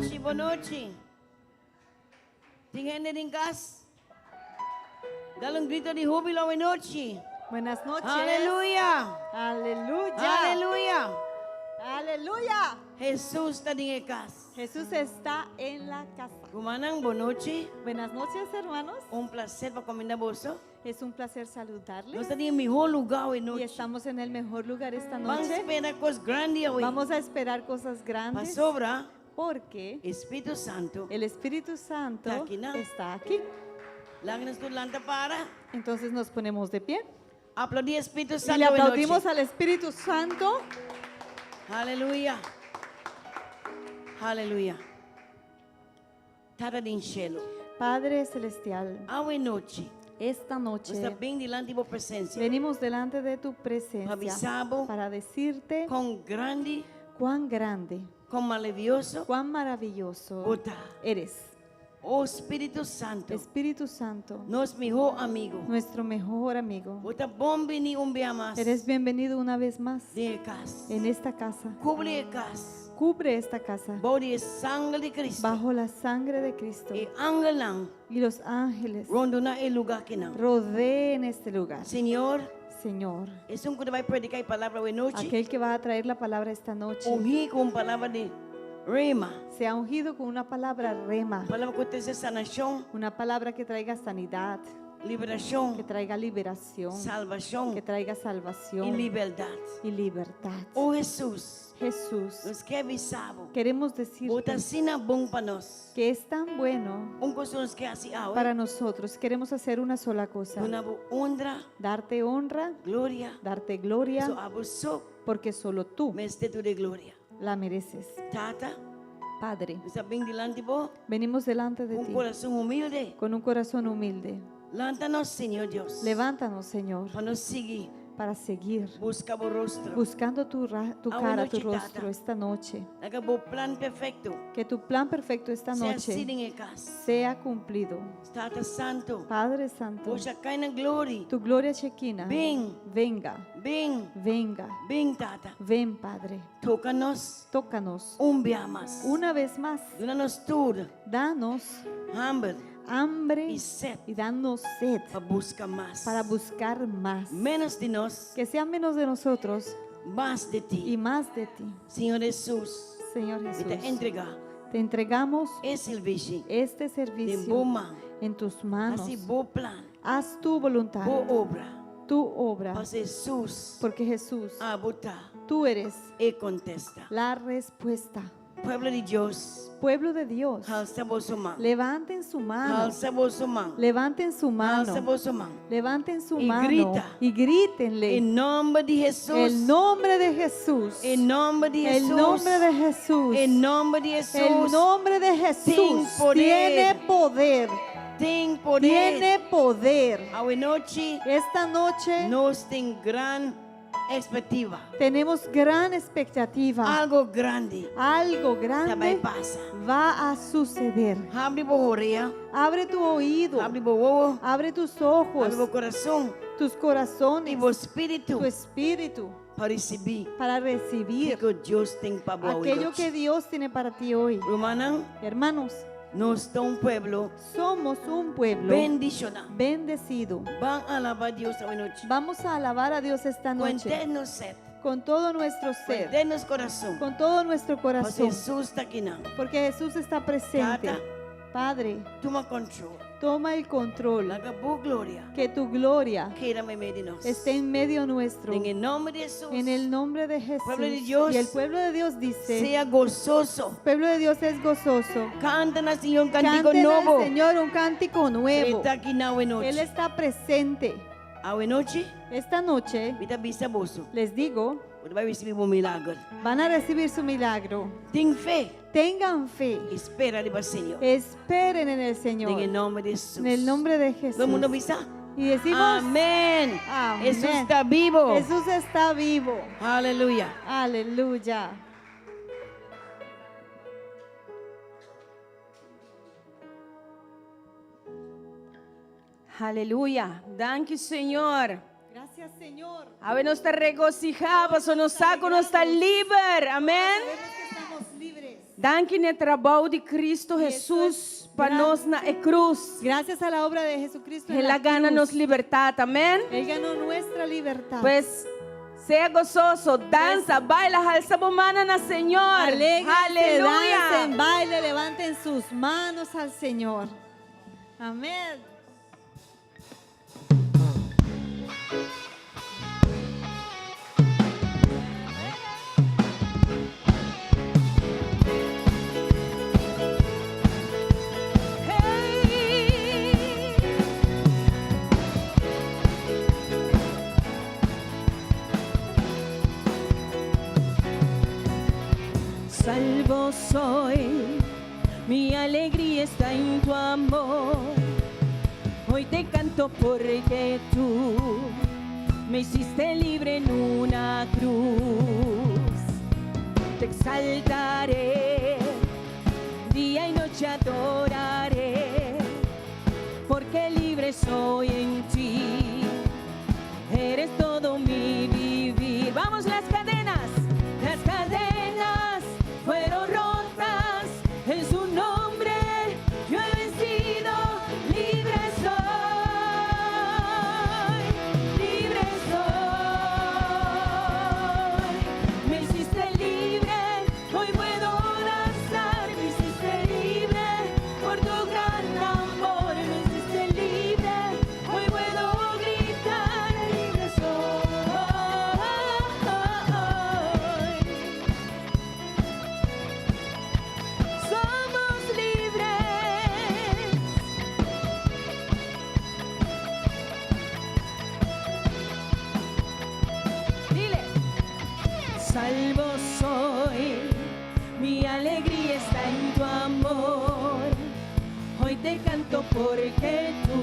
noche, buenas noches. ¿Tienen en casa? Dale un grito de júbilo, buenas noches. Buenas noches. Aleluya. Aleluya. Aleluya. Aleluya. Jesús está en casa. Jesús está en la casa. Gumanang, buenas noches. Buenas noches, hermanos. Un placer para comer vos. Es un placer Nos saludarles. está en el mejor lugar hoy Y noche. estamos en el mejor lugar esta Vamos a noche. esperar cosas grandes hoy. Vamos a esperar cosas Para grandes sobra, porque Espíritu Santo. el Espíritu Santo Está aquí, ¿no? está aquí. Lágrimas tu lanta para. Entonces nos ponemos de pie Aplaudir Espíritu y Santo. le hoy aplaudimos noche. al Espíritu Santo. Aleluya. Aleluya. Tata din cielo. Padre Celestial, Hoy noche. esta noche Está bien delante de tu presencia. venimos delante de tu presencia Avisamos para decirte con grande, cuán grande, con maravilloso. cuán maravilloso Ota. eres. Oh Espíritu Santo. Espíritu Santo, Nos mejor amigo. nuestro mejor amigo. Ota bombi ni un día más. Eres bienvenido una vez más De casa. en esta casa. Cubre casa. Cubre esta casa Body sangre de Cristo. bajo la sangre de Cristo Y angelan. y los ángeles Rondona el lugar que no. rodeen este lugar. Señor, Señor, es un que va a predicar y palabra hoy noche. aquel que va a traer la palabra esta noche Ungí con palabra de rema. se ha ungido con una palabra rema, Palabra que te sanación, una palabra que traiga sanidad, que liberación, traiga liberación, salvación que traiga y salvación libertad. y libertad. Oh Jesús, Jesús, nos que avisamos. queremos decirte Bota sina bom para nós. que es tan bueno Un costo nos que así ahora. para nosotros. Queremos hacer una sola cosa, Una honra, darte honra, gloria. darte So gloria, abuso, porque solo tú me esté tu de gloria. la mereces. Tata, Padre, está bien delante de vos. venimos delante de Un ti corazón humilde. con un corazón humilde. Lántanos, Señor Dios. Levántanos, Señor, Para nos seguir. para seguir Busca por rostro. buscando tu Ah, cara, bueno, tu chitata. rostro esta noche. Haga un plan perfecto. Que tu plan perfecto esta Sea así noche en el caso. sea cumplido. Tata Santo. Padre Santo, Poxa, cae en gloria. tu gloria chequina, Ven, venga, ven, venga, ven, Tata. ven, Padre. Tócanos Tócanos un día más. una vez más. Danos tur, Danos hambre hambre y sed y danos sed para buscar más. para buscar más. Menos de nos, Que sea menos de nosotros más de y ti. más de ti. Señor Jesús, Señor y Jesús, te entrega te entregamos el servicio este de servicio Boma. en tus manos. Así, bo plan, Haz tu voluntad, bo obra. tu obra, Para Jesús, porque Jesús, abuta tú eres y contesta. la respuesta. Pueblo de Dios, Pueblo de Dios, alza vos su mano. levanten su mano, Alza vos su mano. levanten su Alza mano, vos su mano. levanten su Y mano grita. y grítenle En nombre de Jesús. el nombre de Jesús, En nombre de el Jesús. nombre de Jesús, En nombre de Jesús. el nombre de Jesús Ten poder. tiene poder, Ten poder. tiene poder. Hoy noche Esta noche nos ten gran expectativa. tenemos gran expectativa. Algo grande Algo también grande pasa. va a suceder. Abre tu oreja, Abre tu oído, abre tu huevo, abre tus abre ojos, tu corazón tus y corazones, tu espíritu tu espíritu para recibir para recibir que Dios tem para vos. aquello que Dios tiene para ti hoy. Romanan, Hermanos, nos da un pueblo somos un pueblo bendicionado. bendecido. Van a alabar a Dios hoy noche. Vamos a alabar a Dios esta noche Cuéntenos sed, con todo nuestro ser, cuéntenos corazón. con todo nuestro Pues corazón, Jesús está aquí now. porque Jesús está presente. Tata. Padre, Toma control. toma el control, Haga tu gloria. que tu gloria Queda en medio de nos. esté en medio nuestro. En el nombre de Jesús. En el nombre de Jesús. Pueblo de Dios, Y el pueblo de Dios dice, sea gozoso. el pueblo de Dios es gozoso. Cantan al Señor un cántico Canten nuevo. al Señor un cántico nuevo. Está aquí now en Él noche. está presente. Hoy noche, Esta noche, vita vista boso. les digo, Usted va a recibir un milagro. van a recibir su milagro. Ten fe. Tengan fe. Espera al Señor. Esperen en el Señor. En el nombre de Jesús. En el nombre de Jesús. Todo el mundo visa. Y decimos, Amén. Amén. Jesús está vivo. Jesús está vivo. Aleluya. Aleluya. Aleluya. Danke, Señor. Gracias, Señor. Ave nos te regocijabas o nos saco, nos está libre. Amén. Sabemos que estamos libres. Dank in het trabalho de Cristo Jesus para nós na cruz. Gracias a la obra de Jesucristo en Ele la gana cruz. nos libertad, amén. Él ganó nuestra libertad. Pues sea gozoso, danza, baila, alza tu mano al Señor. Alégrense, Aleluya. dancen, bailen, levanten sus manos al Señor. Amén. Salvo soy, mi alegría está en tu amor. Hoy te canto porque tú me hiciste libre en una cruz. Te exaltaré, día y noche adoraré, porque libre soy en ti. Eres todo mi vivir. Vamos, las cadenas fueron rotas en su nombre. Yo he vencido, libre soy, libre soy. Me hiciste libre, hoy puedo danzar. Me hiciste libre por tu gran amor. Me hiciste libre, hoy puedo gritar, libre soy. Somos libres. Dile, salvo soy, mi alegría está en tu amor. Hoy te canto porque tú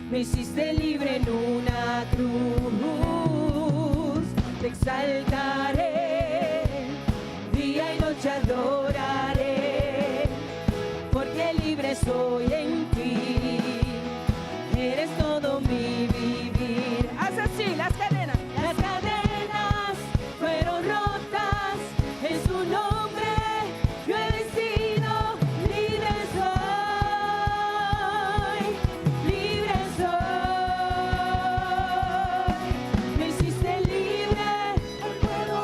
me hiciste libre en una cruz. Te exaltaré, día y noche adoraré, porque libre soy en ti. Eres todo mi vivir. Haz así, las cadenas fueron rotas en su nombre. Yo he vencido, libre soy, libre soy. Me hiciste libre, hoy puedo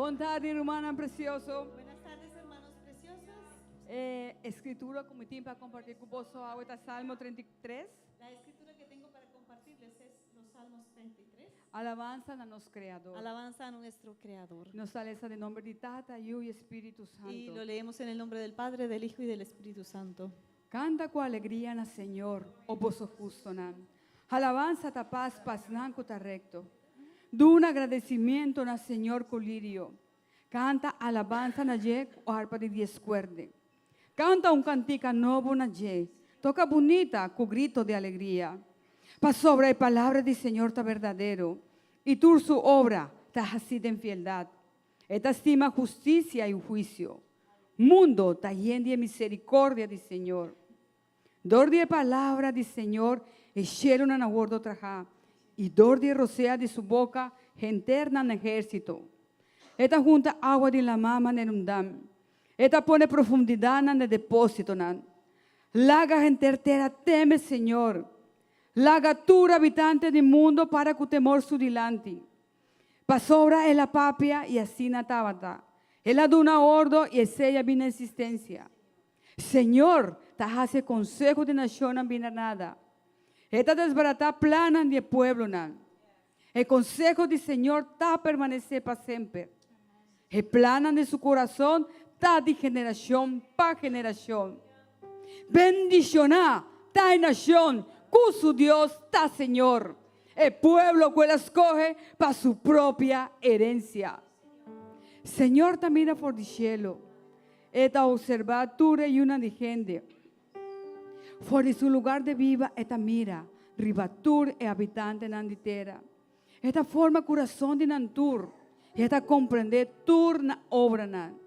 Buon tardi, hermana precioso. Buenas tardes, hermanos preciosos. Escritura como tiempo para compartir con vos ahora Salmo 33. La escritura que tengo para compartirles es los Salmos 33. Alabanza a nos Creador. Alabanza a nuestro Creador. Nos aleza de nombre de Tata, Hijo y Espíritu Santo. Y lo leemos en el nombre del Padre, del Hijo y del Espíritu Santo. Canta con alegría na Señor, o vosso justo nan. Alabanza ta paz nan ta recto. Do un agradecimiento na Señor colirio. Canta alabanza na je o harpa de 10 cuerde. Canta un cantica novo na je. Toca bonita con grito de alegría. Pa sobra y palabra de Señor ta verdadero. Y tú su obra ta hacida en fieldad. Esta estima justicia y juicio. Mundo ta lleno de misericordia de Señor. Dor de palabra de Señor, echaron a guardo traja. Y dor de rocea de su boca, genterna en ejército. Esta junta agua de la mama en un dam. Esta pone profundidad en el depósito. Laga gentertera teme Señor. Laga tu habitante del mundo para que temor su dilante. Pasobra es la papia y así natabata. Él aduna ordo y sella vina existencia. Señor, ta hace consejo de nación vina nada. Esta desbarata plana de pueblo nan. El consejo del Señor ta permanece para siempre. El plana de su corazón ta de generación para generación. Bendicioná ta en nación, con su Dios ta Señor. El pueblo que la escoge para su propia herencia. Señor ta mira por el cielo. Esta observatura y una de gente. For su lugar de viva, esta mira, ribatur e habitante nanditera. Esta forma corazón de nantur, y esta comprende turna obra nan.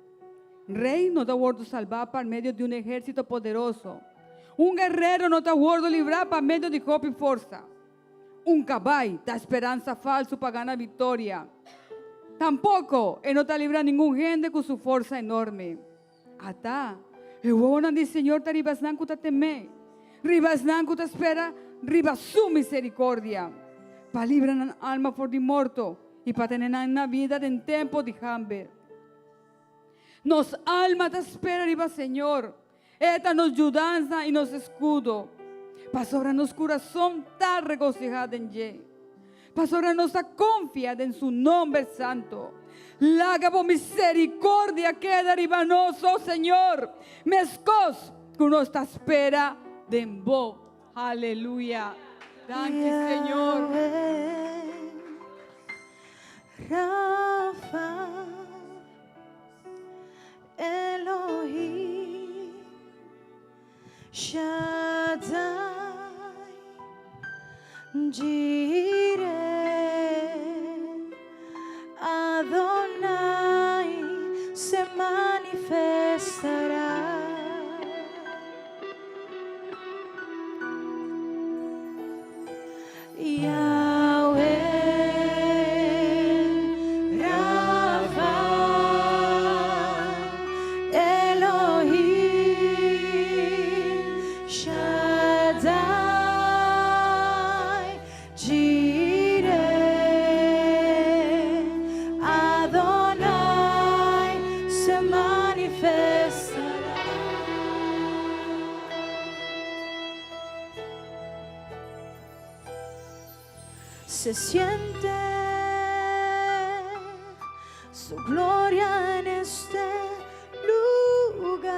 Rey no te aguardo salvar por medio de un ejército poderoso. Un guerrero no te aguardo librar por medio de copa y fuerza. Un caballo da esperanza falso para ganar victoria. Tampoco no te libra ningún gente con su fuerza enorme. Ata, el huevo del Señor te ribasnan que te teme. Ribasnan que te espera, riba su misericordia. Para librar alma por de muerto y para tener una vida en tiempo de hambre. Nos alma te espera, riba Señor. Esta nos ayudanza y nos escudo. Para sobre nos corazón tan regocijado en Ye. Para sobre nos confiada en su nombre santo. Laga por misericordia queda ribanoso, Señor. Mescos que nos te espera de en vos. Aleluya. Gracias, Señor. Rafa, Elohim, Shaddai, Jireh, Adonai se manifestará. Yahweh, Rafa, Elohim, Shaddai, Jireh, Adonai se manifestará. Se siente su gloria en este lugar.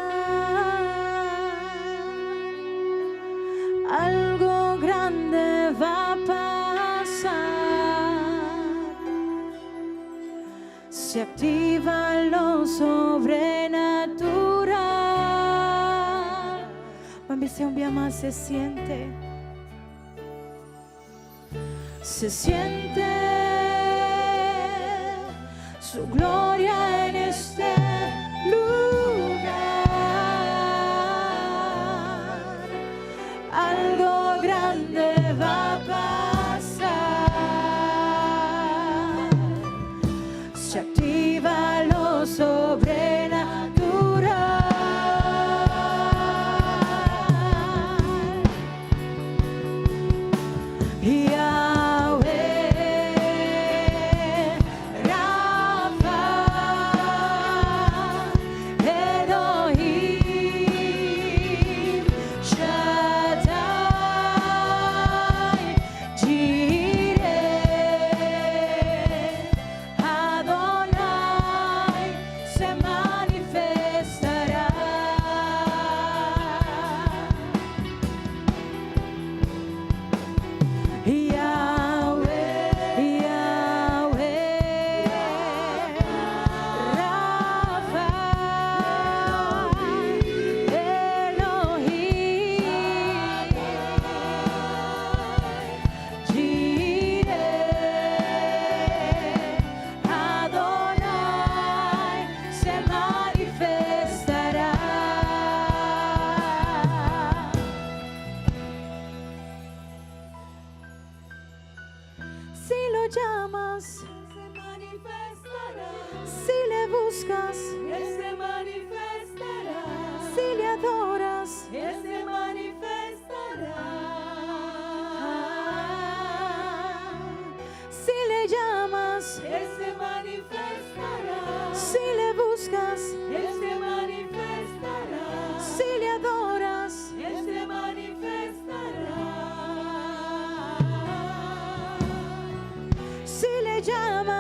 Algo grande va a pasar. Se activa lo sobrenatural. Mambise un día más se siente. Se siente su gloria en este lugar. Algo grande va a pasar. Se activa lo sobrenatural. Yahweh, Rafa,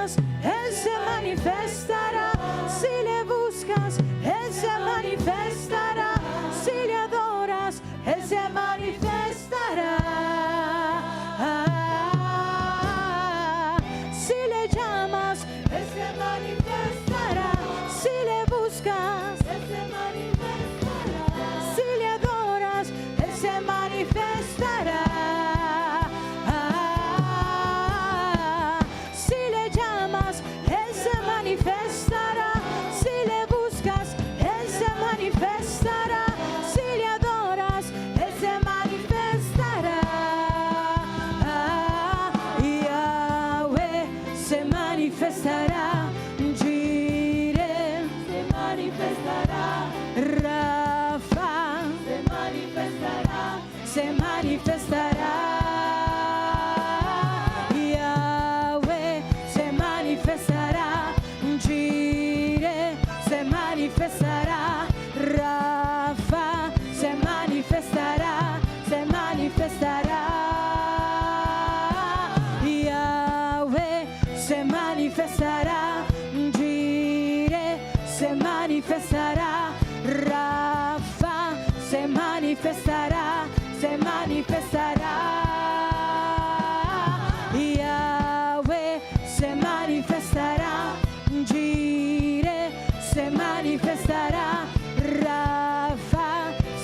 llamas, Él se manifestará. Si le buscas, Él se manifestará. Si le adoras, Él se manifestará. Si le llamas, Él se manifestará. Si le buscas, Él se manifestará. Si le adoras, Él se manifestará. Si le llamas, Él se manifestará. Si le buscas, Él se manifestará. Si le adoras, Él se manifestará. Yahweh se manifestará. Jireh se manifestará. Rafa se manifestará. Se manifestará. Yahweh se manifestará. Jireh se manifestará. Rafa se manifestará. Se manifestará. Yahweh se manifestará. Jireh se manifestará. Rafa se manifestará. Se manifestará. Yahweh se manifestará. Jireh se manifestará. Rafa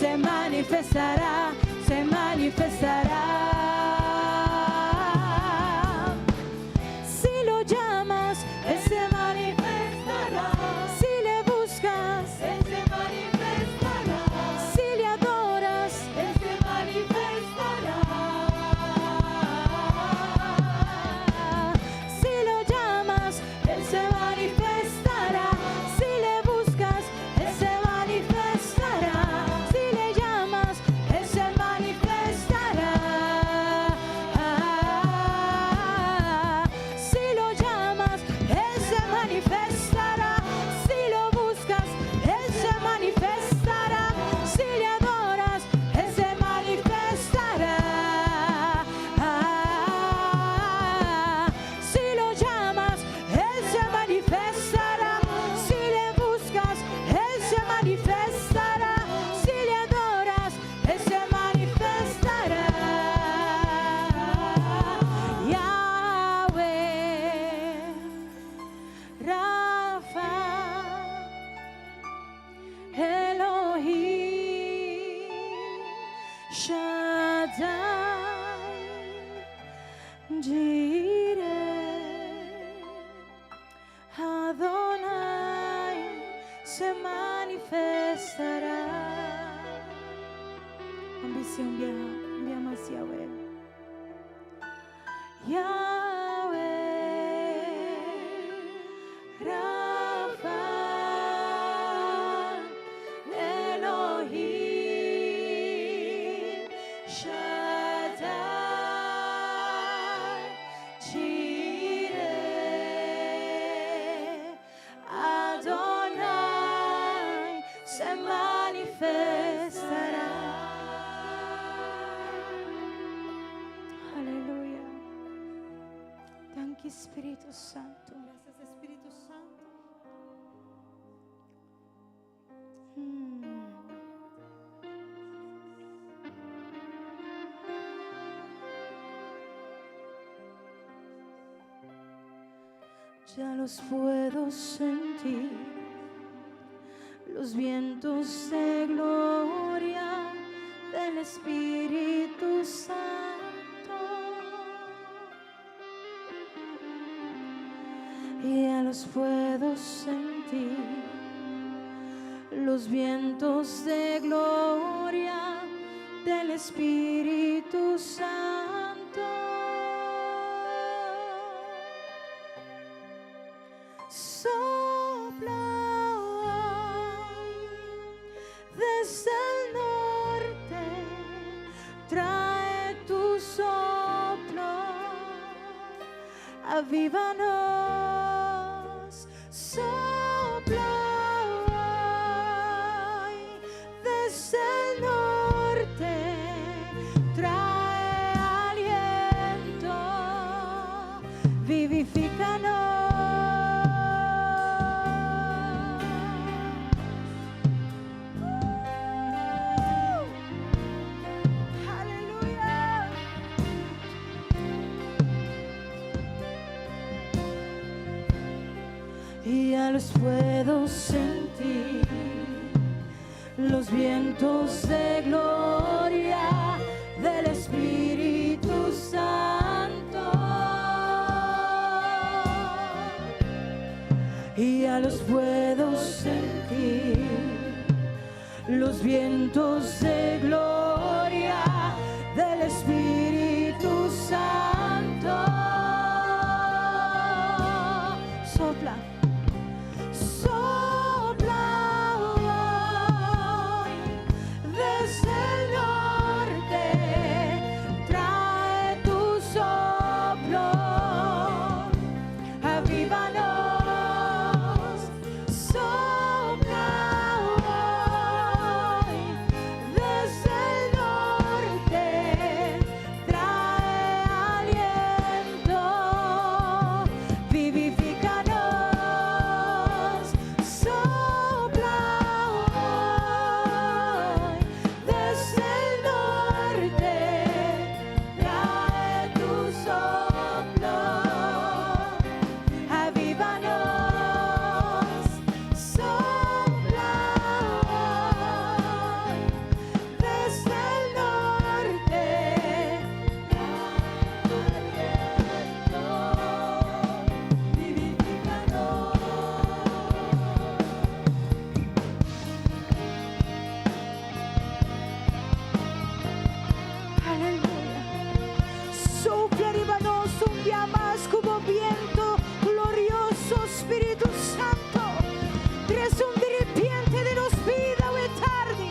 se manifestará. Se manifestará. Si lo llamas, Él se manifestará. Si le buscas, Él se manifestará. Si le adoras, Él se manifestará. Si lo llamas, Él se manifestará. Si le buscas, Él se manifestará. Si le llamas, Él se manifestará. Si lo llamas, Él se manifestará. Si lo buscas, Él se manifestará. Si le adoras, Él se manifestará. Si lo llamas, Él se manifestará. Si le buscas, Él se manifestará. Si le adoras, Él se manifestará. Yahweh, Rafa, Elohim, Shaddai, Jireh, Adonai se manifestará. Ambición llama hacia Yahweh. Yahweh, Rafa, Elohim, Shaddai, Jireh, Adonai se manifestará. Aleluya. Thank you, Espíritu Santo. Gracias, Espíritu Santo. Ya los puedo sentir, los vientos de gloria del Espíritu Santo. Ya los puedo sentir, los vientos de gloria del Espíritu Santo. Sopla desde el norte, trae tu soplo, avívanos. Sopla desde el norte, trae aliento, vivifícanos. puedo sentir los vientos de gloria del Espíritu Santo. Y ya los puedo sentir, los vientos de gloria del Espíritu Santo. Sopla, sopla hoy desde el norte, trae tu soplo, avívanos. Sopla hoy desde el norte, trae aliento, vivifícanos. Sopla hoy desde el norte, trae tu soplo, avívanos. Sopla hoy desde el norte, aleluya. Sopla arribanos un día más como viento glorioso, Espíritu Santo. Tres un de repente de nos vida o tarde,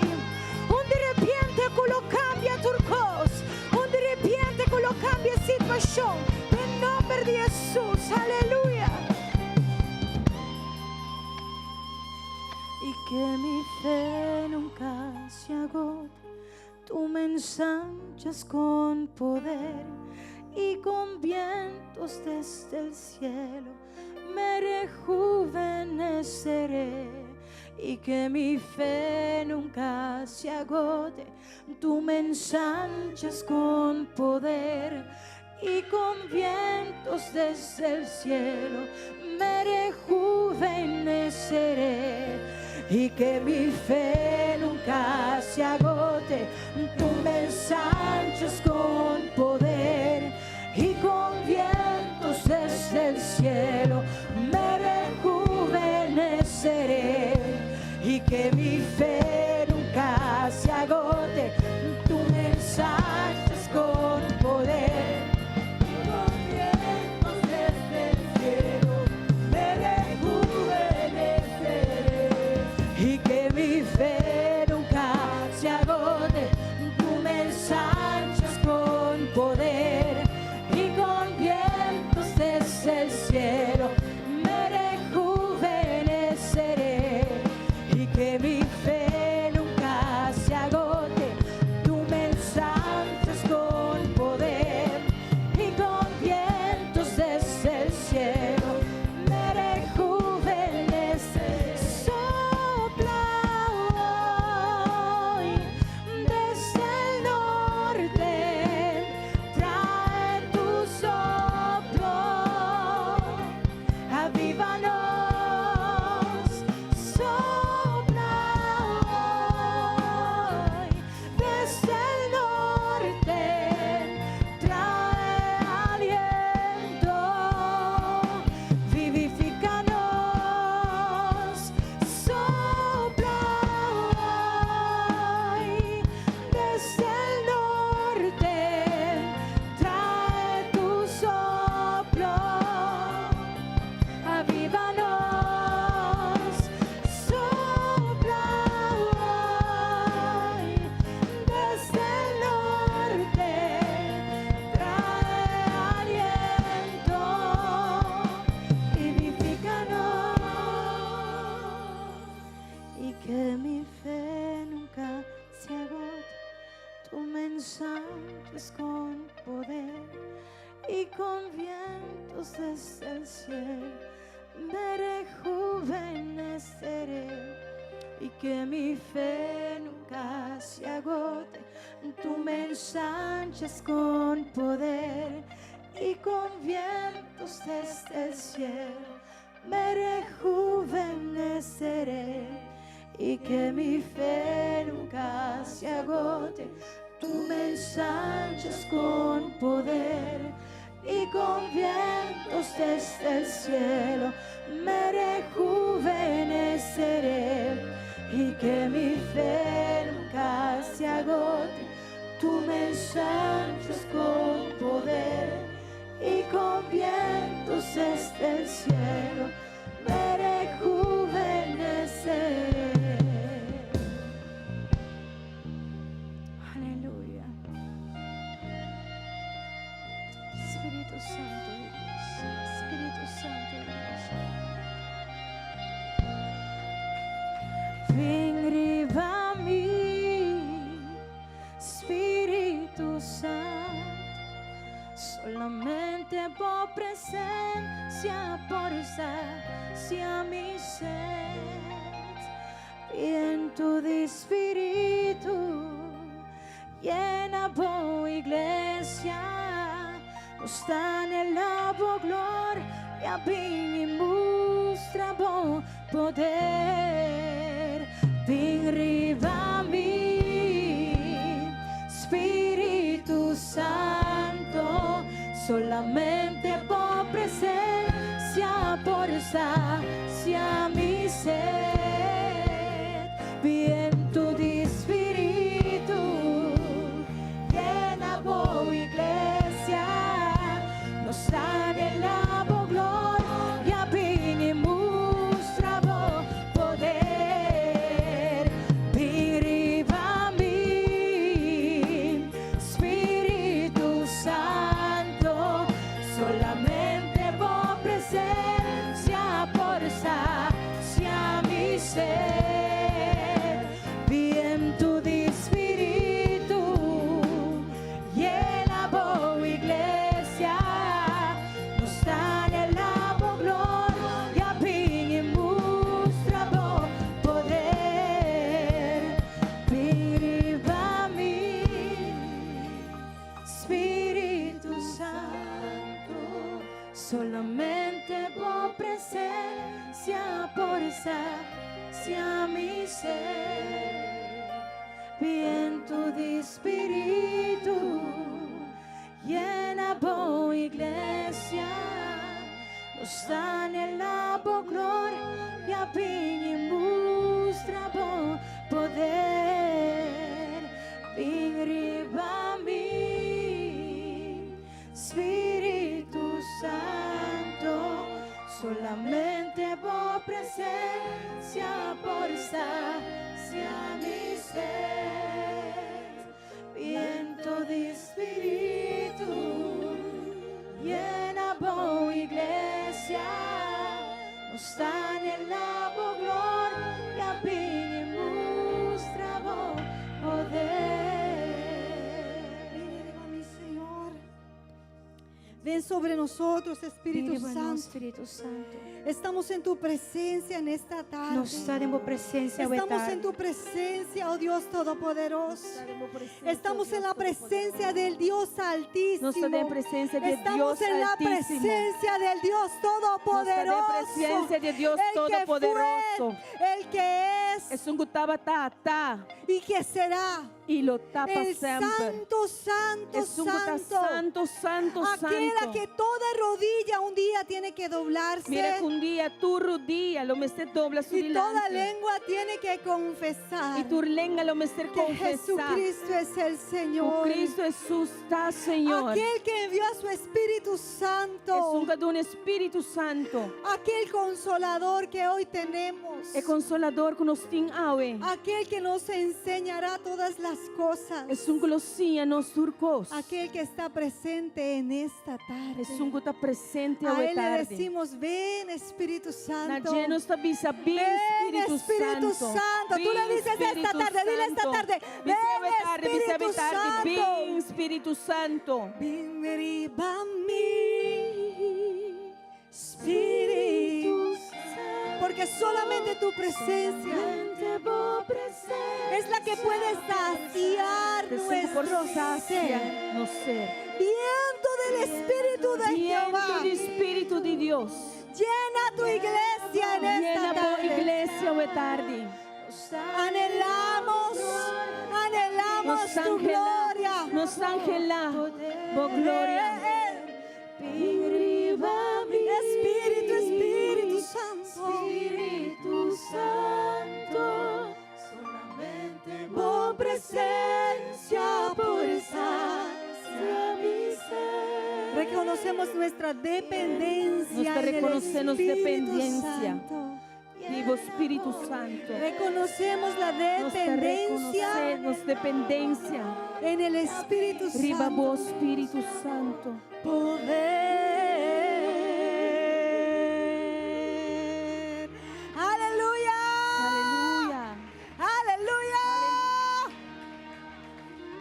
un de repente que lo cambia turcos, un de repente que lo cambia situación. En nombre de Jesús, aleluya. Y que mi fe nunca se agote, tú me ensanchas con poder y con vientos desde el cielo me rejuveneceré. Y que mi fe nunca se agote, tú me ensanchas con poder y con vientos desde el cielo me rejuveneceré. Y que mi fe nunca se agote, tú me ensanchas con poder y con vientos desde el cielo me rejuveneceré. Y que mi fe nunca se agote, tú me ensanchas con poder y con vientos desde el cielo me rejuveneceré. Y que mi fe nunca se agote, tú me ensanchas con poder y con vientos desde el cielo me rejuveneceré. Y que mi fe nunca se agote, tú me ensanchas con poder y con vientos desde el cielo me rejuveneceré. Sopla hoy desde el norte, trae tu soplo, avívanos. Sopla hoy desde el norte, trae aliento, vivifícanos. Sopla hoy desde el norte, trae tu soplo, avívanos. Sopla hoy desde el norte, trae aliento, vivifícanos. Y que mi fe nunca se agote, tú me ensanches con poder y con vientos desde el cielo me rejuveneceré. Y que mi fe nunca se agote, tú me ensanches con poder y con vientos desde el cielo me rejuveneceré y que mi fe nunca se agote. Tú me ensanchas con poder y con vientos desde el cielo me rejuveneceré y que mi fe nunca se agote. Tú me ensanchas con poder y con vientos desde el cielo me rejuveneceré. Aleluya. Espíritu Santo de Dios, Espíritu Santo de Dios. Ven arriba a mí, Espíritu Santo, solamente por presencia, por sacia mi sed. Viento de Espíritu, llena por iglesia, nos dan el abo gloria, ven y muestra por poder. Ven arriba a mí, Espíritu Santo, solamente por presencia, por sacia mi sed. Viento de Espíritu, llena por iglesia, nos dan el abo gloria, ven y muestra poder. Ven arriba a mí, Espíritu Santo, solamente por presencia, por sacia mi sed. Viento de Espíritu, llena por iglesia, nos dan el abo gloria, ven y muestra poder. Ven arriba a mí, Espíritu Santo, solamente por presencia, por sacia mi ser. Viento de Espíritu, llena por iglesia, nos dan el abo gloria, ven y muestra poder. Ven arriba a mí, Espíritu Santo, solamente por presencia, por sacia mi sed. Viento de Espíritu, llena por iglesia, nos dan el abo gloria, ven y muestra poder. Mi Señor, ven sobre nosotros, Espíritu Viva no Santo. Espíritu Santo. Estamos en tu presencia en esta tarde. Nós estaremos presença Estamos en tu presencia, oh Dios Todopoderoso. Estamos en la presencia del Dios Altísimo. Nós estaremos em presença de Estamos Deus en la Altíssimo. presencia del Dios Todopoderoso. Nós estaremos em presença de Deus El que Todo-Poderoso. fue, el que es Es un gutaba tá y que será. e lo tapa El sempre. Santo, Santo, Es un guta Santo. santo, Aquel a santo. que toda rodilla un día tiene que doblarse. Mira que un día tu rodilla lo me se dobla su Y toda delante. lengua tiene que confesar Y tu lengua lo me se que confesar. Jesucristo es el O Señor. Cristo Jesús está, Señor. Aquel que envió a su Espíritu Es Santo. un Espíritu Santo. Aquel consolador que hoy tenemos. É consolador que nos tem aue. Aquel que nos enseñará todas las cosas. Es un glosia nos turcos. Aquel que está presente en esta tarde. Es un que está presente A a Él le tarde. decimos, ven Espíritu Santo. Na nos avisa, ven Ven Espíritu Espíritu Santo. Tú le dices esta tarde, dile esta tarde. Ven Espíritu Santo. Ven Espíritu Santo. Ven arriba a mí, Espíritu Santo. Porque solamente tu presencia es la que puede saciar nuestro ser. no ser. Viento del Espíritu de Jehová, Viento de Espíritu de Dios. Llena tu iglesia en Llena esta po tarde. iglesia o tarde. Anhelamos Nos tu angela, gloria. nos angela, por gloria. Espíritu, Espíritu Santo. Espíritu Santo, solamente Por presencia, por sacia mi ser. Reconocemos nuestra dependencia Nos en el reconocemos Espíritu dependencia. Santo. Vivo Espíritu Santo. Reconocemos la Nos te dependencia reconocemos dependencia. en el Espíritu Riba Santo. vos, Espíritu Santo. Poder. Aleluya. Aleluya. Aleluya.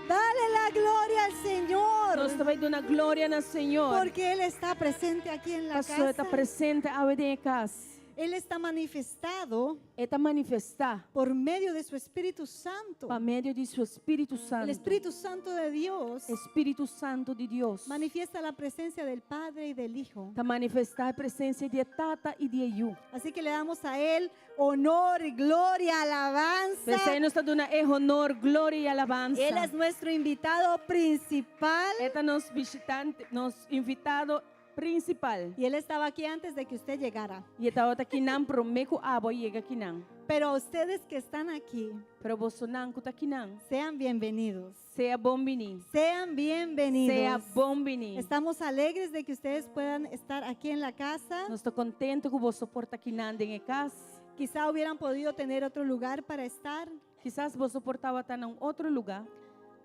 Dale la gloria al Nós Señor. também damos glória no Senhor. Porque Él está presente aquí en la Pastor está casa. presente a em casa. Él está manifestado Está manifestar por medio de su Espíritu Santo. por meio de seu Espírito El Santo. Espíritu Santo de Dios Espírito Santo de Deus. manifiesta la presencia del Padre y del Hijo. Está manifestar a presença de Tata e de Yu. Así que le damos a Él honor, gloria, alabanza. Você nos está dando honor, glória e alabança. Él es nuestro invitado principal. Eta nos visitante, nos invitado principal. Y Él estaba aquí antes de que usted llegara. E estava aqui não promeco abo chega aqui não. Pero ustedes que están aquí, Pero você não está aqui não. sean bienvenidos. Seja bom vinir. Sean bienvenidos. Seja bom vinir. Estamos alegres de que ustedes puedan estar aquí en la casa. Nós estou contente que você porta aqui não em casa. Quizá hubieran podido tener otro lugar para estar. Quizás você portava estar em outro lugar.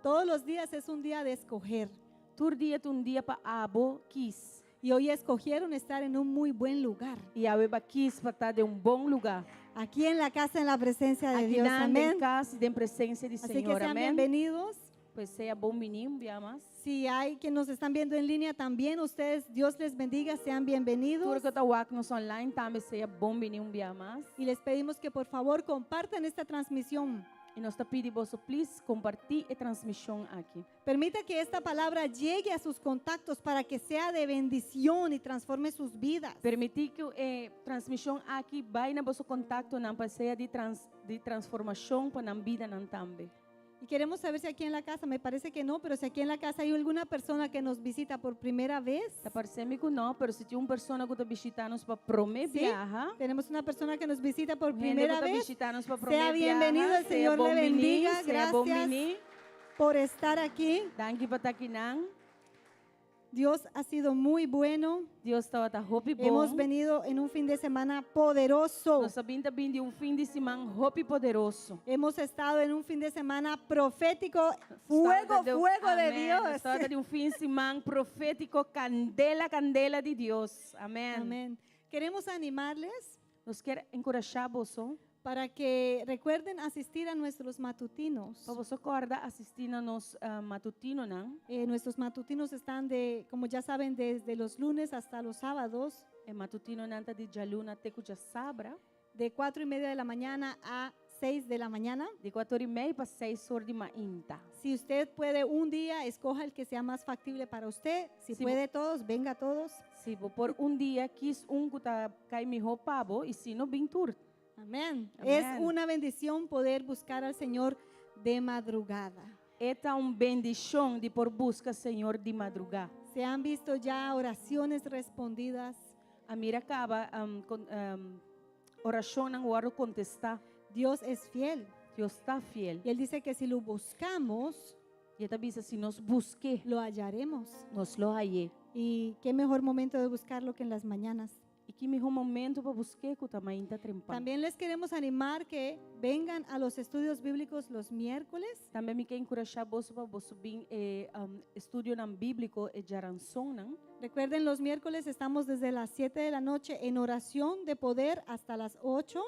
Todos los días es un día de escoger. Tur dia tu dia para abo quis. Y hoy escogieron estar en un muy buen lugar. E a beba quis para estar de bom lugar. Aquí en la casa, en la presencia de Aqui Dios. não Amén. em casa e em presença de Así que Senhor. sean Amém. bienvenidos. Pues seja bom vinir um dia mais. Si hay quienes nos están viendo en línea también, ustedes, Dios les bendiga, sean bienvenidos. Tur que está nos online também seja bom vinir um dia mais. Y les pedimos que por favor compartan esta transmisión. E nós te pedimos, please, compartir a transmissão aqui. Permita que esta palabra llegue a sus contactos para que sea de bendición y transforme sus vidas. Permitir que a transmissão aqui vai na vosso contato, não para seja de transformação para a vida não também. Y queremos saber si aquí en la casa, me parece que no, pero si aquí en la casa hay alguna persona que nos visita por primera vez. Está parecendo que não, mas se tem uma pessoa que está visitando para prometer Sí, viajar, tenemos una persona que nos visita por gente primera que está vez. visitando para Sea prometer bienvenido, viajar, el Señor seja le bom vinir, bendiga. seja bom Gracias vinir. por estar aquí. Danke para estar aqui não. Dios ha sido muy bueno. Deus está hopi bom. Hemos venido en un fin de semana poderoso. Nós sabemos também de fim de semana hopi poderoso. Hemos estado en un fin de semana profético, fuego, fuego de Dios. Estava de fim de semana profético, candela, candela de Deus. Amém. Amén. Queremos animarles Nós queremos encorajar você para que recuerden asistir a nuestros matutinos. para você acordar assistindo a nos matutino, não? Nuestros matutinos están como ya saben, desde los lunes hasta los sábados, É matutino nanta de jaluna teco já sabra, de 4:30 de la mañana a 6 de la mañana. de 4:30 para 6 horas de mainta. Si usted puede un día, escoja el que sea más factible para usted. Si Sí, puede todos, venga todos. Se por dia quis que tá cai mi pabo e se não bem tur. Amén. Amén. Es una bendición poder buscar al Señor de madrugada. Esta bendição de por busca Senhor de madrugada. Se han visto ya oraciones respondidas. A mira acaba oração não guardo contestar. Dios es fiel. Deus está fiel. Y Él dice que si lo buscamos, E ela avisa se nos busque, lo hallaremos. nos lo hallé. Y qué mejor momento de buscarlo que en las mañanas. E que melhor momento para buscar que também está trempando. También les queremos animar que vengan a los estudios bíblicos los miércoles. Também me quer encorajar você para você vir estudio não bíblico e jaranção, não? Recuerden, los miércoles estamos desde las 7 de la noche en oración de poder hasta las 8.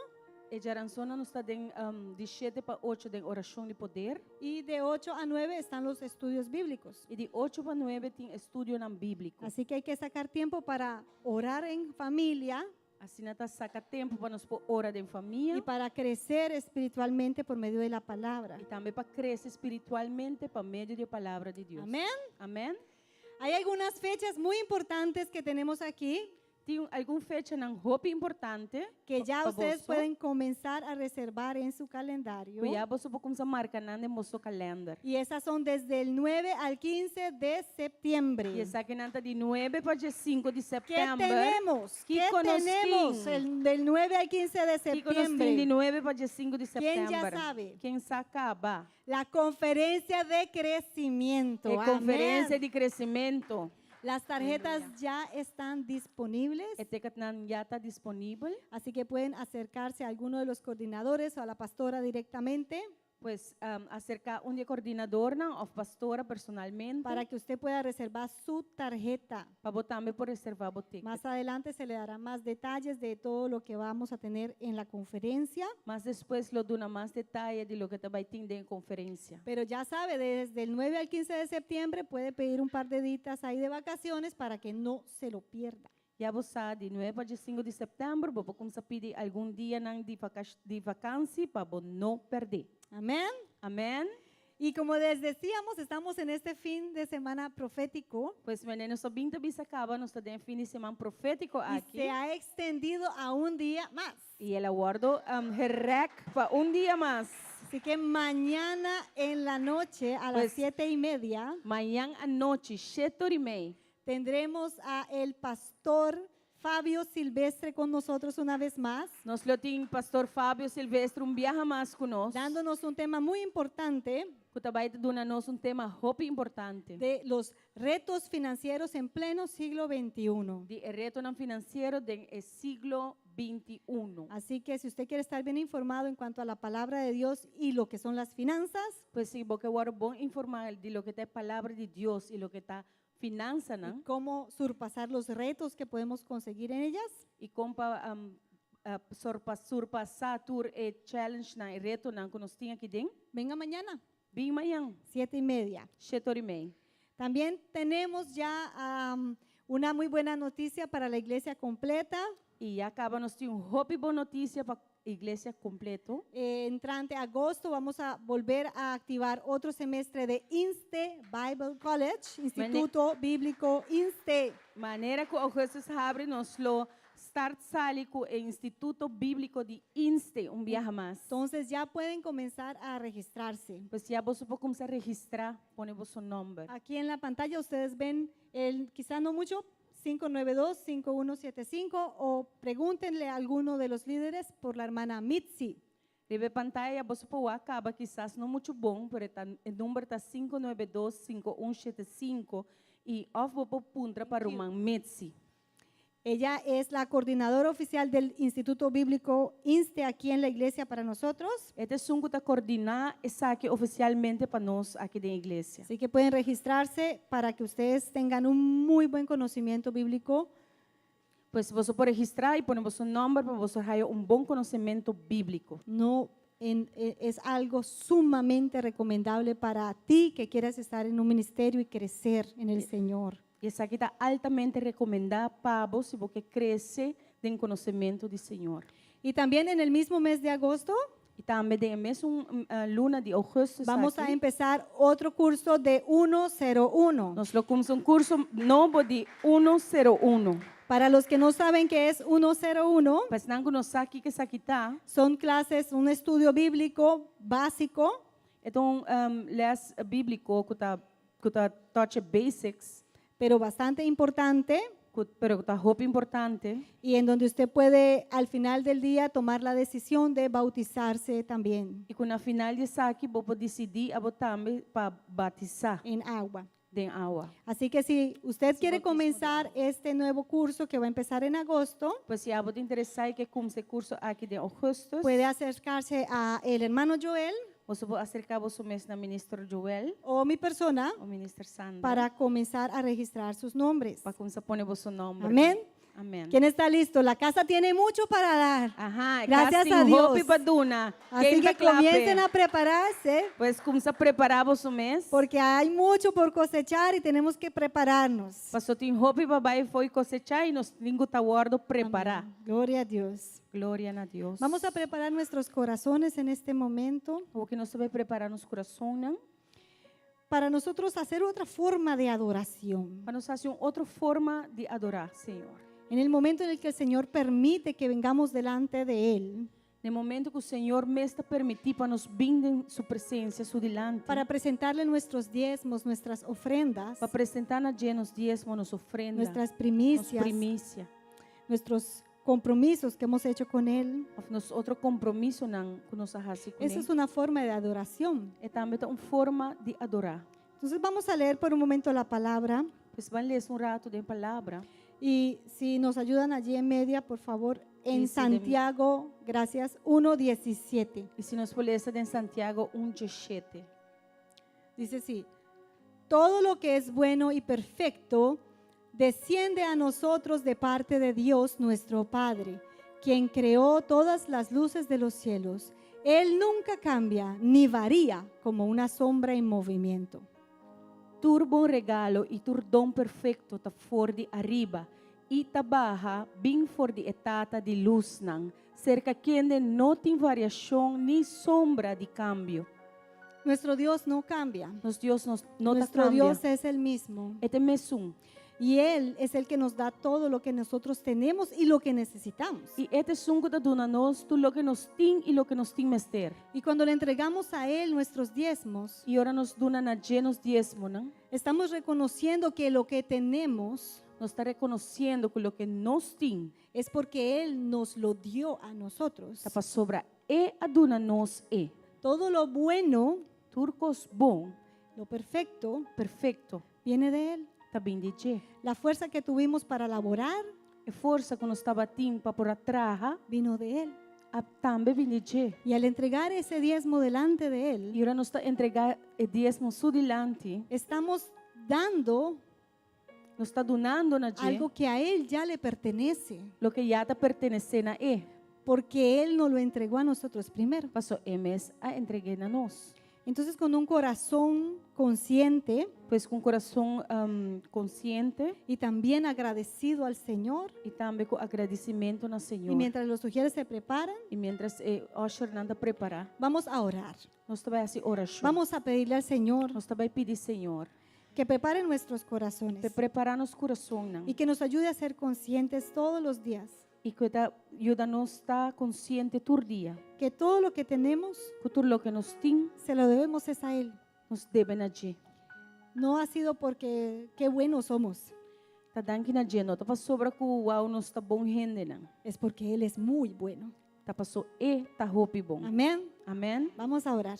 E jaranção não está de 7 para 8 de oração de poder. Y de 8 a 9 están los estudios bíblicos. E de 8 para 9 tem estudio não bíblico. Así que hay que sacar tiempo para orar en familia Assim nós saca tempo para nos pôr hora de família y para crecer espiritualmente por medio de la palabra. e também para crescer espiritualmente por meio da palavra de Deus. Amén. Amém. Hay algunas fechas muy importantes que tenemos aquí. tem alguma fecha não roupa importante que ya pa ustedes vosso, pueden comenzar a reservar en su calendario. kuya vosso po kung sa marca na de mosso calendar. Y esas son desde el 9 al 15 de septiembre. E essa aqui nanta de 9 para dia 5 de ¿Qué setembro. tenemos? ¿Qué ¿Qué tenemos conocen? del 9 al 15 de Que nós tem de septiembre? 9 para dia 5 de Quem já setembro. sabe? Quem acaba? La conferencia de crecimiento. É conferência Amén. de crescimento. Las tarjetas ya están disponibles, É tekat nan já está disponível. así que pueden acercarse a alguno de los coordinadores o a la pastora directamente Pues acerca um dia coordenador não, ou pastora personalmente. para que usted pueda reservar su tarjeta. Para botar por reservar boteca. Más adelante se le dará más detalles de todo lo que vamos a tener en la conferencia, Mas depois lo dona mais detalhe de lo que te vai ter em conferência. pero ya sabe, desde el 9 al 15 de septiembre puede pedir un par de ditas ahí de vacaciones para que no se lo pierda. Já você de 9 para dia 5 de setembro, vou começar a pedir algum dia não de vacância para não perder. Amén. Amém? Y como les decíamos, estamos en este fin de semana profético Pues meninos, só 20 bis acaba, nós estamos em fim de semana profético y aqui. se ha extendido a un día más. E ele aguardo herrec para dia mais. Así que mañana en la noche a las Pues- 7:30 Manhã à noite, 7h30, tendremos a el pastor Fabio Silvestre con nosotros una vez más, nós lo tem pastor Fábio Silvestre viaja mais conosco. dándonos un tema muy importante Que vai dar nós tema muito importante. de los retos financieros en pleno siglo XXI. De reto não financeiro do siglo XXI. Así que si usted quiere estar bien informado en cuanto a la palabra de Dios y lo que son las finanzas, Pues sim, porque agora bom informar de lo que é a palavra de Deus e lo que está finança, y não? cómo surpasar los retos que podemos conseguir en ellas, E como para surpassar tur challenge na reto não que nós temos aqui dentro. venga mañana, Bem manhã, 7:30. 7h30. También tenemos ya una muy buena noticia para la iglesia completa. E acaba nós temos uma boa notícia para a igreja completo. Entrante agosto vamos a volver a activar otro semestre de INSTE Bible College, Instituto Bíblico INSTE. Maneira que o Jesus abre nós lo start sali com o Instituto Bíblico de INSTE viaje mais. Entonces ya pueden comenzar a registrarse. Pues já você pode começar a registrar, pôr o seu nome. Aquí en la pantalla ustedes ven quizá no mucho, 592-5175 o pregúntenle a alguno de los líderes por la hermana Mitzi. Deve pantalla, você pode acaba quizás não muito bom, porque o número está 592-5175 e off vou punta para uma Mitzi. Ella es la coordinadora oficial del Instituto Bíblico INSTE aquí en la iglesia para nosotros. Este sungo está coordenar essa aqui oficialmente para nós aqui da igreja. Así que pueden registrarse para que ustedes tengan un muy buen conocimiento bíblico. Pues você pode registrar e pôr o seu nome para você ter bom conhecimento bíblico. No, es algo sumamente recomendable para ti que quieras estar en un ministerio y crecer en el Señor. E essa aqui está altamente recomendada para você se você crescer em conhecimento do Senhor. Y también en el mismo mes de agosto E também tem mesmo luna de agosto. vamos a empezar otro curso de 101. Nós temos curso novo de 101. Para los que no saben qué es 101, Mas não nós aqui que essa aqui está. son clases, un estudio bíblico básico Então, les bíblico que está touch basics, pero bastante importante pero que está muito importante. y en donde usted puede al final del día tomar la decisión de bautizarse también E quando na final de aqui, vou decidir a botar para batizar en agua. de água. Así que si usted quiere comenzar este nuevo curso que va a empezar en agosto, Pois se você interessar que como esse curso aqui de agosto, puede acercarse a el hermano Joel você pode acercar você mesmo na ministro Joel o mi persona ou ministro Sandra para comenzar a registrar sus nombres. para começar a pôr o seu nome. Amén. Amém. ¿Quién está listo? La casa tiene mucho para dar. Ajá, Gracias a Dios. Paduna. Así que comiencen a prepararse Pues começa a preparar o mês. porque hay mucho por cosechar y tenemos que prepararnos. Pastor tem roupa babai foi cosechar e nós lingo tá guardo preparar. Gloria a Dios. Glória a Deus. Vamos a preparar nuestros corazones en este momento O que nós vai preparar nos corações, não? para nosotros hacer otra forma de adoración. Para nós fazer outra forma de adorar, Senhor. En el momento en el que el Señor permite que vengamos delante de Él No momento que o Senhor me está permitir para nos vir em sua presença, su delante, para presentarle nuestros diezmos, nuestras ofrendas, para apresentar na dia nos diezmos, nos ofrenda, nuestras nos primicias, primícia, nuestros compromisos que hemos hecho con Él. nos outro compromisso não que nos arrase com Esa es una forma de adoración. É também uma forma de adorar. Entonces vamos a leer por un momento la palabra Pois van ler rato de palavra. y si nos ayudan allí en media, por favor, en Sí, sí, Santiago, gracias, 1:17. E se nós folhemos em Santiago 1:17. Dice así: todo lo que es bueno y perfecto desciende a nosotros de parte de Dios nuestro Padre, quien creó todas las luces de los cielos. Él nunca cambia ni varía como una sombra en movimiento. Tur bom regalo e tur dom perfeito ta for de arriba e ta barra bem for de etata de luz não, cerca quem não tem variação nem sombra de cambio. Nuestro Dios no cambia. Nos Dios nos não ta Nuestro cambia. Dios es el mismo. Este mesum. Y Él es el que nos da todo lo que nosotros tenemos y lo que necesitamos. E este sungo da dona nós tu lo que nos tem e lo que nos tem mester. Y cuando le entregamos a Él nuestros diezmos, E ora nos dona na llenos diezmo, não? estamos reconociendo que lo que tenemos Nos está reconhecendo que lo que nos tem es porque Él nos lo dio a nosotros. está para sobra e a dona nos é. Todo lo bueno, Turcos bom, lo perfecto, perfeito, viene de Él. tá bem de je. La fuerza que tuvimos para laborar E força que nos estava timpa por atrás, vino de Él. também vem de je. Y al entregar ese diezmo delante de Él, E ora nos está entregar o diezmo su delante, estamos dando nos está donando na je, algo que a Él ya le pertenece, lo que já está pertenecendo a ele. porque Él nos lo entregó a nosotros primero. Passou MS a entreguei na nós. Entonces, con un corazón consciente Pois com coração consciente y también agradecido al Señor, e também com agradecimento na y Senhor. mientras los sugieres se preparan, E mientras Osher nanda preparar, vamos a orar. nós também assim oração. Vamos a pedirle al Señor Nós também pedir Senhor, que prepare nuestros corazones para preparar nos coração não. y que nos ayude a ser conscientes todos los días E que ajuda-nos a estar consciente todo dia. que todo lo que tenemos Que tudo lo que nos tem, se lo debemos es a Él. nos devem na je. No ha sido porque qué buenos somos, Tá dando que na je, não tá para sobra que o uau nos tá bom rende não. es porque Él es muy bueno. Tá passou e tá roupa bom. Amén. Amém? Vamos a orar.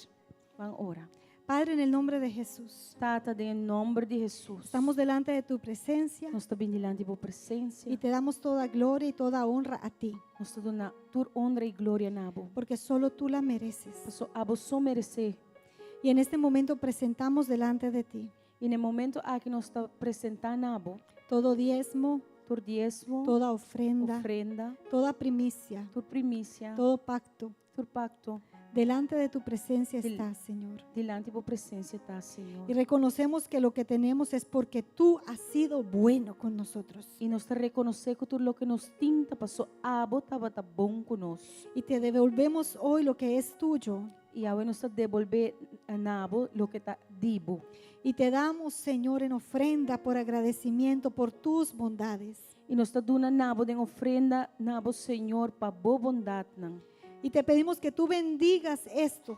Vamos orar. Padre, en el nombre de Jesús, Tata, em nome de Jesus. estamos delante de tu presencia Nós está bem diante de tua presença. y te damos toda gloria y toda honra a ti, Nós está dando tua honra e glória nabo. porque solo tú la mereces. Passou abo só merecer. Y en este momento presentamos delante de ti E no momento que nós está apresentando nabo, todo diezmo, tu diezmo, toda ofrenda, ofrenda, toda primicia, tu primícia, todo pacto. tu pacto. Delante de tu presencia Del- está, Señor. Delante de tua presença está, Senhor. Y reconocemos que lo que tenemos es porque tú has sido bueno con nosotros. E nós te reconhecer que tudo o que nos tinta passou abo estava tá bom conosco. Y te devolvemos hoy lo que es tuyo. E agora nós devolver a nabo o que está dibo. Y te damos, Señor, en ofrenda por agradecimiento por tus bondades. E nós está dando nabo de ofrenda nabo, Senhor, para boa bondade não. Y te pedimos que tú bendigas esto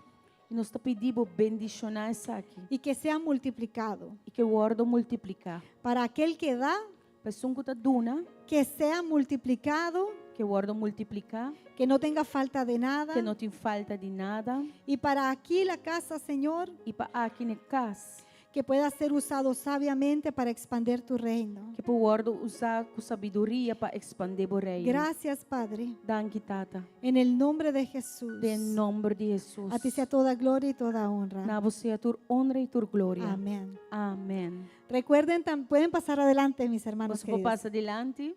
E nós está pedindo bendicionar isso aqui. y que sea multiplicado. E que o ordo multiplicar. Para aquel que da, Pessoa que está duna, que sea multiplicado, que o ordo multiplicar, que no tenga falta de nada. que não tem falta de nada. Y para aquí la casa, Señor, E para aqui na casa, que pueda ser usado sabiamente para expandir tu reino. que o ordo usar com sabedoria para expandir o reino. Gracias, Padre, Danke, Tata. en el nombre de Jesús. De nome de Jesus. A ti sea toda gloria y toda honra. Na você a tua honra e tua glória. Amén. Amém. Recuerden, pueden pasar adelante, mis hermanos Você queridos. passa adiante.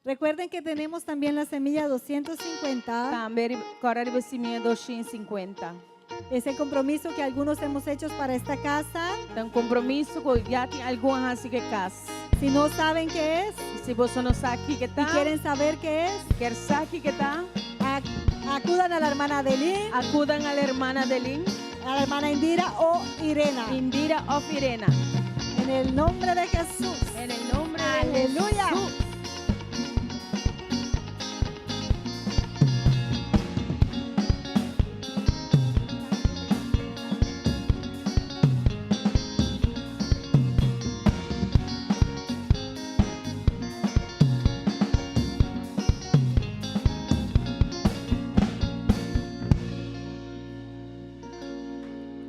Recuerden que tenemos también la semilla 250. Também agora recebimento 250. Es el compromiso que algunos hemos hecho para esta casa. Então compromisso com já tem alguma assim que casa. Si no saben qué es E se você não sabe o que y está, quieren saber qué es, quer saber o que está, acudan a la hermana Delín, acudam à hermana Delin, a la hermana Indira o Irena. Indira ou Irena. En el nombre de Jesús. En el nombre de Aleluya. Jesús.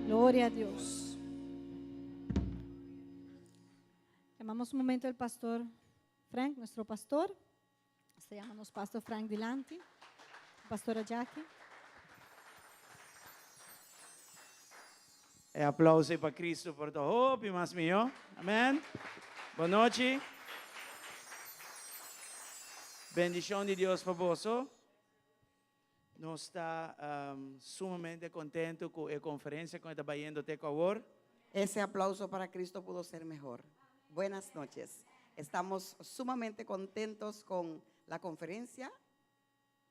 Gloria a Dios. Llamamos un momento al pastor Frank, nuestro pastor. Se llamamos Pastor Frank Dilanti, pastora Jackie. E applausi para Cristo por todo hope, irmãs mío. Amém. Boa noite. Bendição de Deus para você. Nós está sumamente contento com a conferência que está indo até agora. Ese aplauso para Cristo pudo ser mejor. Buenas noches. Estamos sumamente contentos con la conferencia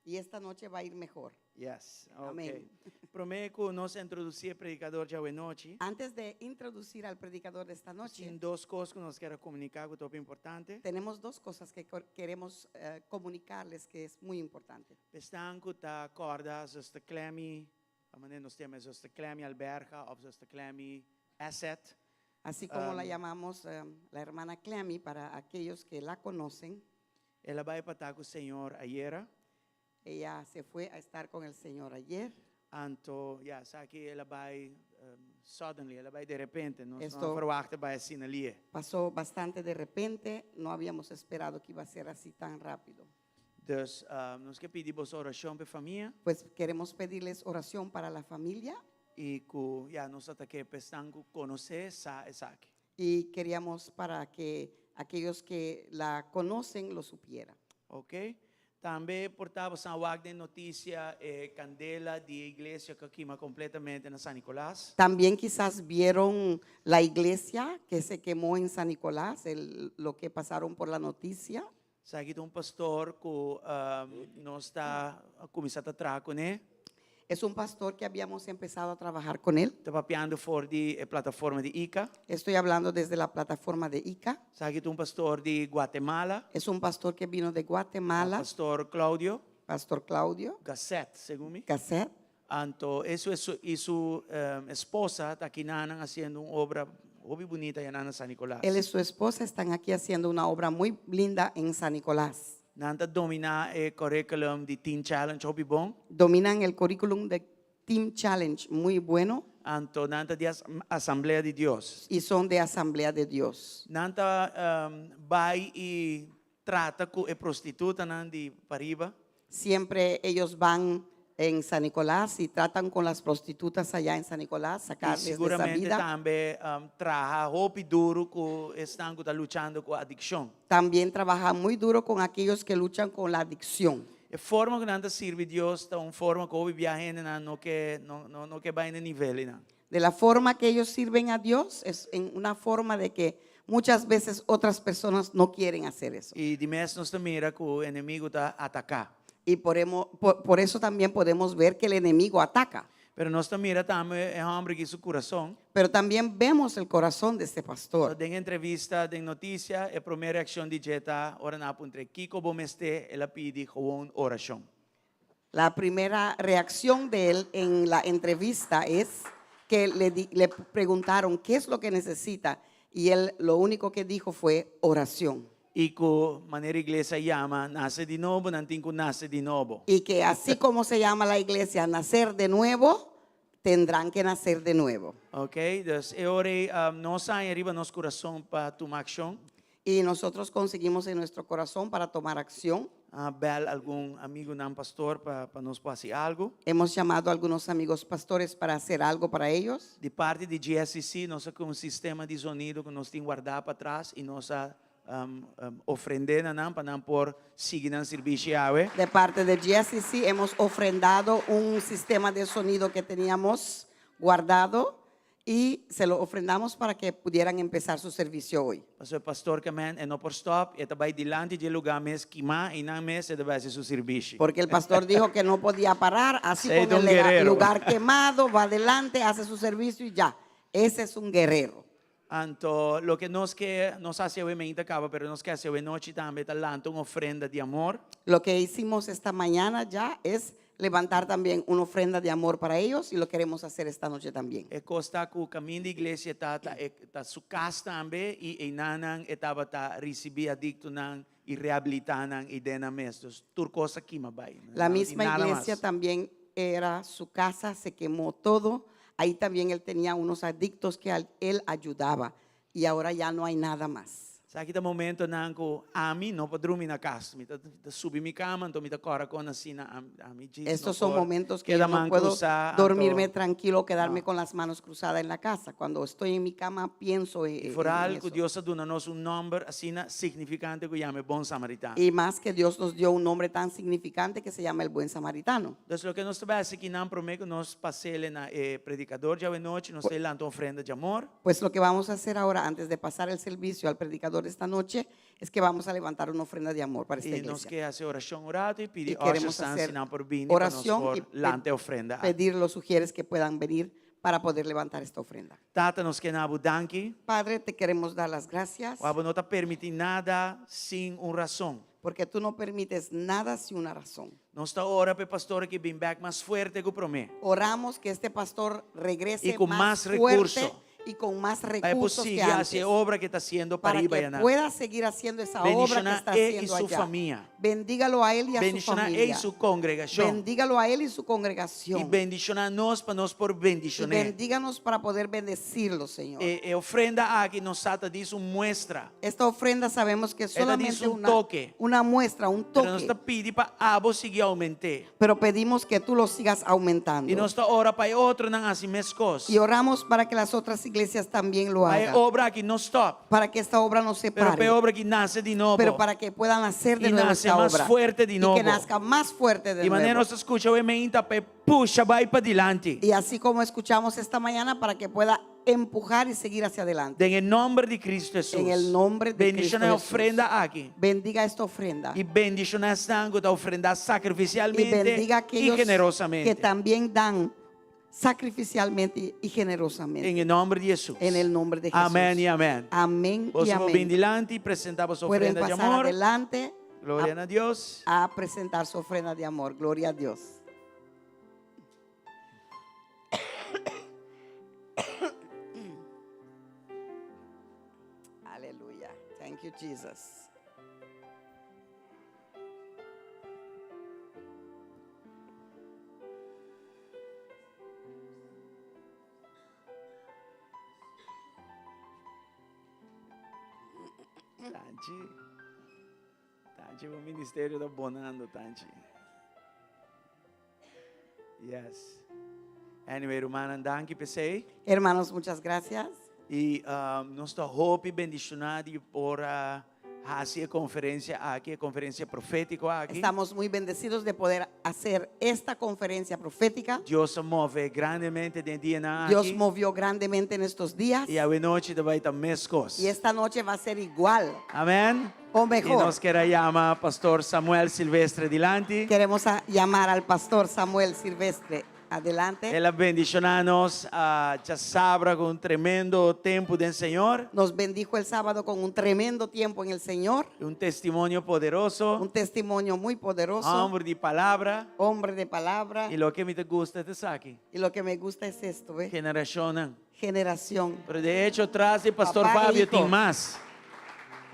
y esta noche va a ir mejor. Yes, Amém. ok. Prometo nós introduzir o predicador de hoje noite. Antes de introducir al predicador de esta Tem noche, duas coisas que nós queremos comunicar que é muito importante. tenemos dos cosas que queremos comunicarles que es muy importante. Bestaan que está acorda, zoals de Clemmy, a maneira nós temos zoals de Clemmy Alberga, of zoals de Clemmy Asset. Así como la llamamos la hermana Clemmy para aquellos que la conocen. Ela vai para com o Senhor ayer. Ella se fue a estar con el Señor ayer. Anto, ja, sabe que ela vai suddenly, ela vai de repente, nós Esto- não verwachten vai assim ali. Pasó bastante de repente, no habíamos esperado que iba a ser así tan rápido. Dus nós que pedimos oração para a família Pues queremos pedirles oración para la familia e que, ja, nós até que pestan conhecer essa aqui. y queríamos para que aquellos que la conocen lo supieran. Ok? Também portava São Wagner notícia candela de igreja que queima completamente na São Nicolás. También quizás vieron la iglesia que se quemó en San Nicolás, lo que pasaron por la noticia. Sabe que um pastor que nós está começando a trabalhar com ele. Es un pastor que habíamos empezado a trabajar con él. Está papeando por de plataforma de ICA. Estoy hablando desde la plataforma de ICA. Sabe que um pastor de Guatemala. Es un pastor que vino de Guatemala, Pastor Claudio Pastor Claudio Gasset, segundo me. Gasset. Anto, e sua esposa está aqui haciendo uma obra muy bonita allá en San Nicolás. Él y su esposa están aquí haciendo una obra muy linda en San Nicolás. Nanta domina el curriculum de Teen Challenge hobby bon. Dominan el currículum de Team Challenge muy bueno Anto nanta de Asamblea de Dios. y son de Asamblea de Dios. Nanta vai y trata con prostituta de pariba. Siempre ellos van en San Nicolás y tratan con las prostitutas allá en San Nicolás, Y sacarles de esa seguramente vida. también trabaja hopi duro que están luchando con adicción. También trabaja muy duro con aquellos que luchan con la adicción. A forma que nanta sirve Dios está una forma que hoy viajen no que va en el nivel. De la forma que ellos sirven a Dios es en una forma de que muchas veces otras personas no quieren hacer eso. Y de mes nos mira que el enemigo está atacando. Y por eso también podemos ver que el enemigo ataca. Pero nós mira também é homem que seu coração. Pero también vemos el corazón de este pastor. Em entrevista, em notícia, a primeira reação de Jeta, ora na entre Kiko Bomeste, ela pede gewoon oração. La primera reacción de él en la entrevista es que le preguntaron qué es lo que necesita y él lo único que dijo fue oración. E que maneira igreja chama, nasce de novo, não tem que nasce de novo. Y que así como se llama la iglesia, nacer de nuevo, tendrán que nacer de nuevo. Ok, dus eu orei, nós saímos arriba nosso coração para tomar ação. Y nosotros conseguimos en nuestro corazón para tomar acción. Bel algum amigo não pastor para nos fazer algo. Hemos llamado a algunos amigos pastores para hacer algo para ellos. De parte de GSC, nós temos um sistema de sonido que nós temos guardado para trás e nós ofrendando para não por seguir no serviço Yahweh. De parte de GSC hemos ofrendado un sistema de sonido que teníamos guardado y se lo ofrendamos para que pudieran empezar su servicio hoy. O pastor que men não por stop, e vai dilante de lugar mes queimar e não mes ele vai fazer seu serviço. Porque el pastor dijo que no podía parar, así Sí, con un el guerrero. lugar quemado, va adelante, hace su servicio y ya. Ese es un guerrero. Então, lo que nós hace hoje ainda acaba, pero nós quer hacer hoje noite também talante uma ofrenda de amor. Lo que hicimos esta mañana ya es levantar también una ofrenda de amor para ellos y lo queremos hacer esta noche también. E costa que o caminho da igreja tá su casa também e nanan estava tá receber adicto nan e reabilitar nan e dena mestos. Tur cosa aqui vai. La misma iglesia también era su casa, se quemó todo. ahí también él tenía unos adictos que él ayudaba y ahora ya no hay nada más. Sa kita momento na ko ami no padrumi na kas, mita subi mi cama, to mita kora ko na sina ami Jesus. Estos son momentos que yo no puedo dormirme tranquilo, quedarme con las manos cruzadas en la casa. Cuando estoy en mi cama pienso Y en foral eso. ko Dios aduna nos un nombre asina significante ko llame bon samaritano. Y más que Dios nos dio un nombre tan significante que se llama el buen samaritano. Entonces lo que nos trabalha que não promete nos pasele na predicador ya noche, nos tem lanto ofrenda de amor. Pues lo que vamos a hacer ahora, antes de pasar el servicio al predicador esta noche, es que vamos a levantar una ofrenda de amor para esta E nos iglesia. quer fazer oração orado e pedir Y queremos oração hacer sinal por bem oración nos y for lante ofrenda. pedir los sugieres que puedan venir para poder levantar esta ofrenda. Tata nos quer nabu danki, Padre, te queremos dar las gracias o abo não tá permitir nada sem razão. porque tú no permites nada sin una razón. Nós está ora para pastor que vem back mais forte que o promete. Oramos que este pastor regrese Y con más más fuerte recurso. y con más É recursos que possível antes, fazer obra que está sendo para para ir que para pueda seguir haciendo esa obra que Bendicionar está él y haciendo su allá. familia. Bendígalo a él y a su Bendicionar ele e familia. sua congregação. Bendígalo a él y su E congregación. bendicionar nós para nós por Y bendicionar. bendíganos para poder bendecirlo, Señor. E ofrenda aqui nos sata diz muestra. Esta ofrenda sabemos que es solamente dice un toque. una muestra, un Pero nós está toque, pedindo para abo seguir aumentar. pero pedimos que tú lo sigas aumentando. E nós está ora para outro não assim mescos. Y oramos para que las otras iglesias también lo Para hagan, obra aqui não stop. para que esta obra no se Pero pare, para obra que nasce de novo. pero para que puedan hacer de Y nuevo nace esta más obra fuerte de y nuevo. que nazca más fuerte de De maneira nuevo. nós escuta o ementa para puxa vai para diante. Y así como escuchamos esta mañana, para que pueda empujar y seguir hacia adelante. En el nombre de Cristo Jesús. En el nombre de Cristo Bendicionar a Jesús. ofrenda aqui. Bendiga esta ofrenda E bendicionar a sangue da ofrenda y sacrificialmente bendiga a e aquellos generosamente. que también dan sacrificialmente y generosamente. En el nombre de Jesús. En el nombre de Jesús. Amén y amén. Amén Vos y vamos bien amén. delante y presentamos Pueden ofrenda de pasar amor. adelante Gloria a Dios. a presentar su ofrenda de amor. Gloria a Dios. Aleluya. Thank you, Jesus. Tanti. Tanti, o ministério está bonando, Tanti. Yes. Anyway, hermana, danke pesei. Hermanos, muchas gracias. E nós está hope bendicionado por hacer conferência aqui, conferência profética aqui. Estamos muy bendecidos de poder hacer esta conferencia profética. Deus se move grandemente de dia na Dios aqui. movió grandemente en estos días E a noite vai estar mescos. y esta noche va a ser igual Amém? o E mejor. nós queremos chamar pastor Samuel Silvestre delante. Queremos llamar al pastor Samuel Silvestre. Adelante. Ela bendicionar-nos, já sabra com um tremendo tempo do Senhor. Nos bendijo el sábado con un tremendo tiempo en el Señor, Testemunho poderoso. un testimonio muy poderoso, Hombre de palavra. hombre de palabra. E lo que me gusta é aqui. Y lo que me gusta es esto, ¿ve? Generação. Generación. Pero de hecho, traz pastor Papá e Fábio, hijo. tem mais.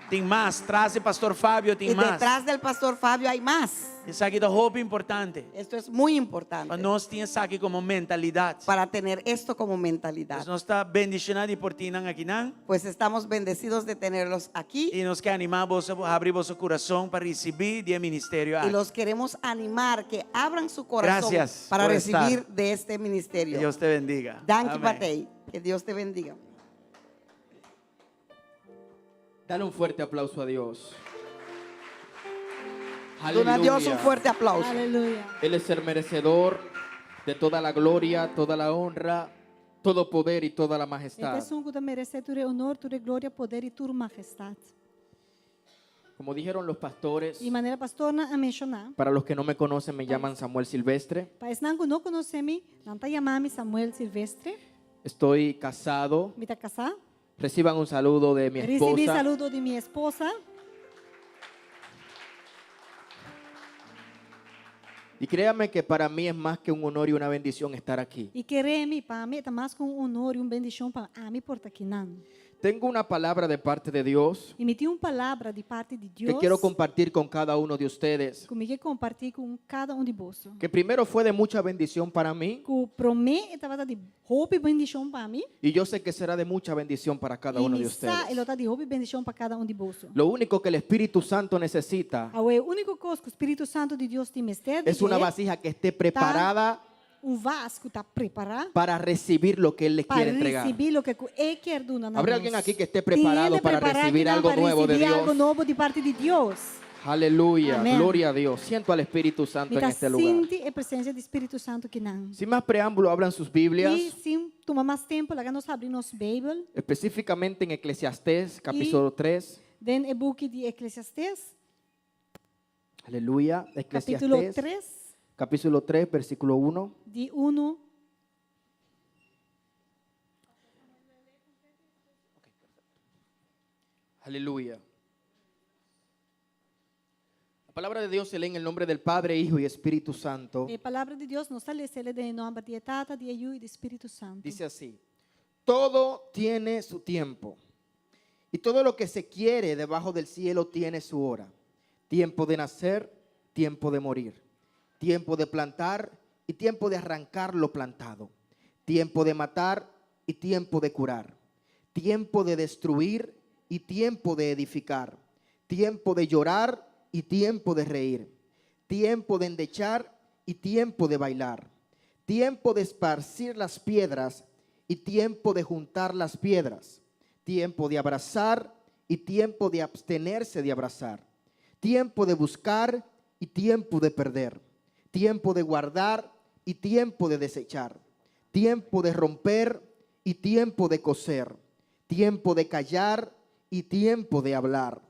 Tem mais. Traz pastor Fábio, tem Y mais. detrás del pastor Fabio hay más. Isso aqui é roupa importante. Esto es muy importante Para nós ter isso aqui como mentalidade. para tener esto como mentalidad. Nós está bendicionado por ti aqui não. Pues estamos bendecidos de tenerlos aquí E nós queremos animar você a abrir vosso coração para receber do ministério. y los queremos animar que abran su corazón Gracias para por recibir estar. de este ministerio. Deus te bendiga. Danke Amén. Patei. Que Dios te bendiga. Dale un fuerte aplauso a Dios. Don a Dios un fuerte aplauso. Aleluya. Él es el merecedor de toda la gloria, toda la honra, todo poder y toda la Ele majestad. é sungo da merecer ture honor, ture glória, poder e ture majestade. Como dijeron los pastores, E maneira pastorna a mencionar, para los que no me conocen me llaman Samuel Silvestre. para nango não conhecemi, não tá chamando Samuel Silvestre, Estoy casado. me tá casar. Reciban un saludo de mi Recebi esposa. saludo de minha esposa. Y créanme que para mí es más que un honor y una bendición estar aquí. E queremos para mim, tá mais com um honor e bendição para mim por estar aqui não. Tengo una palabra de parte de Dios E me tinha uma palavra de parte de Deus que quiero compartir con cada uno de ustedes. que me compartilhar com cada um de vós. Que primero fue de mucha bendición para mí Que para mim estava de roupa e bendição para mim. y yo sé que será de mucha bendición para cada E uno de ele ustedes. está de roupa e bendição para cada um de vós. Lo único que el Espíritu Santo necesita A única coisa que o Espírito Santo de Deus tem mestre es una vasija que esté preparada vaso que está preparado para recibir lo que Él les para quiere entregar. receber o que ele quer dar. ¿Habrá alguien aquí que esté preparado para recibir algo nuevo de Dios? Algo novo de parte de Deus. Aleluya, Amén. gloria a Dios. Siento al Espíritu Santo en este lugar. Sente a presença do Espírito Santo que não. Sin más preámbulo, abran sus Biblias, E sim, toma mais tempo, lá nós abrimos Bíblia, específicamente en Eclesiastés, capítulo 3. den o book de Eclesiastes, Aleluya, capítulo Eclesiastés, 3, capítulo 3, versículo 1. de 1. Aleluya. La palabra de Dios se lee en el nombre del Padre, Hijo y Espíritu Santo. A palavra de Deus nos está lendo em nome de Tata, de Yu e do Espírito Santo. Dice así: todo tiene su tiempo, y todo lo que se quiere debajo del cielo tiene su hora. Tiempo de nacer, tiempo de morir. Tiempo de plantar y tiempo de arrancar lo plantado. Tiempo de matar y tiempo de curar. Tiempo de destruir y tiempo de edificar. Tiempo de llorar y tiempo de reír. Tiempo de endechar y tiempo de bailar. Tiempo de esparcir las piedras y tiempo de juntar las piedras. Tiempo de abrazar y tiempo de abstenerse de abrazar. Tiempo de buscar y tiempo de perder. Tiempo de guardar y tiempo de desechar. Tiempo de romper y tiempo de coser. Tiempo de callar y tiempo de hablar.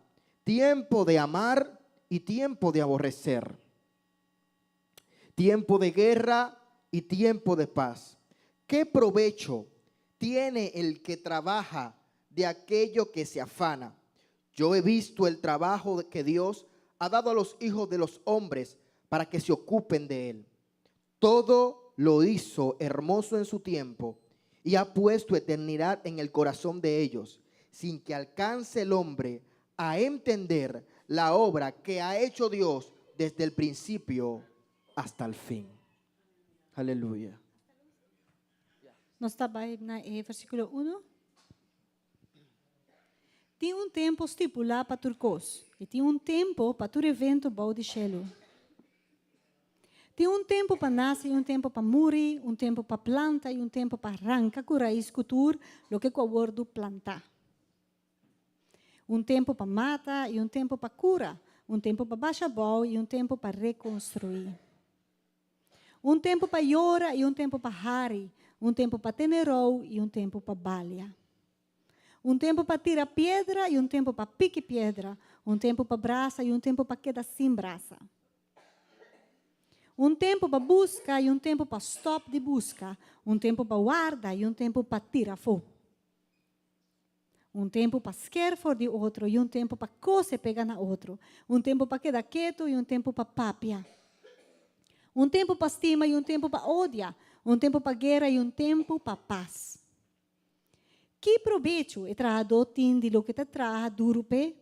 Tiempo de amar y tiempo de aborrecer. Tiempo de guerra y tiempo de paz. ¿Qué provecho tiene el que trabaja de aquello que se afana? Yo he visto el trabajo que Dios ha dado a los hijos de los hombres para que se ocupen de él. Todo lo hizo hermoso en su tiempo y ha puesto eternidad en el corazón de ellos, sin que alcance el hombre a entender la obra que ha hecho Dios desde el principio hasta el fin. Aleluya. Nós está na versículo 1. Tinha tempo estipulado para turcos e tinha tempo para tu evento bom de chelo. Tinha tempo para nascer e tempo para morrer, tempo para planta e tempo para arrancar com raiz cultura, lo que o gordo plantar. Tempo para matar e tempo para cura, tempo para baixar bom e tempo para reconstruir. Tempo para llorar e tempo para hari, tempo para tenerou e tempo para balha. Tempo para tirar pedra e tempo para pique pedra, tempo para braça e tempo para quedar sem braça. Tempo para busca e tempo para stop de busca, tempo para guarda e tempo para tirar fogo. Tempo para esquer fora de outro e tempo para coser pegar na outro. Tempo para quedar quieto e tempo para papia. Tempo para estima e tempo para odia. Tempo para guerra e tempo para paz. Que proveito é trazido de lo que te traz duro pe?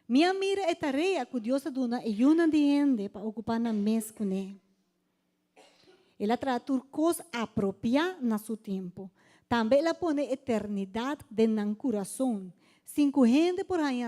Minha mira é tarefa que Deus dona e uma de gente para ocupar na mesa com ele. Ela traz coisas apropriadas no seu tempo. Também ela põe eternidade dentro do coração. Cinco gente por aí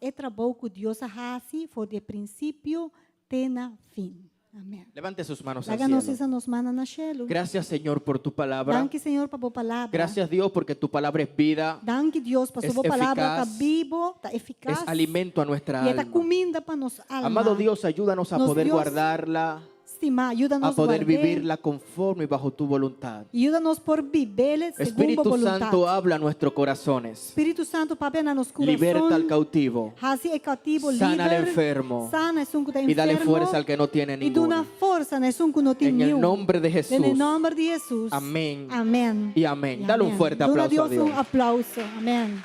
é trabalho que Deus faz de princípio até no fim. Amém. Levante sus manos al Láganos cielo. essa nos mana na cielo. Gracias, Señor, por tu palabra. Danke, Senhor, para a palavra. Gracias, Dios, porque tu palabra es vida, Danke, Deus, para a Es sua palavra. Está eficaz. vivo, está eficaz. es alimento a nuestra E está alma. comida para nos alma. Amado Dios, ayúdanos a Nos poder Dios guardarla, Estima, ajuda-nos a poder guardar. vivirla conforme y bajo tu voluntad. Ajuda-nos por viver segundo a Espíritu voluntad. Santo, habla a nuestros corazones. Espírito Santo, papai, na nos coração. Liberta al cautivo Hace el cautivo Sana al libre. enfermo. Sana es un que está y dale enfermo. fuerza al que no tiene Y da una ninguna. fuerza es un que no En tiene el nenhum. nombre de Jesús. En el nombre de Jesús. Amén. Amén. Y amén. Y Dale un amén. fuerte Dona aplauso a Dios un Dios. aplauso. Amén.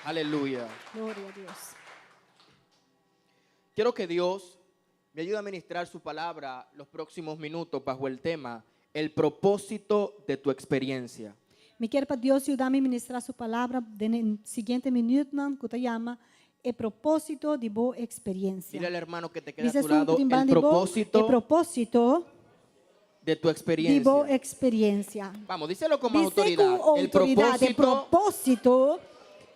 Aleluya. Gloria a Dios. Quiero que Dios me ayude a ministrar su palabra los próximos minutos bajo el tema el propósito de tu experiencia. Me quer para Deus ajudar-me a ministrar sua palavra no seguinte minuto, que te llama el propósito de boa experiência. Dile al hermano que te queda a Dice tu lado, el el propósito de tu de experiencia. boa experiência. Vamos, díselo con más Dice com autoridad. El autoridade, el propósito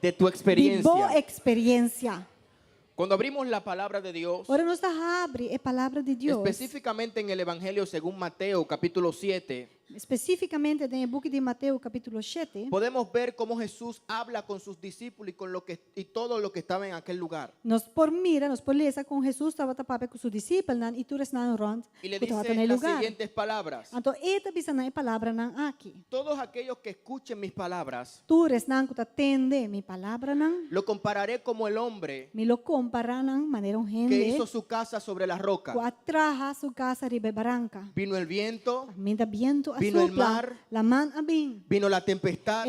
de tu de boa experiencia. experiência. Cuando abrimos la palabra de Dios, Ora nós abre a palavra de Deus, específicamente en el Evangelio según Mateo, capítulo 7, especificamente no book de Mateus, capítulo 7, podemos ver cómo Jesús habla con sus discípulos y todo lo que estaba en aquel lugar. nós por ler com Jesus estava tapado com seus discípulos e todos na rond, Y le que estava dice no las lugar. siguientes palabras. Então, esta bisa na palavra nan aqui. Todos aquellos que escuchen mis palabras, Todos nan que atende mi palavra nan, lo compararé como el hombre me lo compara nan maneira que gente, hizo su casa sobre la roca. que atraja sua casa ribe barranca. Vino el viento, Minda viento a Vino el sopla, mar. la man abin, vino la tempestad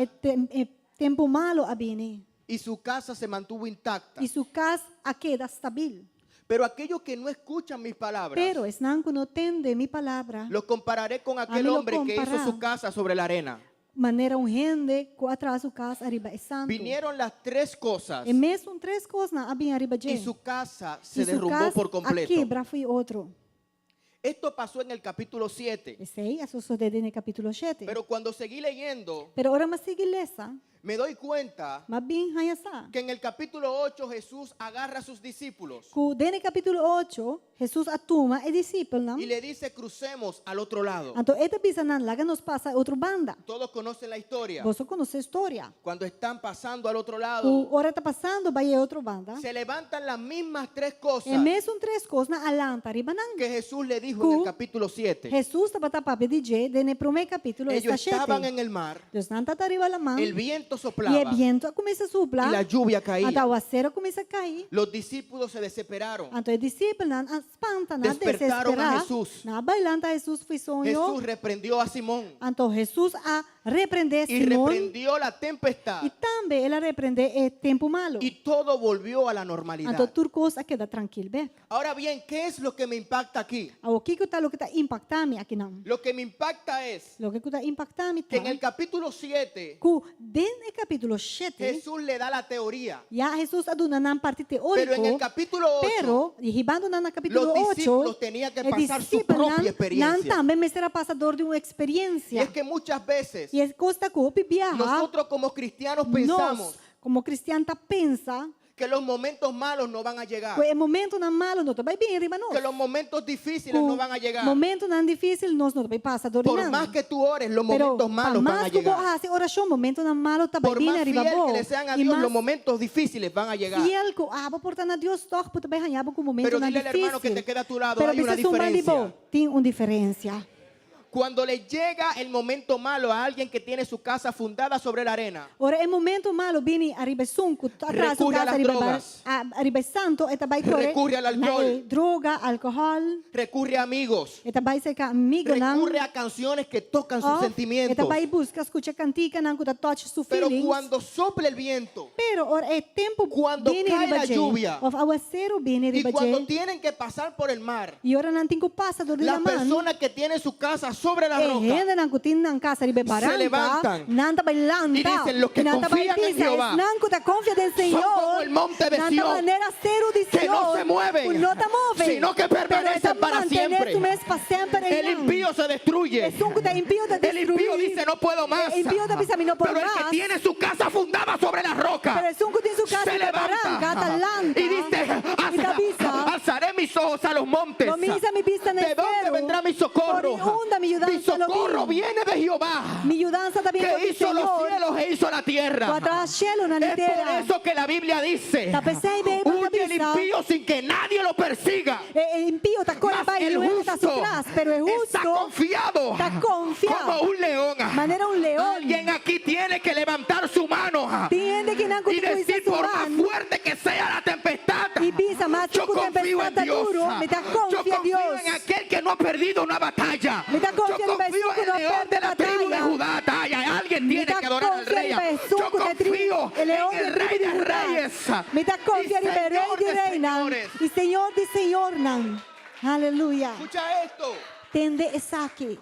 tempo malo abini, y su casa se mantuvo intacta. e sua casa a queda stabil. Pero aquellos que no escuchan mis palabras, Pero es nan que não atende mi palavra, los compararé con aquel mí lo hombre que hizo comparar. su casa sobre la arena. maneira gente que atrás sua casa arriba é santo. Vinieron las tres cosas E mesmo três coisas na abin arriba de. y su casa se E sua derrumbó casa por a completo. quebra foi outro. Esto pasó en el capítulo 7. Esse aí, isso sucede no capítulo 7. Pero cuando seguí leyendo, Pero ora mas sigue lesa, me doy cuenta mas bem hayasa. que en el capítulo 8 Jesús agarra a sus discípulos Que dentro capítulo 8, Jesus atuma e discípulo não. y le dice crucemos al otro lado. Então, esta bisa nan laga nos passa outra banda. Todos conocen la historia. Você conhece a história. Cuando están pasando al otro Que lado, ora está passando, vai a outra banda. se levantan las mismas tres cosas E mesmo três coisas na alanta arriba nan. que Jesús le dijo en el capítulo 7. Jesus estava tapado de je, dentro primeiro capítulo Ellos esta estaban 7. en el mar, Deus não está arriba la mão. el viento E o soplaba vento começa a y soprar. la lluvia A caía. aguacero começa a cair. Los discípulos se desesperaron. Então, os discípulos não espantam, não Despertaram a desesperar. Jesus. Na bailanta, Jesus foi sonho. Jesús reprendió a Simón Então, Jesus a repreender y Simão. reprendió la tempestad E também ele repreender o tempo malo. y todo volvió a la Então, normalidad. tudo coisa queda tranquilo. Bem, Ahora bien, ¿qué es lo que me impacta aquí? o que está impactando aqui não? Lo que me impacta es O que está impactando que en el capítulo 7 que dentro do capítulo 7, Jesús le da la teoría, já Jesus aduna na parte pero en el teórica. capítulo 8 Pero, derribando na capítulo los 8, discípulos tenían que el pasar su discípulo propia não experiencia. também me será passador de uma Y experiência. es que muchas veces E é costa que viaja, nosotros como cristianos pensamos nós, como cristiano, pensa que los momentos malos no van a llegar, que o momento não malo não vai bem arriba nós. que los momentos difíciles no van a llegar. Momento não difícil nós não vai passar dor Por não. más que tú ores, los Pero momentos malos van a mais que vos llegar. hace oração, momento não malo tá vai Por bem más arriba fiel vos. que le sean a E Dios, los mais momentos difíciles van a llegar. fiel que vou portar a Deus toch, puta vai ganhar com momento Pero não dile al hermano que difícil. te queda a tu lado, Pero hay una precisa diferencia. tem uma diferença. Cuando le llega el momento malo a alguien que tiene su casa fundada sobre la arena, Ora, o momento malo viene arriba sunco, atrás Recurre a las arriba drogas. arriba santo, eta vai correr. Recurre al alcohol. Droga, alcohol, recurre a amigos, eta vai ser amigo não. recurre a canciones que tocan sus Eta sentimientos. vai buscar escutar cantica não que touch su Pero feelings. cuando sopla el viento Pero ora é tempo Cuando viene cae arriba la je, lluvia, of aguacero viene y arriba cuando je. tienen que pasar por el mar, E ora não tem que passar do las man. personas que tienen su casa sobre la roca Gente não que tem na casa arriba barranca. levantan Não tá bailando. y dicen, los que confían en Jehová Não que confia en Señor. son como el monte de Não Sión, maneira cero de que no se mueven, no te mueven, sino que permanecen para siempre. El impío se destruye. Es un que te impío de El impío dice no puedo más. El impío te dice a mí no puedo Pero el que más. tiene su casa fundada sobre la roca Pero es un que tiene su casa se de barranca, levanta atalanta. y dice, Y te avisa. alzaré mis ojos a los montes. Lo misa mi vista en el ¿De dónde cielo. vendrá mi socorro? Por onda mi ayudanza Mi socorro lo vi. viene de Jehová, Mi ayudanza también lo que vi, hizo los Señor. cielos e hizo la tierra. Tu atrás cielo na Es por litera. eso que la Biblia dice, Ta pensei bem, mas huye el avisa. impío sin que nadie lo persiga. El impío está con Mas el justo atrás, pero el está justo confiado está confiado. como un león. Manera un león. Alguien aquí tiene que levantar su mano Tiene que não y decir, por más mano. fuerte que sea la tempestad, Y pisa más yo que confío en tempestad Dios. duro, me da Yo confía confío Dios. en aquel que no ha perdido una batalla. Me da Yo confía en el confío vecino que en no el león pierde de la tribu de batalla. Judá. Talla. Alguien Me tiene da que adorar al confía rey. en el vecino Yo que te tribu- confío el león en el de rey de tribu de Judá. reyes Me da confía y en el rey Señor de de reina señores. y Señor de Señor. Aleluya. Escucha esto. Tende esa aquí.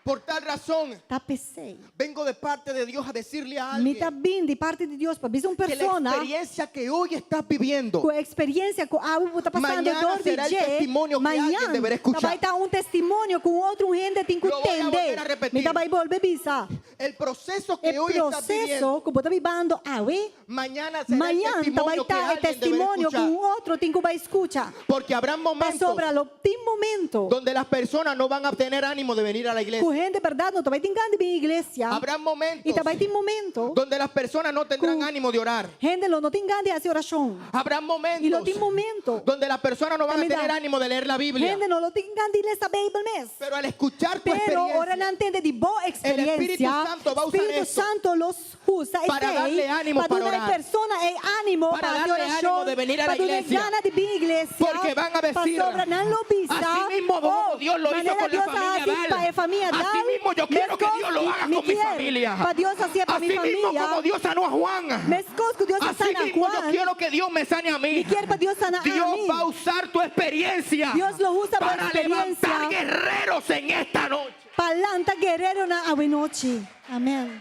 Por tal razón, Ta pesei. vengo de parte de Dios a decirle a Mita alguien bin di parte de Dios para ver uma que la persona experiencia que hoy estás viviendo com a experiência com algo que está passando mañana dor de será el testimonio que alguien deberá escuchar. vai estar testemunho com outro gente tem que Lo voy a volver a entender. repetir. Mita vai volver bisa. el proceso que O hoy estás viviendo, processo que você está vivendo hoje, mañana será el amanhã vai testimonio que estar o alguien deberá testemunho escuchar. com outro tem que vai escutar. Porque habrá Mas momentos sobre lo tem momento donde las personas no van a tener ánimo de venir a la iglesia. com gente verdade não vai ter ganas de vir à igreja. Habrá momentos E também tem momento donde las personas no tendrán Cu- ánimo de orar. gente não tem ganas de fazer oração. Habrá E não momentos tem momento donde las personas no van a También tener da- ánimo de leer la Biblia. gente não tem ganas de ler a Bíblia mesmo. Pero al escuchar tu Pero ora experiencia, não entende de boa experiência. Espírito Santo va a usar Espírito eso Santo los usa para darle ánimo para para dar orar. persona ánimo Para para darle oração, ánimo de venir a la para darle iglesia. ganas de vir à igreja. Porque van a decir, para sobre não lo visa. así mismo como Dios lo hizo maneira con la Dios familia así Dal. para a familia Así Dal, mismo yo quiero que mescos Dios lo haga me con mi quiere. familia. Para Dios así para mi Así mismo familia. como Dios sanó a Juan. Mescos que Dios Así sana mismo yo Juan. quiero que Dios me sane a mí. Me quiere para Dios sanar a Dios mí. va a usar tu experiencia Dios lo usa por para experiencia. levantar guerreros en esta noche. Palanta guerreiro na noite. Amém.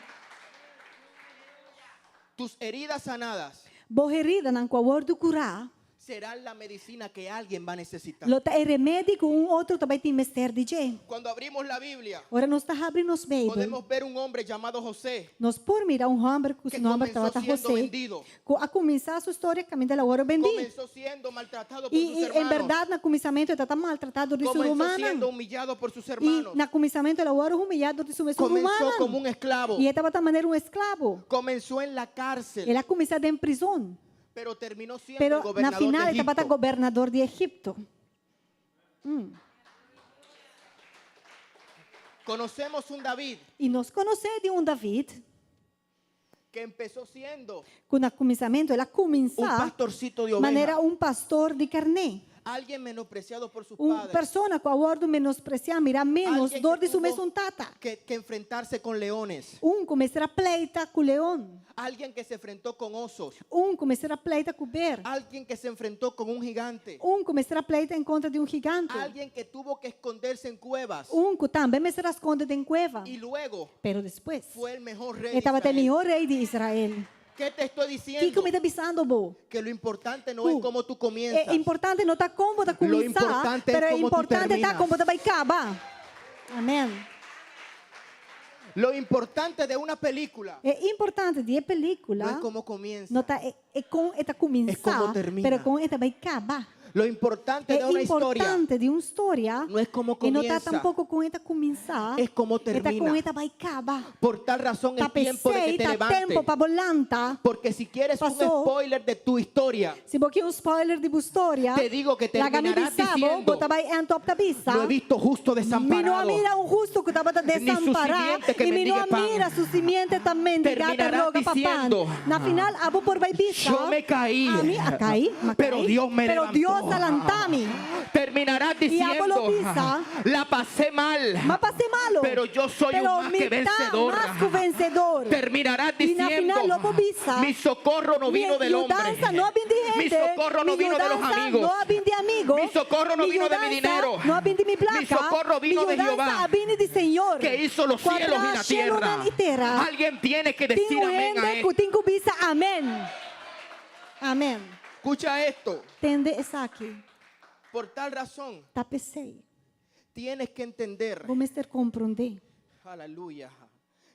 Tus heridas sanadas Boa herida na qual word curar. serán la medicina que alguien va a necesitar. Lota é remédio que outro também tem mestre de. Cuando abrimos la Biblia, Ora nós está abrindo os Bíblia. podemos ver un hombre llamado José Nós por mirar homem que que seu nome comenzó estava siendo José. vendido. A começar a sua história, caminho dela hora vendi. Comenzó siendo maltratado por sus E em hermanos. verdade, na começamento ele está maltratado de seu Comenzó siendo humano. humillado por sus E hermanos. na começamento ele era humilhado de seu mesmo Comenzó como humano. un esclavo. E ele estava de maneira esclavo. Comenzó en la cárcel, Ele começou em prisão. pero terminó siendo el Pero na gobernador final de ele estava Egipto. governador de Egipto. Conocemos un David E nós conhecemos de David, que empezó siendo que no começamento ele un começou pastorcito de maneira ovejas, pastor de carne. alguien menospreciado por sus Uma padres, persona com a ordem menospreciar, mirar menos Alguém dor que de seu tuvo- mesmo tata. que enfrentarse con leones, Começar a pleita com o leão. alguien que se enfrentó con osos, Começar a pleita com o ber. alguien que se enfrentó con un gigante, Começar a pleita em contra de gigante. alguien que tuvo que esconderse en cuevas Que também me será escondido em cueva. y luego Pero depois, fue el mejor rey ele de estava até Israel. melhor rei de Israel. ¿Qué te estoy O que diciendo? me está avisando, bo? Que lo importante no es cómo tú comienzas. É importante não está como está Lo começar, importante é pero é como tu importante está terminas. como vai acabar. Amém. Lo importante de una película É importante de no es película. cómo comienza. Não tá é com está começar, como termina. pero com esta vai acabar. Lo importante É de una historia importante de uma história. no es cómo E não está comienza, tampouco com esta começar. es cómo Esta com termina. esta vai acabar. Por tal razón Tá es tiempo de que pensei, te tá levantes. tempo para volanta. Porque si quieres un Pasó. spoiler de tu historia, Se você spoiler de história, te digo que terminarás diciendo, bota vai em top da pista. lo he visto justo Mi no desamparado. mira un justo que estaba desamparado simiente que y mi no mendigue pan. mira su simiente también de gata Terminarás roga pa pan. diciendo, Na final abo por baibisa. Yo me caí, A mí a caí, pero Dios me Pero levantó. Dios alantami. Terminarás Y hago diciendo, lo pisa. la pasé mal, Ma pasé malo. pero yo soy Pero un más que mitad vencedor. más que vencedor. Terminarás Y na diciendo, final lo pisa. mi socorro no vino del hombre, No ha de mi gente. socorro no vino de los ayudanza amigos, No ha de amigos. mi socorro no vino de mi ayudanza dinero, No ha de mi placa. mi socorro vino de ayudanza Jehová, viene de Señor. que hizo los cielos y la tierra. Alguien tiene que decir Tengo amén a gente esto. que tengo visa amén. Amén. Escucha esto, Tende essa aqui. por tal razón Tapecei. tienes que entender, Vamos ter compreender. aleluya,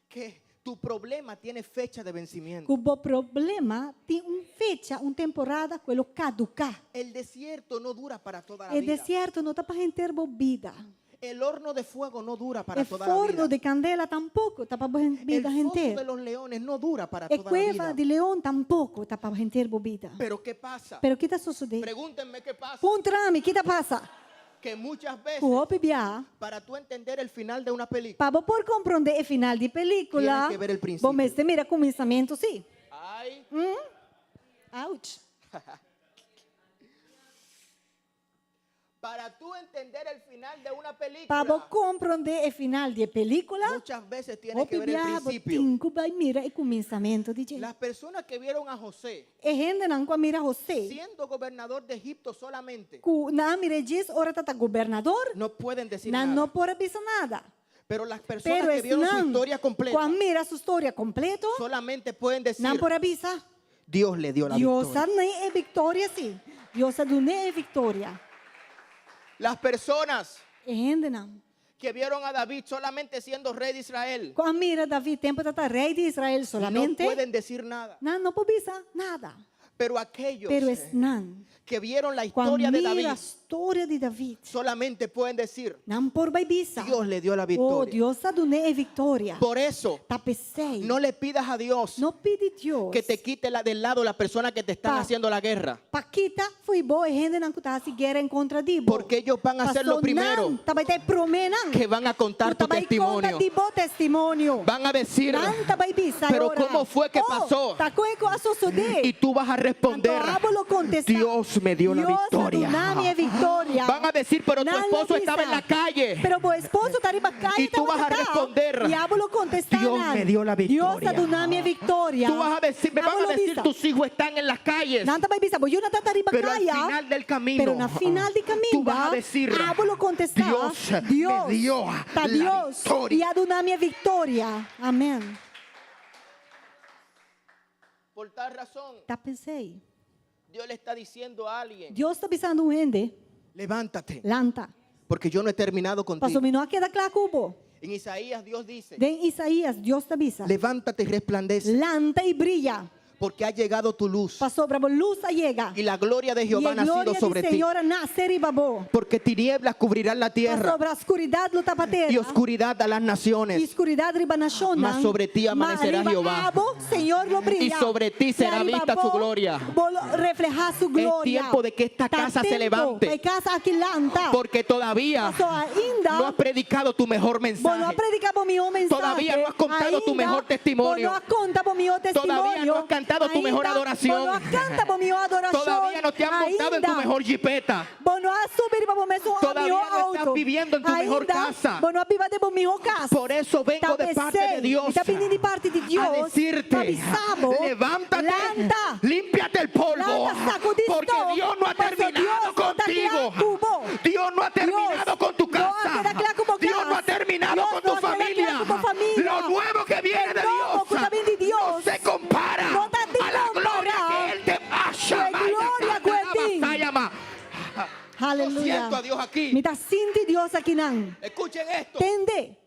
que tu problema tiene fecha de vencimiento. Que o problema tem fecha, temporada, quello caduca. El desierto no dura para toda la E vida. deserto não está para gente ter vida. El horno de fuego no dura para E toda la forno vida. de candela tampouco está para El vida foso gente. de los leones no dura para E toda la cueva vida. de leão tampouco está para gente ter vida. Pero ¿qué pasa? Pero que está sucedendo? Pregúntenme qué pasa. Com trame, que está passa? Que muchas veces, Com o PBA, para tú entender el final de una película, para por compreender o final de película, Tienes que ver el principio. vamos ter mira começamento, sim. ay, Ouch. para tú entender el final de una Para película, compreender o final de película, muchas veces o tienes que ver el PBA principio. tinko vai mira o começamento de gente. Las personas que vieron a José E gente não com mira José. siendo gobernador de Egipto solamente, Na mira diz, ora tá governador, no pueden decir não nada. pode avisar nada. Pero las personas Pero que vieron su nan, historia completa quando mira sua história completo, solamente pueden decir, não por avisa, Dios le dio la Deus victoria. nem é vitória sim. Deus não é vitória. Las personas É rende não. que vieron a David solamente siendo rey de Israel Quando mira Davi, tempo da rei de Israel no solamente, pueden decir nada. não pode avisar nada. Pero aquellos Pero es não. que vieron la Quando historia de mira a David história de David, solamente pueden decir, não por avisa. Dios le dio la Oh, victoria. Deus não é vitória. Por eso, Tapecei. no le pidas a Dios Não pede Deus. que te quite del lado la persona que te están Pa- haciendo la guerra. Paquita foi boa e rende não que está se guerra em contra de bo. Porque ellos van a hacer lo primero, Também tem promenan. que van a contar tu testimonio. de bo testimonio. Van a decir, Não também bisa. pero ¿cómo fue que pasó? Tá com a suceder. y tú vas a responder, Dios me dio la victoria. Nami é vitória. Van a decir, pero tu Não esposo bisa. estaba en la calle. Pero o esposo está riba calle. Y tú vas a responder, Diablo contestar. Dios me dio la victoria. Dios nami é vitória. Tú vas a decir, me van a decir, tus hijos están en las calles. Não também bisa. Bo yun tá riba Pero al calle. final del camino, Pero na final de caminho, tú vas a decir, Dios contestar. Dios me dio tá la Dios victoria. e a do nami é vitória. Amém. Por tal razón, Tá pensei. Dios le está diciendo a alguien, Deus está pisando um ende. levántate, Lanta. porque yo no he terminado Pastor, contigo. me não queda claro cubo. En Isaías Dios dice, De Isaías, Deus te avisa. levántate y resplandece, Lanta e brilha. porque ha llegado tu luz. Pastor, bravo, luz llega. Y la gloria de E Jehová a ha nacido glória sobre do ti. Senhor nascer e babou. Porque tinieblas cubrirán la tierra Sobre a escuridade luta para terra. y oscuridad a las E naciones. escuridade riba naciona. Mas sobre ti amanecerá Jehová. Senhor lo brilla. Y sobre ti será E vista su babou, gloria. reflejar su gloria. tiempo de que esta Tá casa se tempo levante. que casa aqui lanta. Porque todavía Pastor, ainda. no has predicado tu mejor Vos não mensaje. predicamos mi mensaje. Todavía no has contado tu mejor testimonio. Vos no has contado mi testimonio. Todavía no has cantado tu mejor adoración. Vos no has cantado mi adoración. Todavía no te han montado en tu Ainda. mejor jipeta. Vos no has subido para mesmo Todavía mi no estás auto. viviendo en tu mejor Ainda. casa. Vos no has vivido en mi mejor casa. Por eso vengo de parte de Dios Está viniendo de parte de Dios. a decirte, levántate, Lanta. límpiate el polvo, Lanta, sacudiste. porque Dios no ha Pastor, terminado Dios no está contigo. claro cubo. Dios no ha terminado Dios con tu no casa. queda claro como Dios no ha casa. terminado Dios con no tu queda familia. claro como familia. Lo nuevo que viene de El nuevo que está viene de Dios Dios no se compara no te a la gloria compara. que Él te gloria que Él te- llama. Yo Aleluya. siento a Dios aquí. Me está sintiendo Dios aquí nan. Escuchen esto. Entende?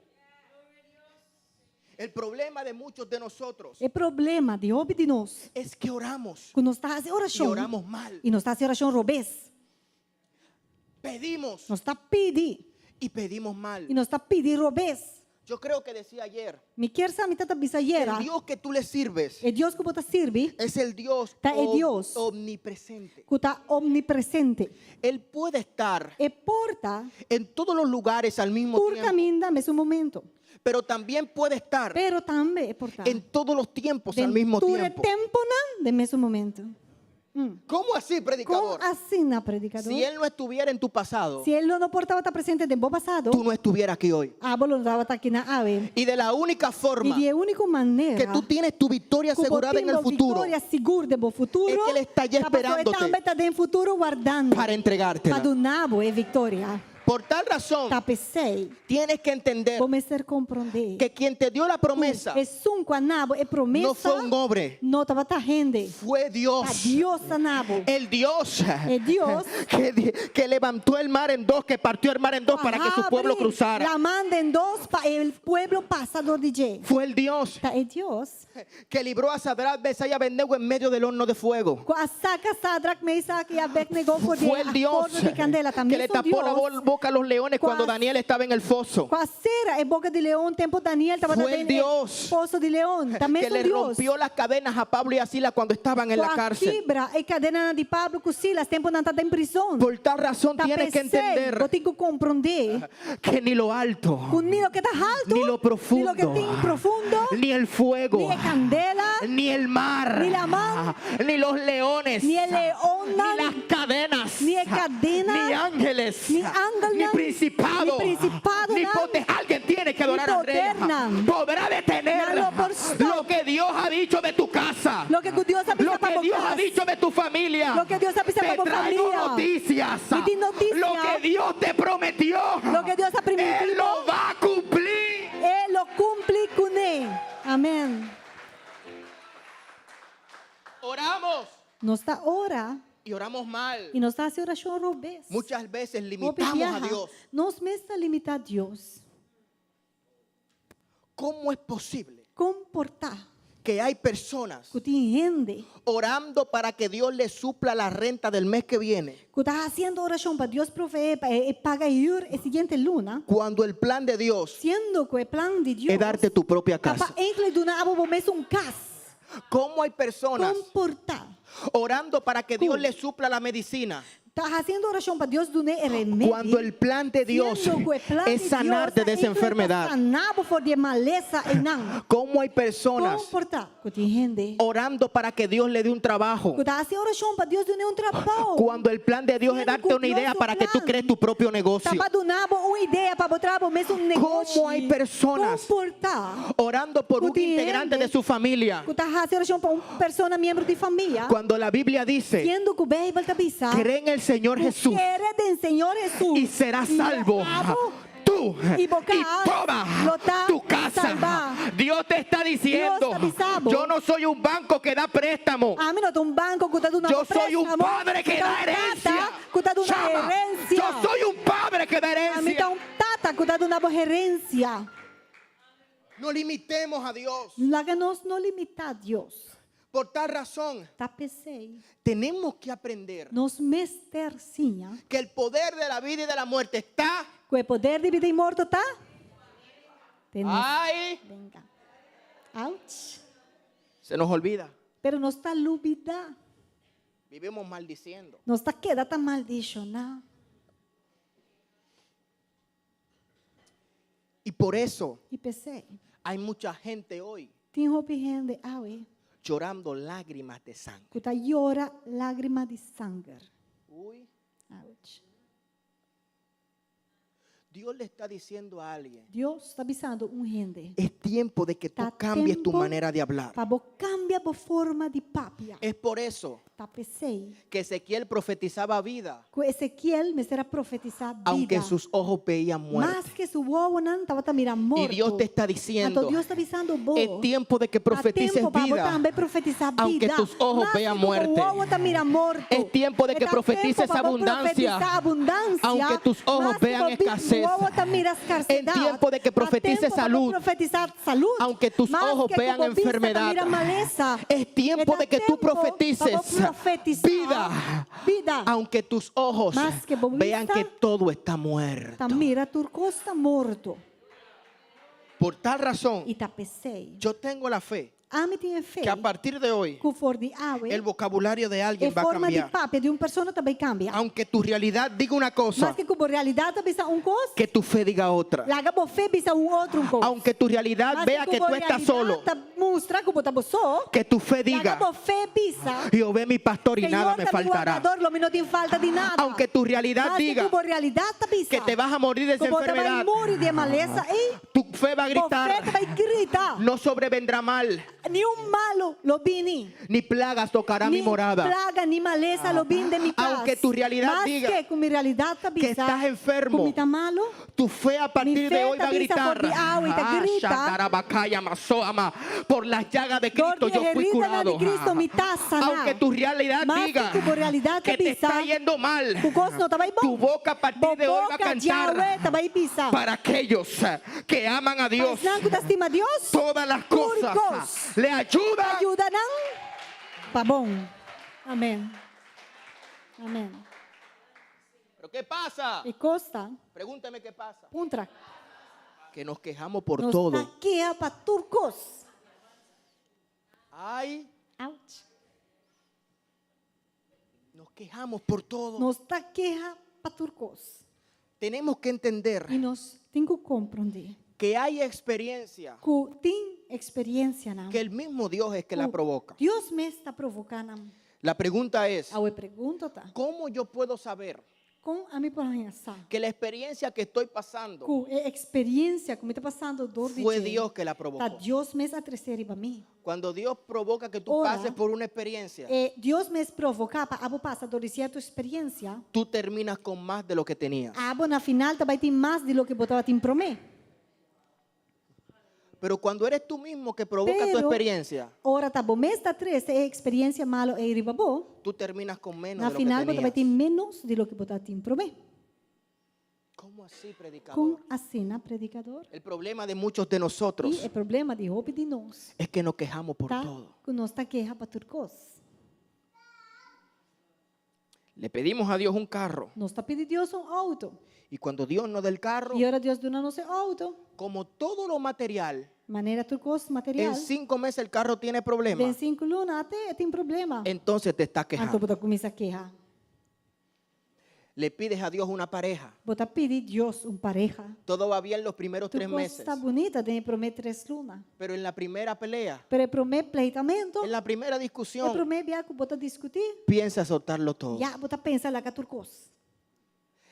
El problema de muchos de nosotros O problema de houve de nós, es que oramos quando nós está fazendo y oração, oramos mal. e nós está fazendo oração robês, Pedimos nós está pedindo, y pedimos mal. e nós está pedindo robês. Yo creo que decía ayer, Me quer saber tanta bisayeira, el Dios que tú le sirves é Deus que você serve, es el Dios Ta é Dios. omnipresente. que está omnipresente, Él puede estar e porta en todos los lugares al mismo por tiempo, caminho no mesmo momento, pero también puede estar pero também é portar en todos los tiempos al mismo dentro tiempo. tempo não, de mesmo momento. ¿Cómo así, Como predicador? assim na predicador? Si Él no estuviera en tu pasado, Se ele não portava estar presente no tempo passado, tú no estuvieras aquí hoy. a bola não estava aqui na ave. Y de la única E forma de única maneira que tú tienes tu victoria que asegurada en el futuro vitória segura do futuro, es que Ele está ya esperándote também está no futuro guardando para entregártela. para donar é vitória. Por tal razón, Tapecei, tienes que entender começar a compreender que quien te dio la promesa é sunco anabo, é promessa, no fue un hombre, não estava tá rende. fue A Dios. Deus anabo. El Dios É Deus que levantó el mar en dos, que partió el mar en dos para que su pueblo cruzara. La manda en dos para el pueblo pasador de J. Fue el Dios É Deus. que libró a Sadrach, Mesach y Abednego en medio del horno de fuego. A saca Sadrach, Mesach y Abednego por Fue el Dios de candela. que Também le são tapó la Deus. boca a los leones cuando Daniel estaba en el foso. Com a cera e boca de leão, tempo Daniel estava Fue el dentro Dios poço de leão. Também Que são le Deus. rompió las cadenas a Pablo y a Silas cuando estaban en la Com a cárcel. fibra e cadena de Pablo com Silas, tempo não estava em prisão. Por tal razón tienes que entender Eu tenho que compreender que ni lo alto, ni lo que está alto, ni lo profundo, ni lo que tem profundo, ni el fuego, ni a candela, ni el mar, ni la mar, ni los leones, ni el león, ni las cadenas, ni cadena, ni ángeles, ni ángeles, ni principado, ni principado, ni nada. alguien tiene que adorar Ni al rey. poder, nada. Podrá detener Nada por stop. lo que Dios ha dicho de tu casa, lo que Deus ha lo que Dios ha dicho de tu familia. Lo que Dios ha dicho Te de tu traigo familia. noticias. Y di noticias. Lo que Dios te prometió, Lo que Dios ha prometido. Él lo va a cumplir. Amén. Oramos Nos da ora y oramos mal. e nos dá essa oração ao revés. Muchas veces Ou limitamos a viaja, Dios. nos mesta limitar a Deus. ¿Cómo es posible Comportar. que hay personas Que tem gente orando para que Dios les supla la renta del mes que viene, que está fazendo oração para Deus prover e pagar a seguinte luna, cuando el plan de Dios sendo que o plano de Deus es darte tu propia para casa? ele donar a você casa? ¿Cómo hay personas Comportar. orando para que Dios les supla la medicina, Está fazendo oração para Deus donar remédio? cuando el plan de Dios Sendo que o plano es de sanarte de esa enfermedad? Sanar por de maleza e não. ¿Cómo hay personas Comportar. Que tem gente orando para que Dios le dé un trabajo, que está fazendo oração para Deus donar trabalho? cuando el plan de Dios es darte una idea para que tú crees tu propio negocio? Está para donar uma ideia para botar o mesmo negócio? ¿Cómo hay personas Comportar. orando por un Entiende. integrante de su familia, Que está fazendo oração para uma pessoa, membro de família? cuando la Biblia dice, Sendo que o Bíblia está avisando. cree en el Señor Jesús Quiere del Señor Jesús. y serás salvo tú Y boca y toda lo está tu casa? salvar. Dios te está diciendo, Dios te avisamos. yo no soy un banco que da préstamo, A mí no está un banco que está dando yo soy un padre que da herencia. Que está dando una Chama, herencia. yo soy un padre que da A mí está herencia. un tata que está dando una herencia. No limitemos a Dios. Láganos no limita a Dios. Por tal razón, Tapecei. tenemos que aprender Nos mestercinha. que el poder de la vida y de la muerte está Que o poder de vida e morte está? ahí. Venga. Ouch. Se nos olvida. Pero no está lúbida. Vivimos maldiciendo. No está queda tan maldicionada. Y por eso E pensei. hay mucha gente hoy Tem roupa gente awe. llorando lágrimas de sangre. Que está llora lágrima de sangue. Uy, Ouch. Dios le está diciendo a alguien, Deus está avisando gente. es tiempo de que tú Está cambies tu tempo manera de hablar. Para cambia a forma de papia. Es por eso Tapecei. que Ezequiel profetizaba vida, Que Ezequiel me será profetizar vida. aunque sus ojos veían Más muerte. que su bobo não estava mirar morto. Y Dios te está Então diciendo, Deus está avisando vos. es tiempo de que profetices tempo para vida, também profetizar aunque vida. tus ojos Mas vean que tu muerte. bobo tá mira morto. Es tiempo de que Está profetices tempo para vos abundancia, profetizar abundancia, aunque tus ojos mas que vean vos escasez. bobo tá mira escasidade. Es tiempo de que Está profetices tempo para vos salud, profetizar salud. aunque tus Mas ojos que vean vos vista tá enfermedad. mira maleza. Es tiempo Está de que tú tempo para vos profetices profetizar vida, aunque tus ojos Mas que vos vean vista que todo está muerto. Tá mira turco está morto. Por tal razón, E tapecei. yo tengo la fe A mim tem fé. que a partir de hoy Que for de água. el vocabulario de alguien A va a forma de cambiar. papel de uma pessoa também cambia. Aunque tu realidad diga una cosa, Mas que como realidade também está coisa. que tu fe diga otra. Laga bo fé bisa outro coisa. Aunque tu realidad Mas vea que tú estás solo, Mostra como tá só. que tu fe Laga diga, bo fé bisa. yo ve mi pastor y nada me faltará. Lo não tem falta de nada. Aunque tu realidad Mas que diga como realidade tá bisa. que te vas a morir de esa Como te vai enfermedad, morrer de maleza e tu fe va a bo fé gritar, vai gritar. no sobrevendrá mal, Ni malo lo vini. ni plagas tocará mi Ni morada. plaga, ni maleza lo vin de mi casa. Aunque tu realidad Mas diga que con mi realidad tá bisa. que estás enfermo, Como tá malo. Tu fe a partir fe de hoy va a te avisa gritar, por di agua y te grita. Shatarabakaya Masoama, por las llagas de Cristo Porque yo fui herida curado. de Cristo mi tá sanado. Aunque tu realidad Mas diga que como realidad que te bisa, está yendo mal, tu coisa não tá vai bom. tu boca a partir de hoy va a Boca de cantar agua tá vai bisa. para aquellos que aman a Dios. Mas não que estima a Dios. Todas las cosas Turcos. le ayudan. Ajuda não. Tá bom. Amém. Amém. ¿Pero qué pasa? E costa. Pregúntame qué pasa. Puntra. Que nos quejamos por Nos todo. taquea para turcos. Ay, Ouch. nos quejamos por todo. Nos taqueja para turcos. Tenemos que entender E nós temos que compreender que hay experiencia que tem experiência não. que el mismo Dios es que la provoca. Deus me está provocando. La pregunta es, A pergunta tá. ¿cómo yo puedo saber Com a minha pensar. que la experiencia que estoy pasando Que a experiência que me está passando dor de fue jeito, Dios que la tá provocó? Deus me a trazer para mim. Cuando Dios provoca que tú Ora. pases por una experiencia, Deus me provocar para abo passar dor de certa experiência. tú terminas con más de lo que tenías. Abo na final também tem mais de lo que botava tem promê. Pero cuando eres tú mismo que provoca tu Pero- experiencia, Ora tá bom, mês da 3 é experiência malo é ribabo. tú terminas con menos Na de lo final, que você vai ter tenías. menos de lo que você tem promê. ¿Cómo así, predicador? Com a cena, predicador. El problema de muchos de nosotros E o problema de roupa de nós. es que nos quejamos por Tá? todo. Que nós tá queixa para tudo coisa. Le pedimos a Dios un carro Nós tá pedindo Deus auto. y cuando Dios nos da el carro, E ora Deus dá nosso auto. como todo lo material, Maneira tudo coisa material. en 5 meses el carro tiene Vem problemas, 5 lunas até tem problema. entonces te estás Então quejando. você começa a queixar. Le pides a Dios una pareja. Você pede Deus pareja. Todo va bien los primeros 3 Tudo coisa meses, está bonita, tem prometer 3 lunas. pero en la primera pelea, Pero prometer pleitamento. en la primera É discusión, prometer que você discutir. piensa soltarlo todo. Já você pensa lá que tudo coisa.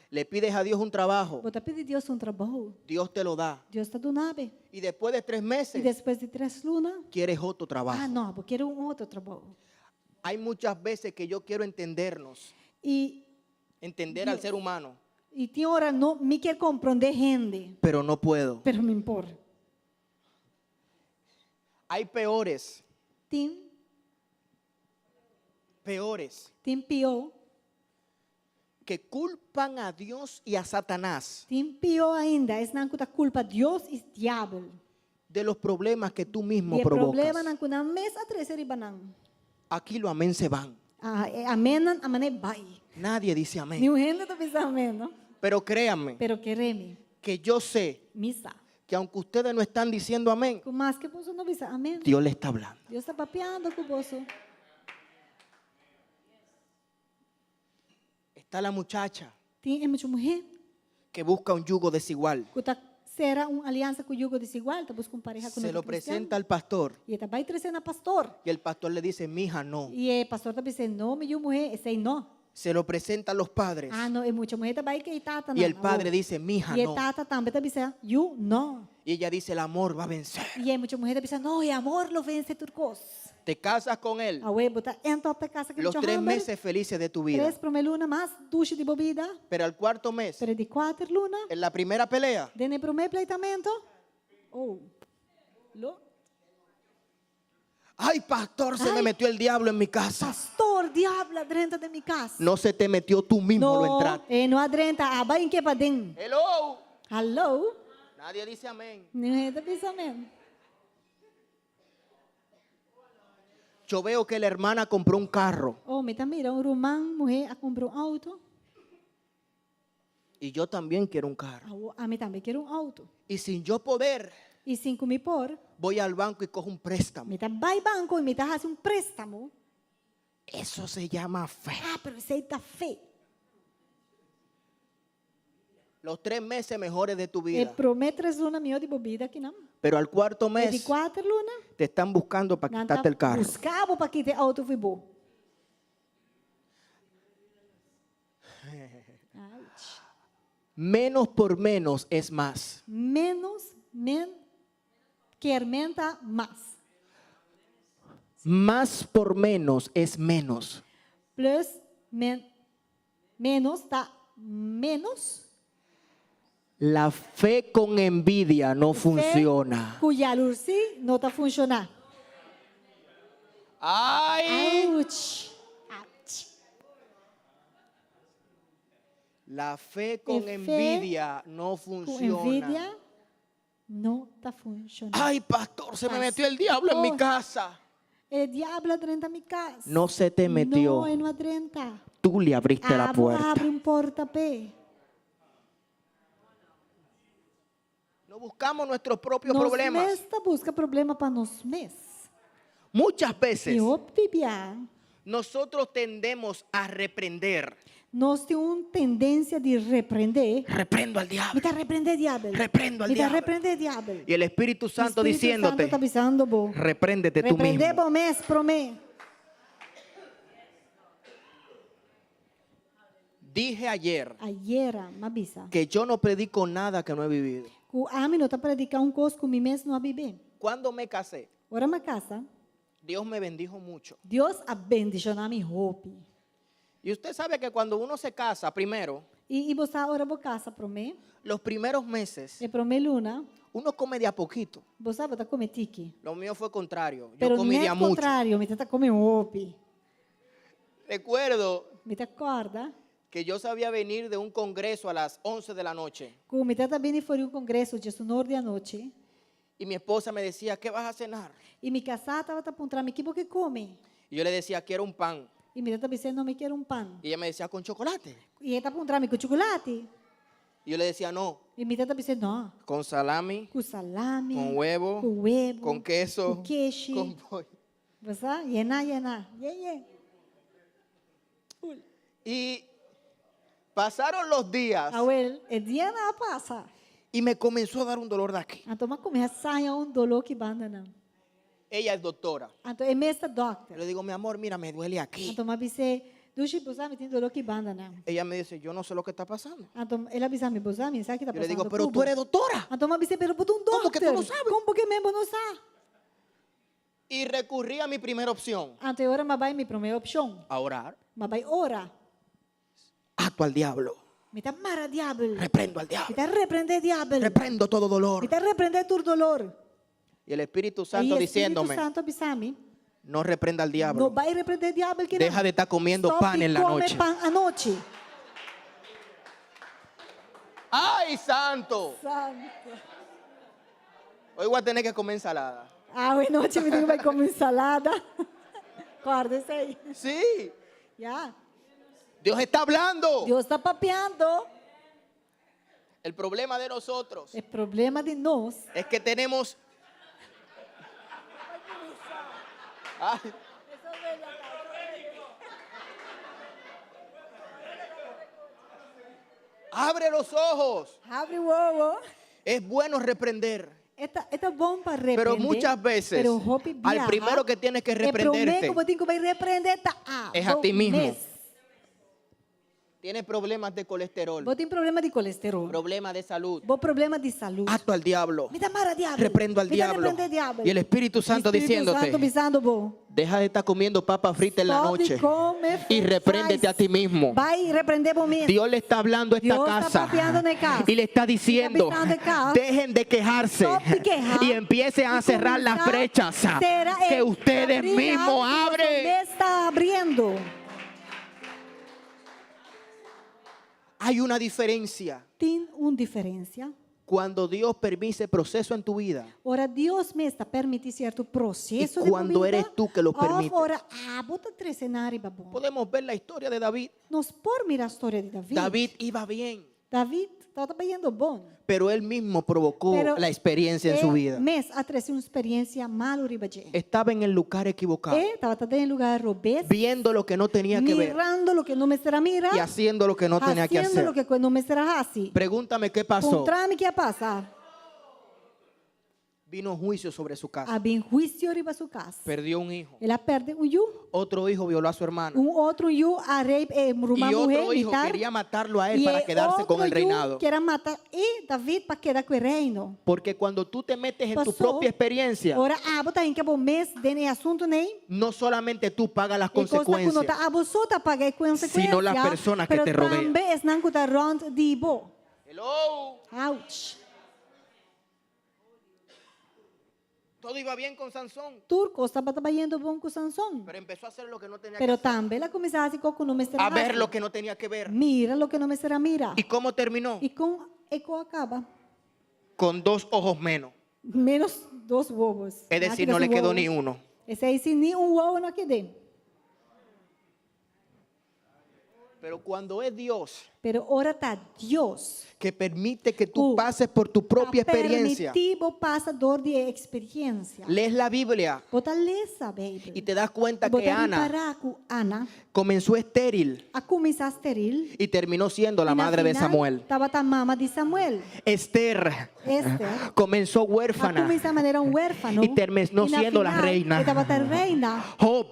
Le pides a Dios un trabajo, Você pede Deus trabalho. Dios te lo da. Deus está do nave. Y después de 3 E meses, depois de 3 lunas, quieres otro trabajo. não, eu quero outro trabalho. Hay muchas veces que yo quiero entendernos, entender al ser humano, E tem hora não me quer compreender gente, pero no puedo. pero me importa. Hay peores, Tem pior, que culpan a Dios y a Satanás tem pior ainda. É não que culpa Deus e diabo. de los problemas que tú mismo E o problema provocas. não que na mesa atrás é banang. Aquí lo amén se van. Amém, amém, vai. Nadie dice amén. Nenhum gente está pensando amém, não? Pero créanme Pero quereme, que yo sé misa. que aunque ustedes no están diciendo amén, Com mais que você não pensa amém. Dios le está hablando. Deus está papeando com você. Está la muchacha Tem muita mulher que busca un yugo desigual. que está será uma aliança com o jugo desigual, está buscando pareja com Se lo outro cristiano. presenta al pastor E está vai trazer na pastor. y el pastor le dice, mija, no. E o pastor está pensando, não, minha mulher, esse aí não. Se lo presenta a los padres Não, é muita mulher também que tata y el padre dice, mija, E no. tata também está pensando, eu não. Y ella dice, el amor va a vencer. E muita mulher está pensando, não, é amor, lo vence tudo coisa. Te casas con él A web está entra para casa que los 3 meses felices de tu vida. 3 primeiras luna mais ducha de bebida, Pero al 4º mes, pero de 4 luna, en la primera pelea, de no primeiro pleitamento, lo ay, pastor, se me Ay. metió el diablo en mi casa. pastor, diablo, dentro de minha casa. No se te metió, tú mismo lo No, entraste. não adrenta, vai em que para dentro. Hello. Hello? Nadie dice amén. Ninguém está pensando. Yo veo que la hermana compró un carro Me tá mira, román, mulher, a comprou auto. y yo también quiero un carro. A mim também quero auto. Y sin yo poder, E 5.000 por, voy al banco y cojo un préstamo. me tá vai banco e me tá fazendo préstamo. Eso se llama fe. Pero isso aí tá feio. Los 3 meses mejores de tu E vida. promete 3 luna melhor de bebida que não. Pero al 4º E de mes 4 luna, te están buscando para não quitarte el carro. buscava para que te auto foi bom. Ouch. Menos por menos es más. Menos, que aumenta mais. Más por menos es menos. Plus, menos tá menos. La fe con envidia no funciona. Cuya luz não tá funcionando. ¡Ay! Ouch. Ouch. La fe con fe envidia no Com funciona. envidia, não tá funcionando. Ay, pastor, se me metió el diablo en mi Pastor. casa. El diablo adrenta mi casa. No se te metió. No, él no adrenta. Tú le abriste la puerta. Abre un portape. No buscamos nuestros propios Nos problemas. mesmos busca problema para nós mesmos. Muchas veces E o bibia, nosotros tendemos a reprender. nós temos uma tendência de repreender. Reprendo al diablo. Me tá repreender diabo. Reprendo al Me tá diablo. repreender diabo. Y el Espíritu Santo Espírito Santo diciéndote, está avisando vos. repréndete tú Repreender mismo. bom mês, promê. Dije ayer Ayer, me avisa. que yo no predico nada que no he vivido. O homem não está predicar um coisa com mim mesmo não viver. Cuando me casé, Ora, minha casa, Dios me bendijo mucho. Deus abençoou minha roupa. Y usted sabe que cuando uno se casa primero, E você ora por casa para mim. los primeros meses, E para mim luna, uno come de a poquito. você vai comer tiki. Lo mío fue contrario. Yo Pero comí de a nel mucho. contrário, me tenta comer opi. Recuerdo Me te acorda? que yo sabía venir de un congreso a las 11 de la noche Que me tenta bem foi um congresso de sonor de noite. y mi esposa me decía, ¿qué vas a cenar? E me casar estava para encontrar me que come. Y yo le decía, quiero un pan. E me tenta dizendo, não me quero pão. Y ella me decía, con chocolate. E ele tá para encontrar me com chocolate. Y yo le decía, no, E me tenta dizendo, não, con salami, com salame, con huevo, com huevo, con queso, com queijo. con pollo. Você, llena. Yeah. Y pasaron los días Awel, o dia não passa. y me comenzó a dar un dolor de aquí. Então, começa a sair dolor que banda não. Ella es doctora. Então, é mesmo Yo doctor. le digo, mi amor, mira, me duele aquí. Então, mas você, duche, você me tem dolor que banda não. Ella me dice, yo no sé lo que está pasando. Então, ela avisa me, você me sabe que tá Yo le passando. digo, pero tú eres doctora. Então, mas você, pero por um doctor. Como que tu não sabe? Como que mesmo não sabe? Y recurrí a mi primera opción, Então, agora, mas vai me primeira opção. a orar. Mas vai ora. Ato al diablo. Me tá mara diabo. Reprendo al Me diablo. tá repreender diabo. Reprendo todo Me dolor. tá repreender todo dolor. Y el Espíritu Aí, Santo Espírito diciéndome, Santo avisa-me. no reprenda al Não diablo. vai repreender diabo que Deja de estar comiendo Stop pan e en la come noche. pan à noite. ¡Ay, santo! Santo. Hoy voy a tener que comer ensalada. Ah, à noite me vai comer salada. Acorda isso aí. Sí, Já. Dios está hablando. Deus está papeando. El problema de nosotros É problema de nós. es que tenemos... Ay. Abre los ojos. Abre o ovo. Es bueno reprender. É bom para repreender. Pero muchas veces, pero hope al viaja, primero que tienes que é reprenderte primeiro que tem que vai repreender es a ti mismo. Mes. Tienes problemas de colesterol, Vou ter problema de colesterol. problemas de salud. Vou problema de saúde. Ato al diablo. Me dá mara diabo. Reprendo al Me dá diablo. repreender diabo. Y el Espíritu Santo Espírito diciéndote, Santo avisando, vou. deja de estar comiendo papa frita en la Stop de noche comer y repréndete a ti mismo. Vai repreender por mim. Dios le está hablando a esta Dios está casa papeando en casa. y le está diciendo, Está pisando en casa. dejen de quejarse Stop de quejar. y empiecen a Y cerrar las comenzar brechas será que el ustedes abrir mismos algo que abren. você está abrindo. Hay una diferencia Tem diferença. cuando Dios permite proceso en tu vida Ora, Deus me está permitindo certo processo Y de cuando vida. eres tú que lo permites. Ora, bota três cenários, babão. Podemos ver la historia de David. Nós por mirar a história de David. David iba bien, David estava indo bom. pero él mismo provocó Pero la experiencia en su vida. Mes atrás uma experiência mal ribaje. Estaba en el lugar equivocado, Estava em lugar robês, viendo lo que no tenía que ver mirando lo que não me será mirar, y haciendo lo que no tenía que haciendo hacer. lo que não me será assim. Pregúntame qué pasó. Contra-me que passa. Vino juicio sobre su casa. Havia juízo riba sua casa. Perdió un hijo. Ela perde yu. Otro hijo violó a su hermana. Outro yu a rei Y otro hijo quería matarlo a él para quedarse con el reinado. Queria matar David para quedar com o reino. Porque cuando tú te metes en tu Pasó. propia experiencia, Ora, bota em que bom mês dene assunto nem. no solamente tú pagas las E costa consecuencias, quando tá você pagar consequência. Sino las personas que pero te rodean. também es não cuta rond de bo. hello, Ouch. todo iba bien con Sansón, Turco estava trabalhando bom com Sansão. pero empezó a hacer lo que no tenía que Pero hacer, também ela começasse com não me será. a ver lo que no tenía que ver. Mira lo que não me será mira. ¿Y cómo terminó? E com eco acaba. Con 2 ojos menos. Menos 2 ovos. Es decir, no le quedó ni uno. Esse aí, se nem ovo não quedou. Pero cuando es Dios Pero ora tá Deus. que permite que tú pases por tu propia experiencia, Permitivo passador de experiência. lees la Biblia Fortaleza, baby. y te das cuenta que Botar Ana parar com Ana. comenzó estéril A começar estéril. y terminó siendo la E na madre de final, Samuel. Estava a mama de Samuel. Esther Esther. comenzó A huérfana começar a maneira huérfano. y terminó E na siendo la final, reina. Estava a reina. Job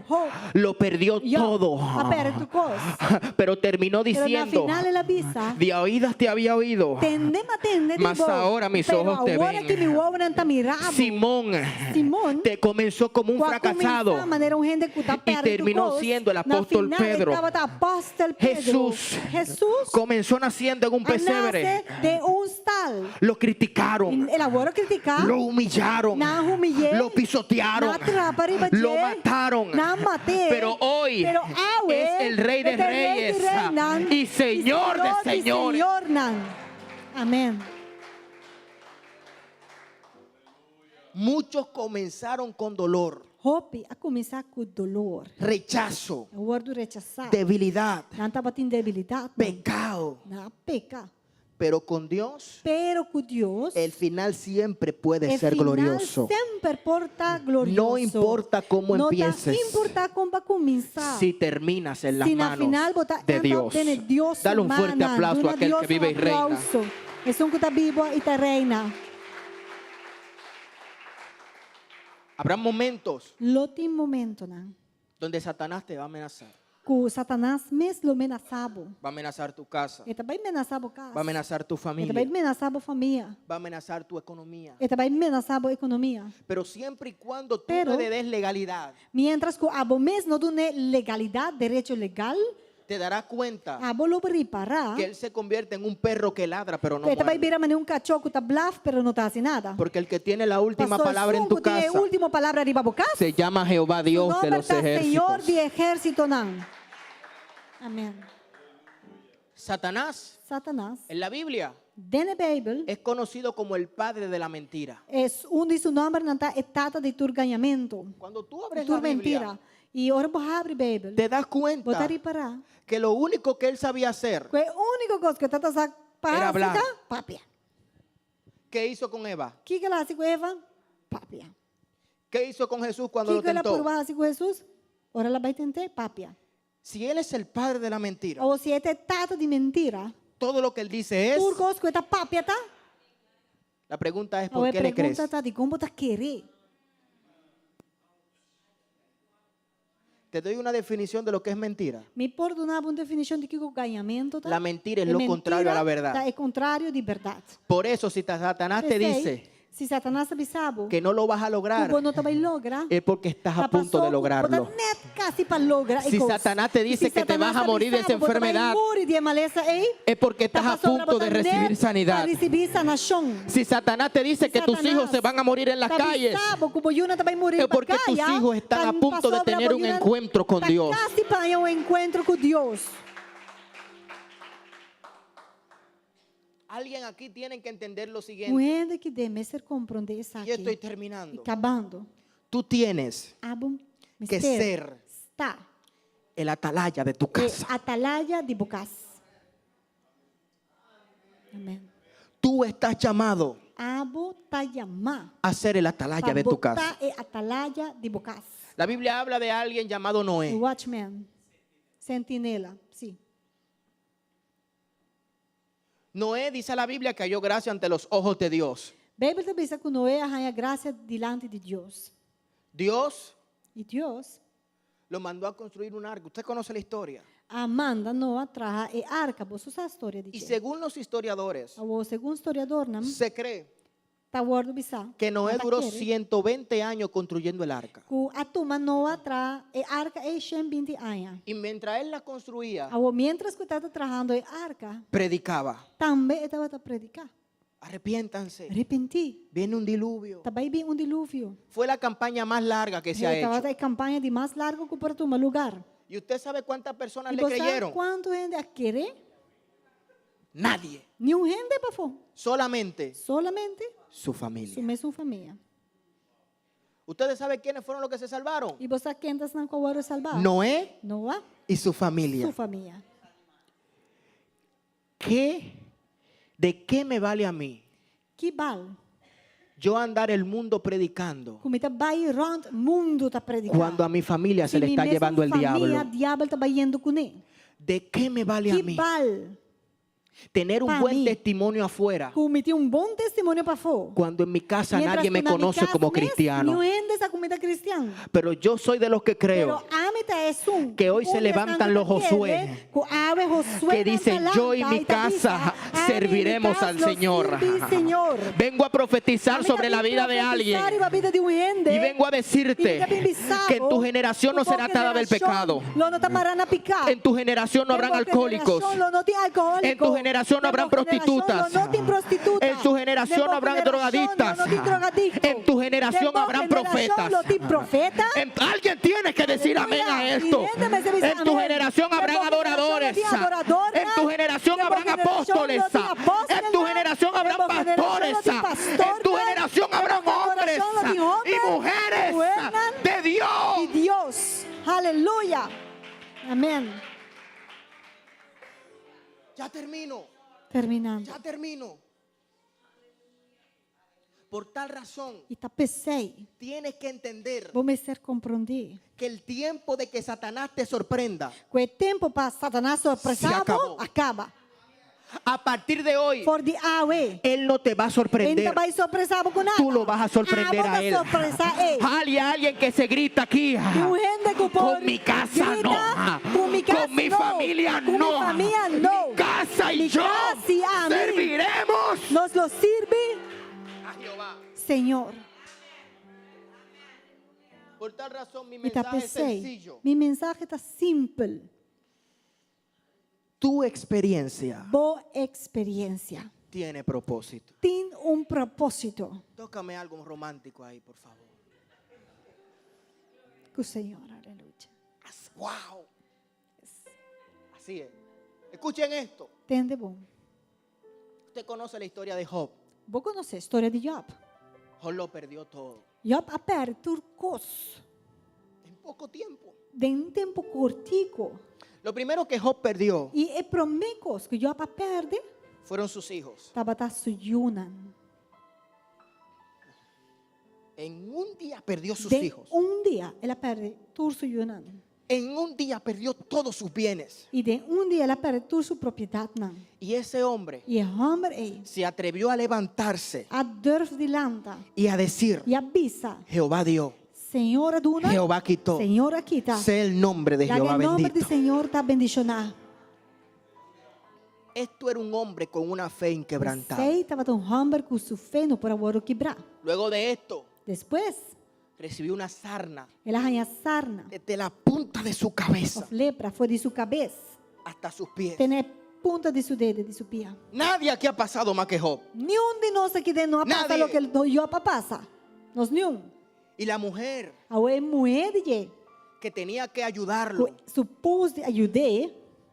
Job. lo perdió Yo, todo, a perder tu cosa. pero terminó Pero na diciendo, final la visa. De oídas te había oído, Tende matende mas ahora mis ojos te ahora que mi ven. uovo não tá mirando. Simón te comenzó como un com a fracasado começar, maneira gente que tá y perto terminó Deus, siendo el na apóstol final Pedro. estava o apóstolo Pedro. Jesus Comenzó naciendo en un pesebre. nasce de stal. Lo criticaron, Ele agora criticar. lo humillaron, Não humilhei. lo pisotearon, Não atrapalhei, batei, lo mataron. não matei. Pero hoy Pero ahora es el Rey de Reyes y Señor de Señores. Amén. Muchos comenzaron con dolor, Hope a começar com dolor. rechazo, O word rechazar. debilidad, Não estava tendo debilidade. pecado. Não, peca. Pero con Dios, Pero com Deus, el final siempre puede el ser final glorioso. sempre porta glorioso. No importa cómo Não empieces, importa como vai começar. si terminas en las Se na manos final botar de Dios. Dios Dale un fuerte aplauso a aquel que vive y reina. Es un que está vivo y está reina. Habrá momentos Lo tem momento, não? donde Satanás te va a amenazar. Que Satanás mesmo amenazava. Va a amenazar tu casa, Ele também amenazava a casa. va a amenazar tu Ele familia, também amenazava a família. va a amenazar tu economía. Ele também amenazava a economia. Pero siempre y cuando tú Pero- le des legalidad, Mientras que abo mesmo não tem legalidade, direito legal, te darás cuenta abo lo reparar. que él se convierte en un perro que ladra pero no Ele também muerde. vira um cachorro que está blaf, pero não está assim nada. Porque el que tiene la última Pastor palabra en tu Sunco tiene casa última palabra arriba a casa. se llama Jehová Dios de los Señor ejércitos. de ejército, não. Amén. Satanás Satanás, en la Biblia dentro da Bíblia, es conocido como el padre de la mentira. de seu nome não está etata de turganhamento. Cuando tú abres Tur la Biblia, mentira. E ora você abre a Bíblia. te das cuenta Botar e parar. que lo único que él sabía hacer, Que a única coisa que está Era hablar. papia. ¿qué hizo con Eva? O que ela faz com Eva? Papia. ¿Qué hizo con Jesús cuando O lo que ela tentó? por com Jesus? Ora ela vai tentar papia. Si él es el padre de la mentira, Ou se é etata de mentira, todo lo que él dice es, por coisa que está papia, tá? la pregunta es, Ou ¿por a qué le crees? pergunta está de como está querer. Te doy una definición de lo que es mentira. Me perdonava uma definição de que o ganhamento tá? La mentira es lo contrario a la verdad. Tá, é contrário de verdade. Por eso si Satanás te dice se Satanás avisava que no lo vas a lograr, que não vai lograr, es porque estás a punto de lograrlo. Casi para lograr. Si Satanás te dice que te vas a morir de esa enfermedad, es porque estás a punto de recibir sanidad. Si Satanás te dice que tus hijos se van a morir en las calles, es porque tus hijos están a punto de tener un encuentro con Dios. Casi para um encontro com Deus. Alguien aquí tiene que entender lo siguiente. Muende que deve ser compreender isso Y estoy aqui. terminando. Acabando. Tú tienes Abo que ser está el atalaya de tu casa. atalaya de bocas. Amém. Tú estás llamado Abo tayama. a ser el atalaya de tu casa. É atalaya de bocas. La Biblia habla de alguien llamado Noé. Watchman. Sentinela. Sí. Noé, dice la Biblia, que halló gracia ante los ojos de Dios. Bíblia também diz que Noé arranha graça diante de Deus. Dios E Deus lo mandó a construir un arca. Usted conoce la historia. manda Noé trazer e arca. Você sabe a história de Y quê? según los historiadores, O segundo historiador, não? se cree Tá word bisa. que Noé duró Tá querer. 120 años construyendo el arca. Que a turma Noé tra e arca e 120 anos. Y mientras él la construía, Ao mientras que estava trabajando e arca, predicaba. também estava a predicar. Arrepiéntanse. Arrependi. Viene un diluvio. Também vi dilúvio. Fue la campaña más larga que se ha Estava hecho. a campanha de mais largo que para tomar lugar. ¿Y usted sabe cuántas personas E le você sabe creyeron? quanto gente a querer? Nadie. Nenhum gente para fora. Solamente Solamente su familia. sua mesma família. ¿Ustedes saben quiénes fueron los que se salvaron? E você quem está na qual era salvar? Noé Noé, y su familia. sua família. ¿De qué me vale a mí Que vale? yo andar el mundo predicando Como está vai rond mundo tá predicando. cuando a mi familia se le mi está mesma llevando el família, diablo? diabo está indo com ele. ¿De qué me vale a Que mí vale? tener un pa' buen mí. testimonio afuera Como tem bom testemunho para fora. cuando en mi casa Mientras nadie me que na conoce minha como casa mesmo, cristiano? Nenhum gente essa comida cristiana. Pero yo soy de los que creo Pero a Que hoy se levantan los Josué, que dicen, yo y mi casa serviremos al Señor. Vengo a profetizar sobre la vida de alguien y vengo a decirte que en tu generación no será atada del pecado. En tu generación no habrán alcohólicos. En tu generación no habrán prostitutas. En tu generación no habrán drogadictas. En tu generación habrán profetas. Alguien tiene que decir amén a esto. En tu generación habrán adoradores. En tu generación habrán apóstoles. En tu generación habrán pastores. En tu generación habrán hombres y mujeres de Dios. Y Dios. Aleluya. Amén. Ya termino. Terminando. Ya termino. Por tal razón, E tá pensei, tienes que entender vou me ser compreender. que el tiempo de que Satanás te sorprenda, Que o tempo para Satanás sorpresado acabou. acaba. a partir de hoy, For the hour. él no te va a Ele sorprender. não vai surpresar com nada. Tú lo vas a sorprender a él. Alguien que se grita aquí. Con mi casa no. Con mi familia no. Mi casa y yo serviremos Nos lo sirve, a Jehová. Senhor. Por tal razón, mi E tá mensaje es pensei, sencillo. minha mensagem está simples. Tu experiencia Boa experiência. tiene propósito. Tem propósito Tócame algo romántico ahí, por favor. com o Senhor. Aleluia. Wow. Así es. Escuchen esto. Entende bom? Usted conoce la historia de Job. Vou conhecer a história de Job. Job lo perdió todo. Job a perde turcos. En poco tiempo. De tempo curtico. Lo primero que Job perdió E é promecos que Job a perde. fueron sus hijos. Tabata suyunan. En un día perdió sus De hijos. dia ela perde tur suyunan. En un día perdió todos sus bienes. E de dia ela perde tur su propriedade nan. Y ese hombre E homem é se atrevió a levantarse a durf de lanta. y a decir, E avisa. Jehová dio, Senhor duna. Jehová quitó. Senhor quita. Sé el nombre de Daga Jehová em nome do bendito. Senhor tá bendicionar. Esto era un hombre con una fe inquebrantable. Sei tava tão homem com su fé no por agora quebrar. Luego de esto, Depois, recibió una sarna ela arranha sarna. desde la punta de su cabeza Of lepra foi de sua cabeça. hasta sus pies. Tem punta de su dedo, de su pia. Nadie aquí ha pasado más que Job. Nenhum de nós aqui dentro não passa Nadie. o que Job passa. Nós nenhum. Y la mujer A mulher de que tenía que ayudarlo, supôs de ajudar,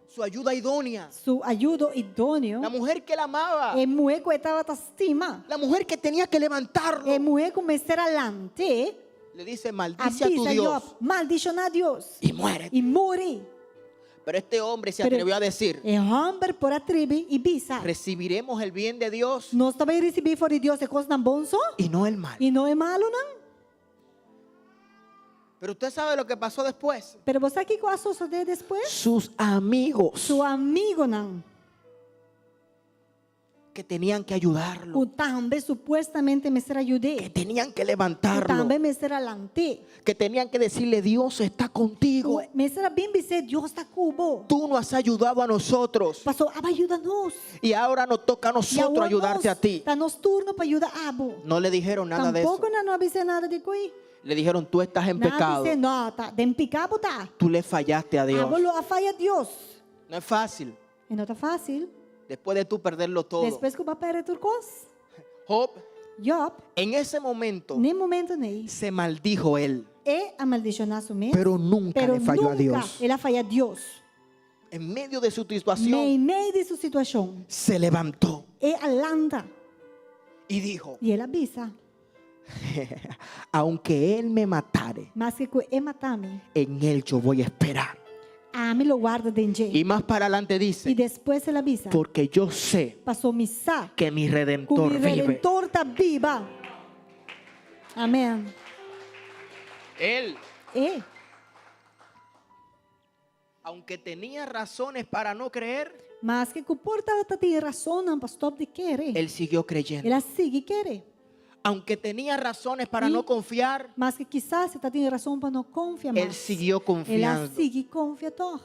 su ayuda idónea, su ajuda idôneo, la mujer que la amaba, é mulher que estava a estima. la mujer que tenía que levantarlo, É mulher que começar adelante, le dice, maldice a tu avisa Dios Job, maldicionar a Deus. y muere. E morre. Pero este hombre se Pero- atrevió a decir, É homem por a tribo e bisa. recibiremos el bien de Dios Nós também recebemos fora de Deus é coisa não bom só? y no el mal. E não é malo, não? Pero usted sabe lo que pasó después. Pero você aqui com a suceder depois? Sus amigos Seu amigo, não. que tenían que ayudarlo, O também supostamente me será que ajudar. tenían que O levantarlo, também me será adelante. que tenían que decirle, Dios está contigo. Me será bem dizer, Deus está cubo. Tú nos has ayudado a nosotros Pastor, ajuda-nos. y ahora nos toca a nosotros ayudarte a ti. Está nos turno para ajudar a Abo. No le dijeron nada de eso. Tampouco não avise nada de coi. Le dijeron, tú estás en pecado. Não, não, tá. Tem pecado, tá. Tú le fallaste a Dios. Abo lo afaya a Deus. No es fácil. E não tá fácil. Después de tú perderlo todo. Depois que vai perder turcos. Job, Job, en ese momento, nem momento nem. se maldijo él, É a maldicionar su mesmo. pero nunca Pero le falló a nunca Dios. ele falla a Deus. En medio de su Em situación, meio de sua situação, se levantó é alanta y dijo, e ele avisa. aunque él me matare, Mas que é matar-me, en él yo voy a esperar. a me lo guarda dentro. Y más para adelante E dice, depois ele avisa. porque yo sé Passou missa. que mi Com redentor o vive. Redentor está viva. Amém. Él, É. aunque tenía razones para no creer, Mas que comporta tem razão, não pastor de querer. él siguió creyendo. Ela sigue querer. aunque tenía razones para Y- no confiar, Mas que quizás você tiene razón para no confiar él más. siguió Ela confiando. sigue confiando.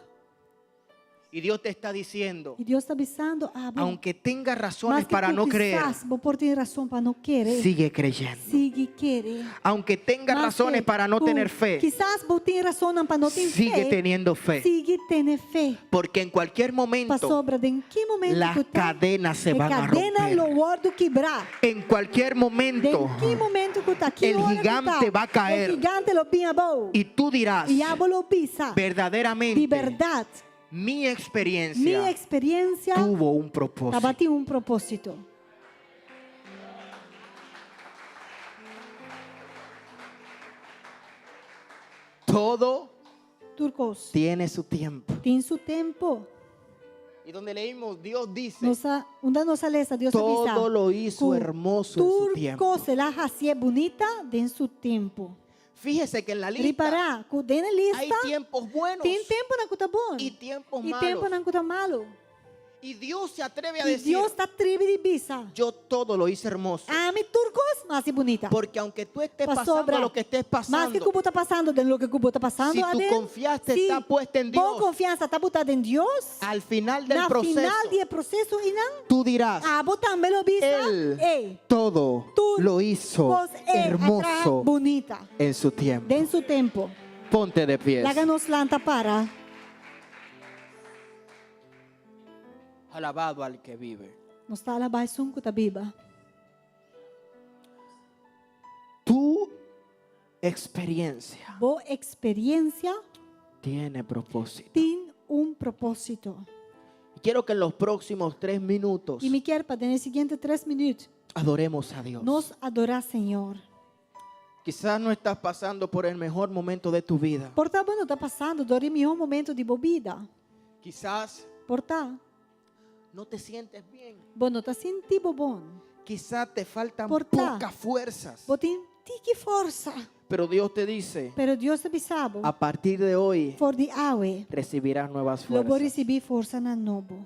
Y Dios te está diciendo, E Deus está avisando, bom, aunque tenga mas razones que para tu no creer, quizás vos por tener razón para no querer, sigue creyendo. sigue querer. Aunque tenga Mas razones que para no tu- tener fe, Quizás vos tenés razón para no tener sigue fe. teniendo fe. Sigue tendo fé. Porque en cualquier Para momento sobra de en qué momento las que tá, cadenas se de van a cadena lo romper. guardo quebrar. En cualquier De momento en qué momento que tá, que el hora que gigante tá, va a caer. O gigante lo pinha bom. y tú dirás, E abo lo pisa. verdaderamente, De verdade, mi minha experiencia experiência tuvo un propósito. estava tinha propósito. Todo Turcos, tiene su tiempo. tem seu tempo. Y donde leímos, Dios dice, Nossa lesa, Deus todo avisa. lo hizo hermoso en su tiempo. Turco se la hacía bonita en su tempo. Fíjese que en la lista Reparar, dentro da hay lista, tiempos buenos tem tempo na cuta bom y tiempos e tempo malos. na cuta malo. Y Dios se atreve a E decir, Deus está tribo de bisa. yo todo lo hice hermoso. Ame turcos, mas é bonita. Porque aunque tú estés Pa pasando sobra. lo que estés Mas que pasando, Cubo está passando, dentro do que Cubo está passando, si tu confianza si está puesta en boa Dios, confiança está botada em Deus, al final del na proceso, final do processo, e não, tú dirás, também lo bisa, Él ei, todo tu lo hizo vos hermoso bonita, en su tiempo. dentro su tempo. Ponte de pie. Láganos lanta para. Alabado al que vive. Nos está alabado sunco da biba. Tu experiencia Boa experiência tiene propósito. tem propósito. Quiero que en los próximos 3 minutos E me quer para nos seguintes 3 minutos adoremos a Dios. nos adorar, Senhor. Quizás no estás pasando por el mejor momento de tu vida. Porta bueno está passando do melhor momento de bobida. Quizás Porta no te sientes bien. bueno está sentindo bom. Quizás te faltan Porta. pocas fuerzas. Botem tique força. Pero Dios te dice, Pero Deus te bisabo. a partir de hoy For the hour. recibirás nuevas Lo vou fuerzas. receber força na novo.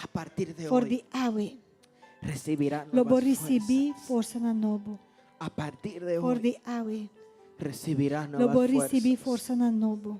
A partir de For hoy the hour. recibirás Lo vou nuevas receber fuerzas. força na novo. A partir de For hoy the hour. recibirás Lo nuevas vou receber fuerzas. força na novo.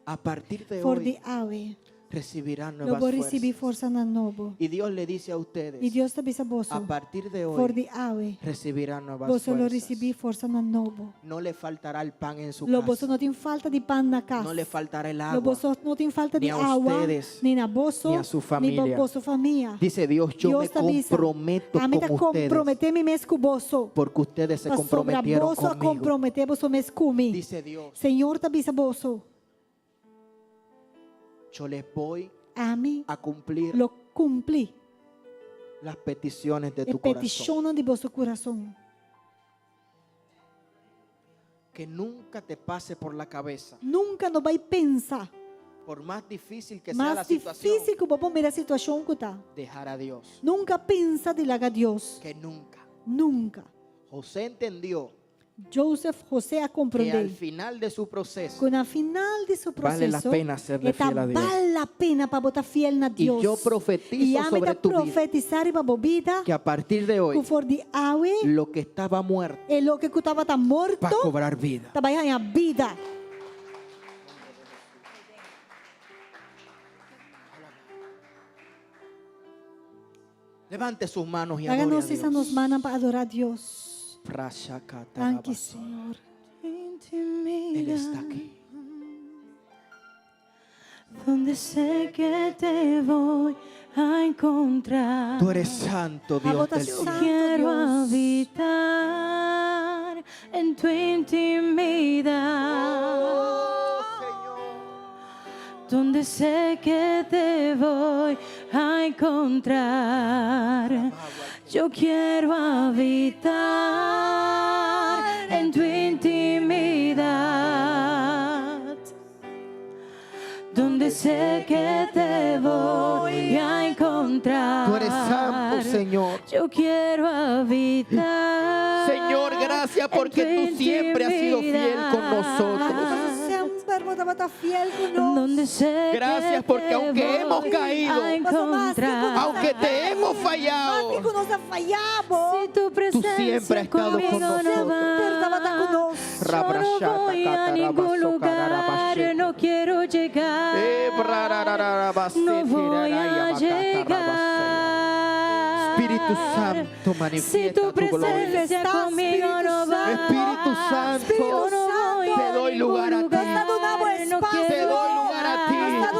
A partir de For hoy the hour. recibirás Lo nuevas vou receber fuerzas. força na novo. Y Dios le dice a ustedes, E Deus te bisaboso. a partir de For hoy the hour. recibirán nuevas Você lo fuerzas. receber força na novo. No le faltará el pan en su Lo você casa. não tem falta de pão na casa. No le faltará el Lo agua. você não tem falta ni de a água, ustedes, nem na bolsa, ni a su nem familia. para sua família. Dice Dios, yo me Deus te avisa. comprometo A mim tá con ustedes comprometer-me mesmo com o bolso. porque ustedes se Para sobre a comprometieron bolsa conmigo. comprometer você mesmo comigo. Dice Dios, Senhor, te avisa bolso. yo les voy A mim, a cumplir lo cumpri. las peticiones de E tu corazón. peticionam de vosso coração. Que nunca te pase por la cabeza, Nunca não vai pensar. por más difícil que sea la Mais situación, difícil que vou mirar a situação que está. dejar a Dios. Nunca pensa de largar Deus. Que nunca. Nunca. José entendió José a que al compreender. final de su proceso Que na final de seu vale la processo, pena serle fiel a Dios. vale a pena para botar fiel na Y Deus. yo profetizo E a mim sobre tá tu vida profetizar para a vida que a partir de que hoy for de awe, lo que estaba muerto e lo que estava tá morto, va a cobrar vida. tá vai ganhar vida. Levante sus manos y adore a Háganos Dios. essa nos mana para adorar a Deus. Prashakata Thank you, Rabaso. Senhor. Él está aquí. Donde sé que te voy a encontrar. Tú eres santo, Dios Agota del su cielo. santo Quiero Dios. habitar en tu intimidad. Donde sé que te voy a encontrar. Yo quiero habitar en tu intimidad. Donde sé que te voy a encontrar. Tú eres santo, Señor. Yo quiero habitar. Señor, gracias porque en tu tú siempre has sido fiel con nosotros. Sea un verbo bata fiel conosco. donde sé Gracias que porque te aunque voy hemos caído, a encontrar. aunque te hemos Mas fallado, que nós fallamos, Si tu presencia siempre has estado con conmigo no nosotros. Perdabata va, conosco. yo no voy a ningún lugar, no quiero llegar, no voy a llegar. Espíritu Santo, Si tu manifiesta tu gloria. presencia conmigo no va, Espíritu Santo, yo no voy te a doy ningún lugar a ti. lugar, no Te quiero doy lugar a ti. llegar.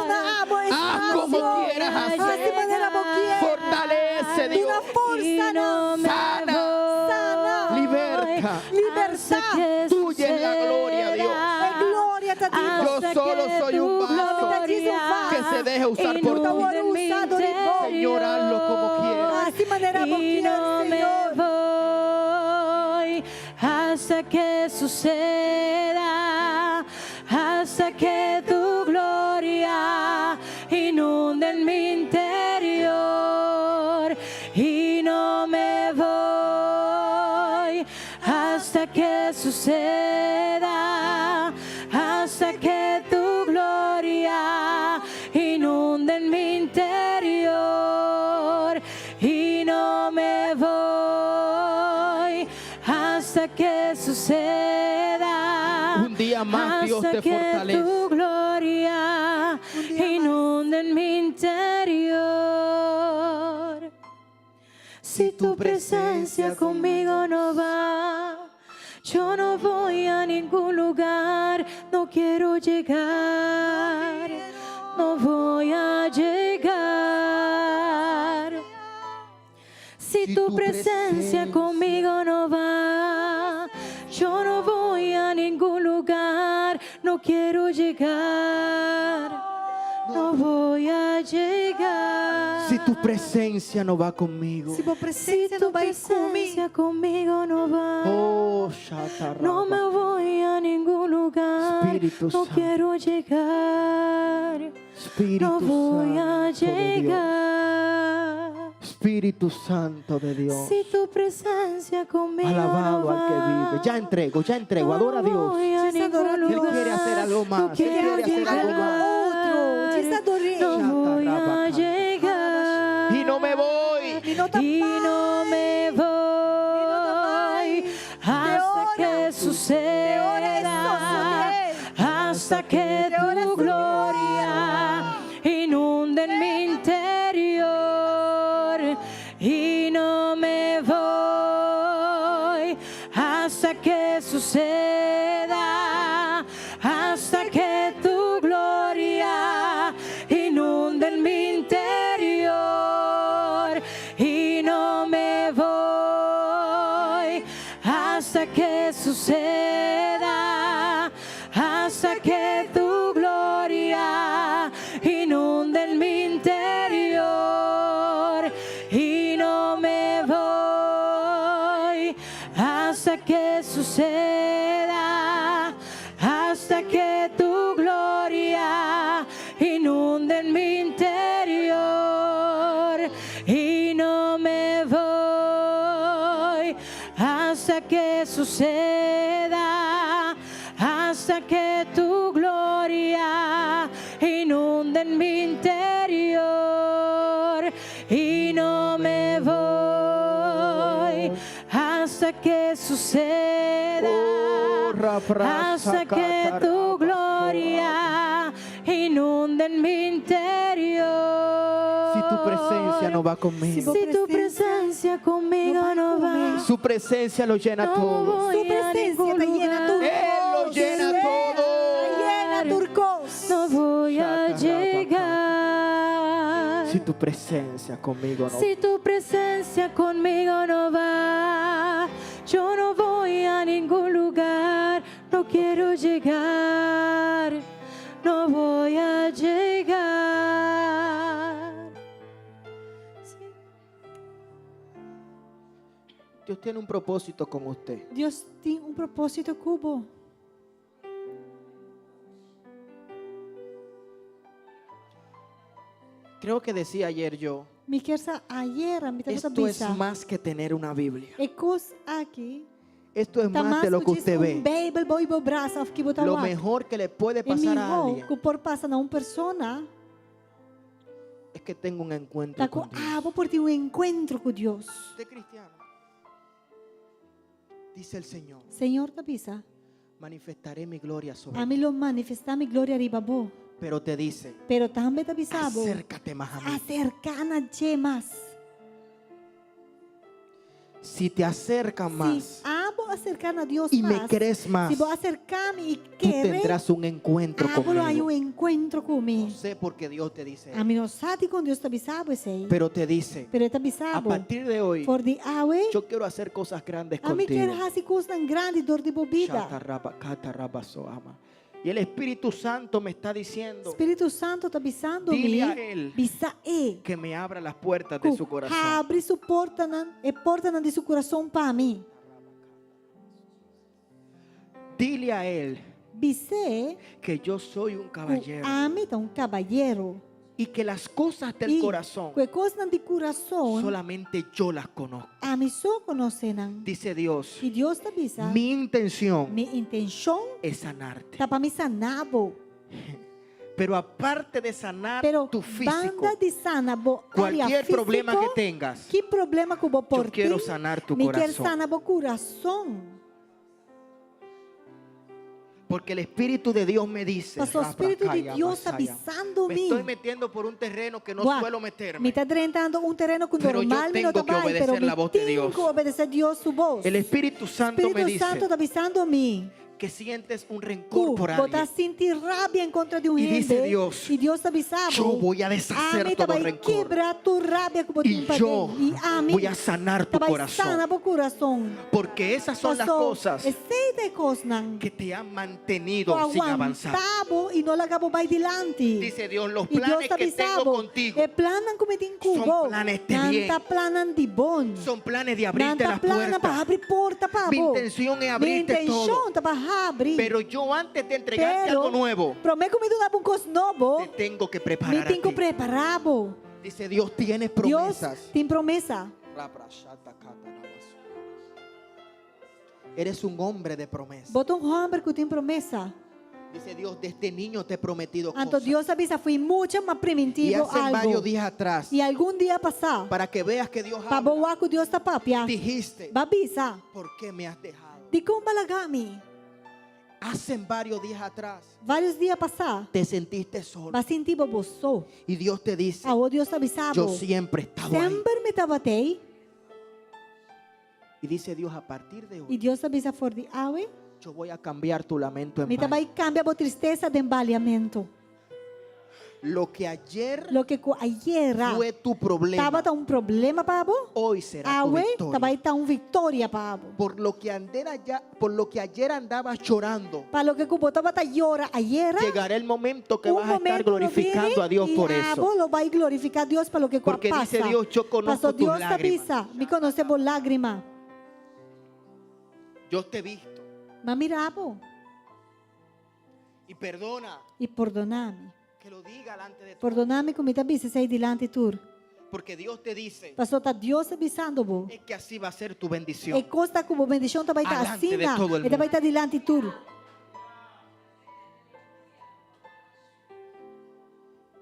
Haz como quieras hacer. de maneira como quieras. Fortalece, De Dios. una força, Y no me Sana. voy Sana. Liberta. hasta Libertad. que Tuya es la gloria, Dios. suceda. Glória a ti. Yo Hasta solo que soy tu un vaso gloria que se deje usar por ti. inunde mi interior. Señor, hazlo como quieras. De maneira como Y quieras, no me Senhor. voy hasta que suceda, hasta que tu gloria inunde en mi interior. Y no me voy hasta que suceda, hasta que tu gloria inunde en mi interior. Y no me voy hasta que suceda. Un día más, Dios, hasta te que fortalece. tu gloria inunde en mi interior. Si tu presencia conmigo no va, yo no voy a ningún lugar, no quiero llegar, no voy a llegar. Si tu presencia conmigo no va, yo no voy a ningún lugar, no quiero llegar, no voy a llegar. Si tu presencia no va conmigo. Se tua Si presença tu não vai comigo, presencia conmigo no va, Oh, no me voy a ningún lugar, Espíritu no Santo. quiero llegar, Espíritu no voy a Santo de Dios. llegar. Espíritu Santo de Dios. Si tu presencia conmigo Alabado no al que va, vive. Ya entrego. Adora a no Dios. voy a Dice adorar a ningún Dios. lugar, Él quiere hacer algo más. no Él quiere quiero hacer algo llegar, más. Outro. Dice adorei. no voy a llegar, Y no me voy. E não tá y no me voy hasta que suceda, hasta que tu gloria inunde en mi interior. Y no me voy hasta que suceda, hasta que tu gloria inunde en mi interior. Y no me voy hasta que suceda, hasta que tu gloria inunde en mi interior. Y no me voy hasta que suceda, hasta que tu gloria inunde en mi interior. Y no me voy hasta que suceda, hasta que tu gloria inunde en mi interior. Y no me voy hasta que suceda, hasta que tu gloria inunde en mi interior. Si tu presencia no va conmigo. Si tu presencia conmigo no va, Su presencia lo llena no todo. voy Su a presencia ningún te llena todo. lugar. Él lo llena todo. Llena turcos. No voy a llegar. Si tu presencia conmigo no. Si tu presencia conmigo no va, yo no voy a ningún lugar, no quiero llegar, no voy a llegar. Dios tiene un propósito con usted. Deus tem um propósito cubo. Creo que decía ayer yo, Me quer ayer a mitad da esto es cabeça. más que tener una Biblia. E cos aqui Esto es más de lo que usted ve. Lo Lo mejor que le puede E pasar a melhor alguien que pode passar a uma persona, es que tenga un encuentro tá con com, Dios. vou ter um encontro com Deus. Usted es cristiano. Dice el Señor, Senhor, te avisa. manifestaré mi gloria sobre A ti. mim lo manifestar minha glória arriba bo. Pero te dice, Pero também te avisa bo. acércate más a mí. Acercar-te mais. Si te acercas más Se vou acercar a Deus y me mais, crees más, se vou acercar-me e tú querer, tendrás un encuentro vou aí conmigo. um encontro No comigo. sé por qué Dios te dice, A mim não sabe quando Deus te avisava isso aí. pero te dice, Pero te a avisava. partir de hoy, For the hour, yo quiero hacer cosas grandes a mim quer contigo. fazer coisas grandes dor de bobida. Shatarabakatarabasoama. Y el Espíritu Santo me está diciendo Espírito Santo está avisando-me. Dile a ele Visa que me abra las puertas de su corazón. Abre sua porta de seu coração para mim. Dile a él Vise que yo soy un caballero ame tá um cavalheiro. y que las cosas del E corazón que coisas de coração solamente yo las conozco. a mim só conhecerão. Dice Dios, E Deus te avisa. mi intención Minha intenção es sanarte. tá para me sanar, bo. Pero aparte de sanar Pero tu físico, banda de sana, bo. cualquier área problema físico, que tengas, que problema que vou por yo quiero ti, sanar tu me quer corazón. sanar bo coração. Porque el Espíritu de Dios me dice, Mas o Espírito de Deus me avisando-me. estoy metiendo por un terreno que no Guau, suelo me meterme. está entrando un terreno que Pero yo normal me no tengo que vai, obedecer pero la me voz de tengo Dios. que obedecer a Dios su voz. El Espíritu Santo me Espírito dice Santo está avisando-me. que sientes un rencor por Botar alguien. sentir rabia em contra de um E dice gente. Dios, E Deus está avisando. Yo voy a deshacer mí te todo vai rencor. quebrar tu rabia que botou Y yo E a mí voy a sanar tu te vai corazón. sanar o coração. Porque esas son las cosas Sei de coisas que te han mantenido sin avanzar. aguantava e não largava mais delante. Dice Dios, los E Deus planes está que tengo avisando. contigo E planan como tem son cubo. planes de bien. Nanta planan de bom. son planes de abrirte Nanta las plana para puertas. abrir porta para Mi intención es abrirte Minha intenção todo. tá para abrir. Pero yo antes de entregarte algo nuevo, prometo me dar um coisa novo. te tengo que Me preparar a tenho que ti. preparar, bo. Dice Dios, tienes Deus promesas. tem promessa. Eres un hombre de promesa. Bota homem que tem promessa. Dice Dios, desde niño te he prometido Então cosas. Deus avisa, fui muito mais Y preventivo hace algo. varios días atrás, E algum dia passar, para que veas que Dios para habla, boa que Deus está papia. dijiste, Babisa, ¿por qué me has dejado? di como balagami. Hace varios días atrás, Vários dias passar, te sentiste solo. vai sentir boboso. Y Dios te dice, Ah, o Deus avisava. yo siempre he estado ahí. Sempre me tabatei. Y dice Dios, a partir de E hoy, Deus avisa for de awe. yo voy a cambiar tu lamento en Me paz. vai cambiar a tristeza de embaleamento. Lo que ayer Lo que ayer fue tu problema, estava um problema para bo. hoy será tu Awe victoria. vai estar vitória para bo. Por lo que ayer andabas llorando, Para lo que cubo estava a llorar ayer. llegará el momento que Un vas a estar momento no glorificando viene a Dios y por abo eso. lo vai glorificar a Dios para lo que Porque pasa. dice Dios, yo conozco Pastor, tus Dios te lágrimas. avisa, me conoce por lágrima. Yo te he visto. Mas mirabo Y perdona e perdoname. que lo diga delante de ti. Perdoname como te avisa sei delante tu. Porque Dios te dice, Pastor, tá Dios avisando bo. es que así va a ser tu E bendición. costa como bendição te vai estar Alante assim, de todo el e te vai estar delante tu.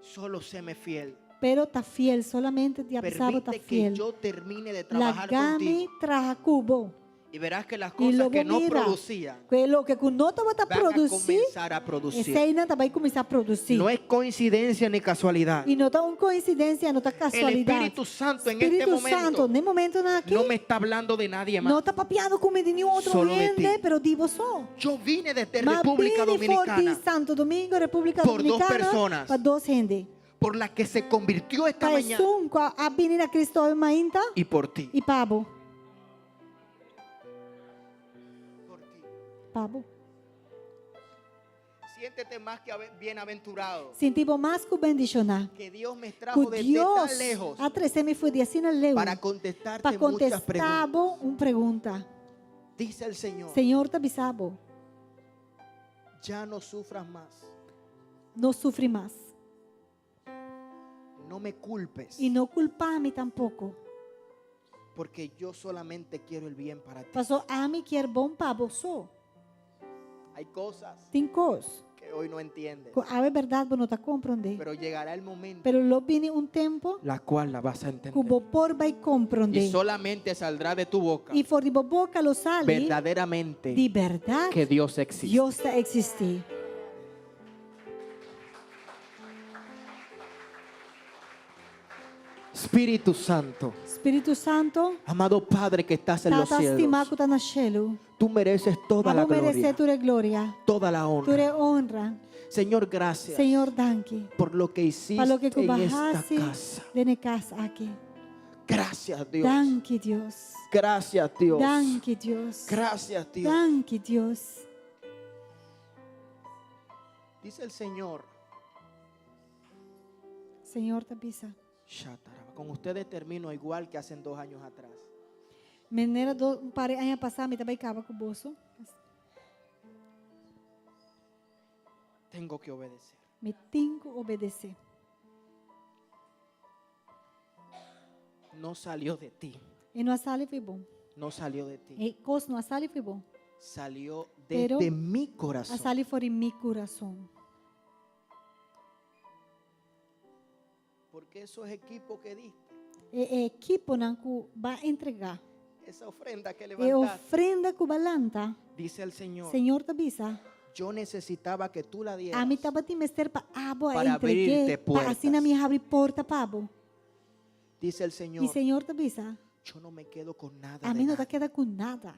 Solo séme fiel. Pero tá fiel, solamente te avisava tá Permite que fiel. yo termine de trabajar Lagame contigo. traja cubo. Y verás que las E cosas logo que no mira, producían que lo que não te vai estar van a produzir, comenzar a producir. esse ainda vai começar a produzir. No es coincidencia ni casualidad. E não está uma coincidência, não está El casualidade. Espíritu Santo en este Espírito Santo, momento nem momento aqui, no me está hablando de nadie não más. está papiando com nenhum outro Solo de gente, ti. pero digo só. Yo vine desde Mas República vine for de Dominicana Santo Domingo, República por dos Dominicana, personas. para duas gente. por la que se convirtió esta Para mañana um, com a menina Cristo Mainta y por ti. e Pabo. Por ti. Pabo. Siéntete más que bienaventurado. Sentimos mais que bendicionar. Que Dios me Que trajo desde Deus tan lejos a me foi de assim leu para contestarte para muchas contestar preguntas. uma pergunta. Dice el Señor, Senhor te avisava, ya no sufras más. não sofre mais. No me culpes. E não culpar-me tampouco. Porque yo solamente quiero el bien para ti. Pastor Ami quer bom para você. Hay cosas Tem coisas. que hoy no entiendes. A verdade você não está compreendendo. Pero llegará el momento Pero lo viene tempo la cual la vas a que entender. você por vai Y compreender. solamente saldrá de tu boca E for de boca lo sale verdaderamente de verdade. que Dios existe. Deus está existir. Espíritu Santo, Espírito Santo, amado Padre que estás en los tata estimado cielos, que está no cielo. tú mereces toda la Vamos gloria, merecer tua glória, toda la tua honra. honra. Señor, gracias Senhor, danke. por lo que hiciste Para lo que en esta cubajaste casa. de casa aqui. Gracias, Dios. Danke, Deus. Gracias, Dios. Danke, Deus. Gracias, Dios. Danke, Deus. Dice el Señor, Senhor, tabisa. Shataraba, con ustedes termino igual que hace 2 años atrás. Menera do pare ano passado me também acaba com o bolso. Tengo que obedecer. Me tenho que obedecer. No salió de ti, E no sala foi bom. no salió de ti. E coisa no sala foi bom. Salió Pero desde mi A corazón. sala foi em meu coração. Porque esos equipos que diste, E equipo não vai entregar. esa ofrenda que E levantaste, ofrenda que balanta. dice el Señor, Senhor, tabisa. yo necesitaba que tú la dieras A mim estava te mester para abo a para entreguei. abrirte Para assim na puertas. minha abre porta para abo. Dice el E Señor, Senhor, tabisa. yo no me quedo con nada A de mim não nadie. tá queda com nada.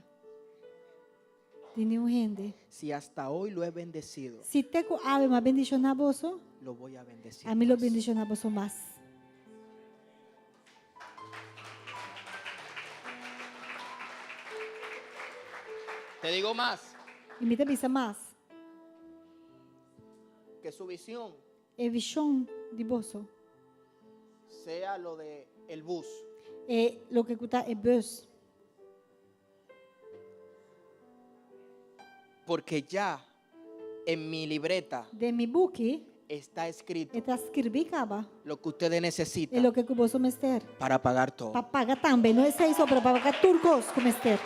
De nenhum rende. Si hasta hoy lo he bendecido, Se te com ave uma bendição na bolso, lo voy a bendecir a mim lo más. bendição na bolso mais. Te digo más, E me tabisa mais. que su visión É visão de bolso. sea lo de el bus, É lo que custa é bus. porque ya en mi libreta De mi book, está escrito está escrito caba. lo que ustedes É necesitan lo que o bolso mester. para pagar todo. Para pagar também, não é isso, para pagar turcos com mester.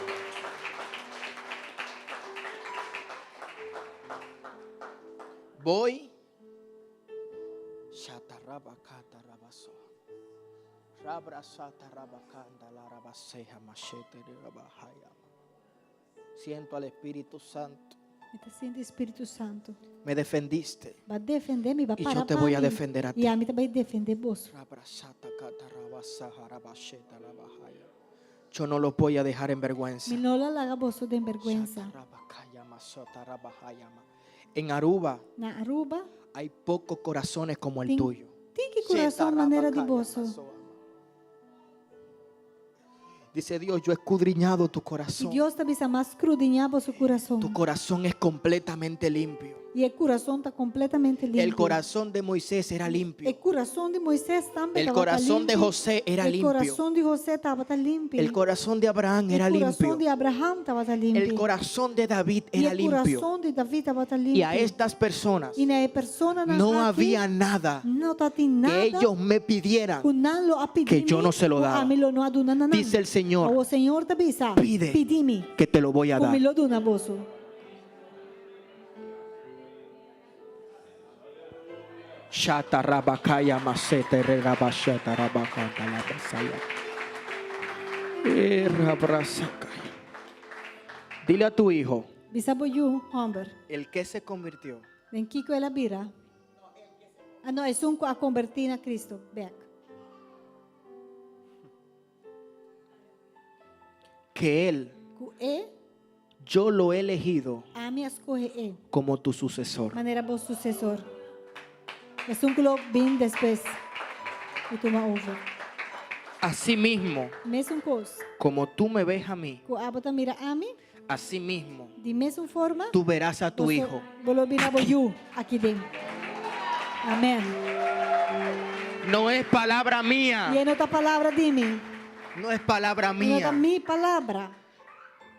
Voy. Shatarabakatarabaso. Rabrasatarabakandalarabaseja machete de rabahayama. Siento al Espíritu Santo. Então, sinto Espírito Santo. Me defendiste. Vai defender me, vai E parar eu te para vou a mim. defender a ti. E a mim também defender bolso. Rabrasatakatarabasaharabachetarabahaya. Yo no los voy a dejar en vergüenza. Me não larga bolso de vergüenza. Shatarabakayamasotarabahayama. En Aruba Na Aruba, hay pocos corazones como el Tem- tuyo. tem que coração maneira de bolso. Dice Dios, yo he escudriñado tu E corazón. Deus também está mais crudinhar bolso coração. Tu corazón es completamente limpio. E o coração está completamente limpo. El corazón de Moisés era O limpio. coração de Moisés também El estava corazón de limpo. José era O limpio. coração de José estava limpo. El corazón de Abraham era O coração limpio. de Abraham estava limpo. El corazón de David E era o limpio. coração de Davi estava limpo. Y a estas personas E na persona no había nada não tem nada que ellos me pidieran que não lo pedido que yo no se lo daba. A mim lo não aduna nada. Dice el Señor, O Senhor te avisa. pide Pedi-me. que te lo voy a Como dar. lo duna bolso. Shatarabakaya masete regabashata rabakanta la basaya. Rabrasakaya. Dile a tu hijo, Bisabo you, Humber. el que se convirtió, Ven Kiko ela vira. Ah, não, é um a convertir a Cristo. Back. que él, E yo lo he elegido a minha escolha é como tu sucesor. maneira bom sucessor. É um que lo bem depois. E toma over. Asimismo, Mesmo coisa. como tú me ves a mí, Que a bota mira a mim, asimismo, de mesma forma, tú verás a tu hijo. Vou virar you aqui dentro. Amém. No es palabra mía, E em outra palavra de mim. no es palabra Em outra mía. minha palavra.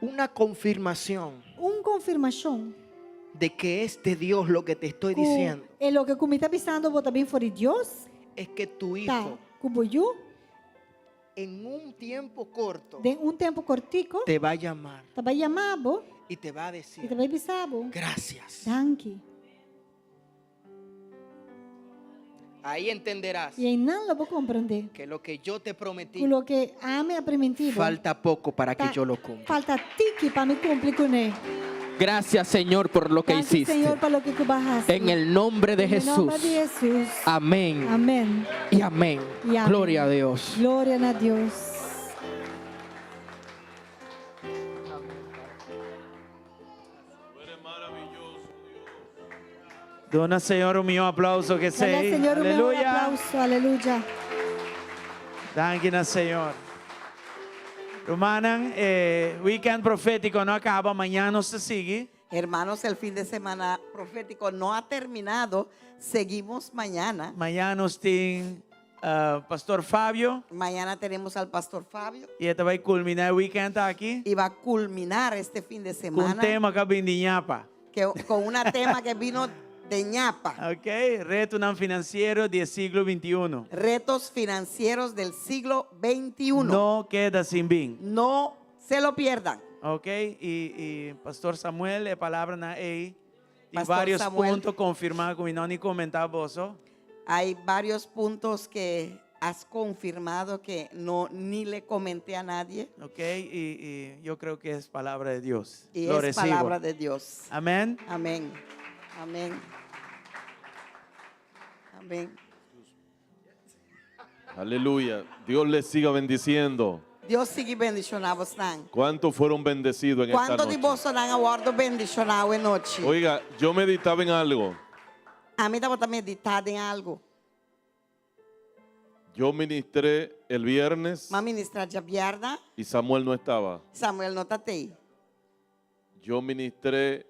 Una confirmación Confirmação. de que es de Dios lo que te estoy diciendo. É o que me está pensando, vou também for de Deus. Es que tu Tá. hijo Cubo you. en un tiempo corto de un tiempo cortico, te va a llamar te va a llamar bo, y te va a y te decir va a avisar bo. gracias. Danke. Ahí entenderás E aí não lo vou compreender. que lo que yo te prometí Com o que ame a primitivo. falta poco para que Tá- yo lo cumpla. Falta tique para me cumprir com ele. Gracias, Señor, por lo que Graças, hiciste. Senhor, por lo que tu vas a hacer. En el nombre de En el nombre Jesús. de Jesús. Amén Amén. y amén. Y amén. Gloria a Dios. Glória a Deus. Dona, Senhor, o meu aplauso que Dale al sei. Señor un mejor Aleluia. aplauso. Aleluya. Danke, Senhor. Romanan, weekend profético não acaba, amanhã nos sigue. Hermanos, el fin de semana profético no ha terminado. Seguimos mañana. Amanhã nos tem Pastor Fábio Mañana tenemos al pastor Fabio e ele vai culminar o weekend aqui y va a culminar este fin de com semana tema que Bindinhapa. con una tema que vino de ñapa. Ok, reto não financeiro do século 21. Retos financieros del siglo XXI. Não queda sem bem. No se lo pierdan. Ok, e Pastor Samuel, a palavra na EI. E Pastor vários Samuel. pontos confirmados, como não comentar vos. Hay varios puntos que has confirmado que no ni le comenté a nadie Ok, y yo creo que es palabra de Dios. y Lo es recibo. palabra de Dios. Amén. Amén. Amén. Amén. Aleluya. Dios les siga bendiciendo. Dios sigue bendicionando están. ¿Cuántos fueron bendecidos en esta ¿Cuántos de noche? vosotros han aguardado bendicionado en noche? Oiga, yo meditaba en algo. A mí estaba meditando en algo. Yo ministré el viernes Ma ministra de viernes, y Samuel no estaba. Samuel no está ahí. Yo ministré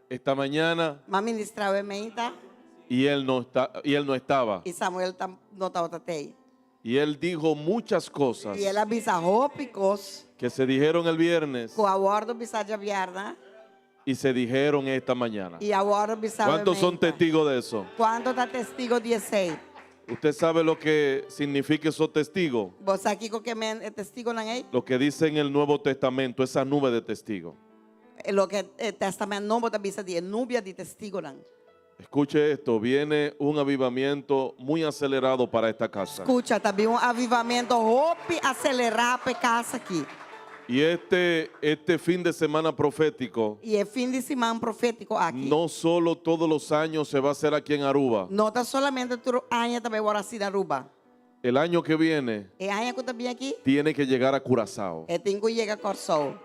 esta mañana Ma ministra de meita y él no estaba. y Samuel no está ahí. Y él dijo muchas cosas Y él avisa rópicos que se dijeron el viernes com aguardo bisa de viernes y se dijeron esta mañana. y aguardo bisa de ¿Cuántos son meita. testigos de eso? ¿Cuántos está testigo 16? ¿Usted sabe lo que significa esos testigos? Vos aquí con que me testigo nan ahí? Lo que dice en el Nuevo Testamento, esa nube de testigos. Lo que el testamento no bota bisa de nubia de testigo nan. Escuche esto, viene un avivamiento muy acelerado para esta casa. Escucha, también un avivamiento hope acelerar a casa aqui. Y este fin de semana profético, E é fim de semana profético aqui. no solo todos los años se va a hacer aquí en Aruba. Não está solamente tu año também agora assim na Aruba. El año que viene É año que também aqui. tiene que llegar a Curazao. É tem que chegar a Corsol.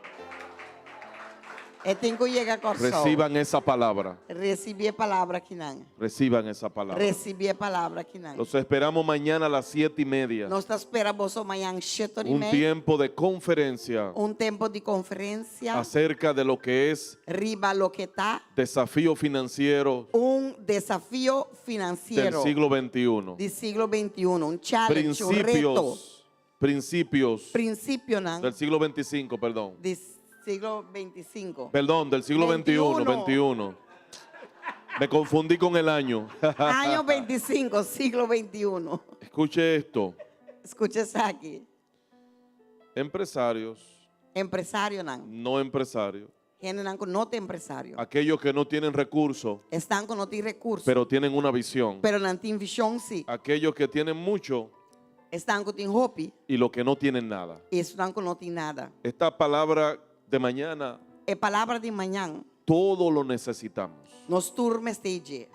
É tem que chegar a Corsol. Reciban esa palabra. Recebi a palavra aqui não. Reciban esa palabra. Recebi a palavra aqui não. Los esperamos mañana a las 7:30. Nós está esperando você amanhã às 7h30. Un tiempo de conferencia Tempo de conferência. acerca de lo que es Riba lo que está. desafío financiero Desafio del financeiro. siglo XXI. Do siglo XXI. Challenge, reto. Principios Princípio não. del siglo 25, perdón. Do siglo 25. Perdón, del siglo 21, 21. Me confundí con el año. Año 25, siglo 21. Escuche esto. Escucha isso aqui. Empresarios, Empresário não. no empresarios, Gente não tem empresário. aquellos que no tienen recursos, Estão com não tem recursos. pero tienen una visión. Pero não tem visão, sim. Aquellos que tienen mucho Estão com tem roupa. y los que no tienen nada. Estão com não tem nada. Esta palabra de mañana, É palavra de manhã. todo lo necesitamos. Nos turmes de dia.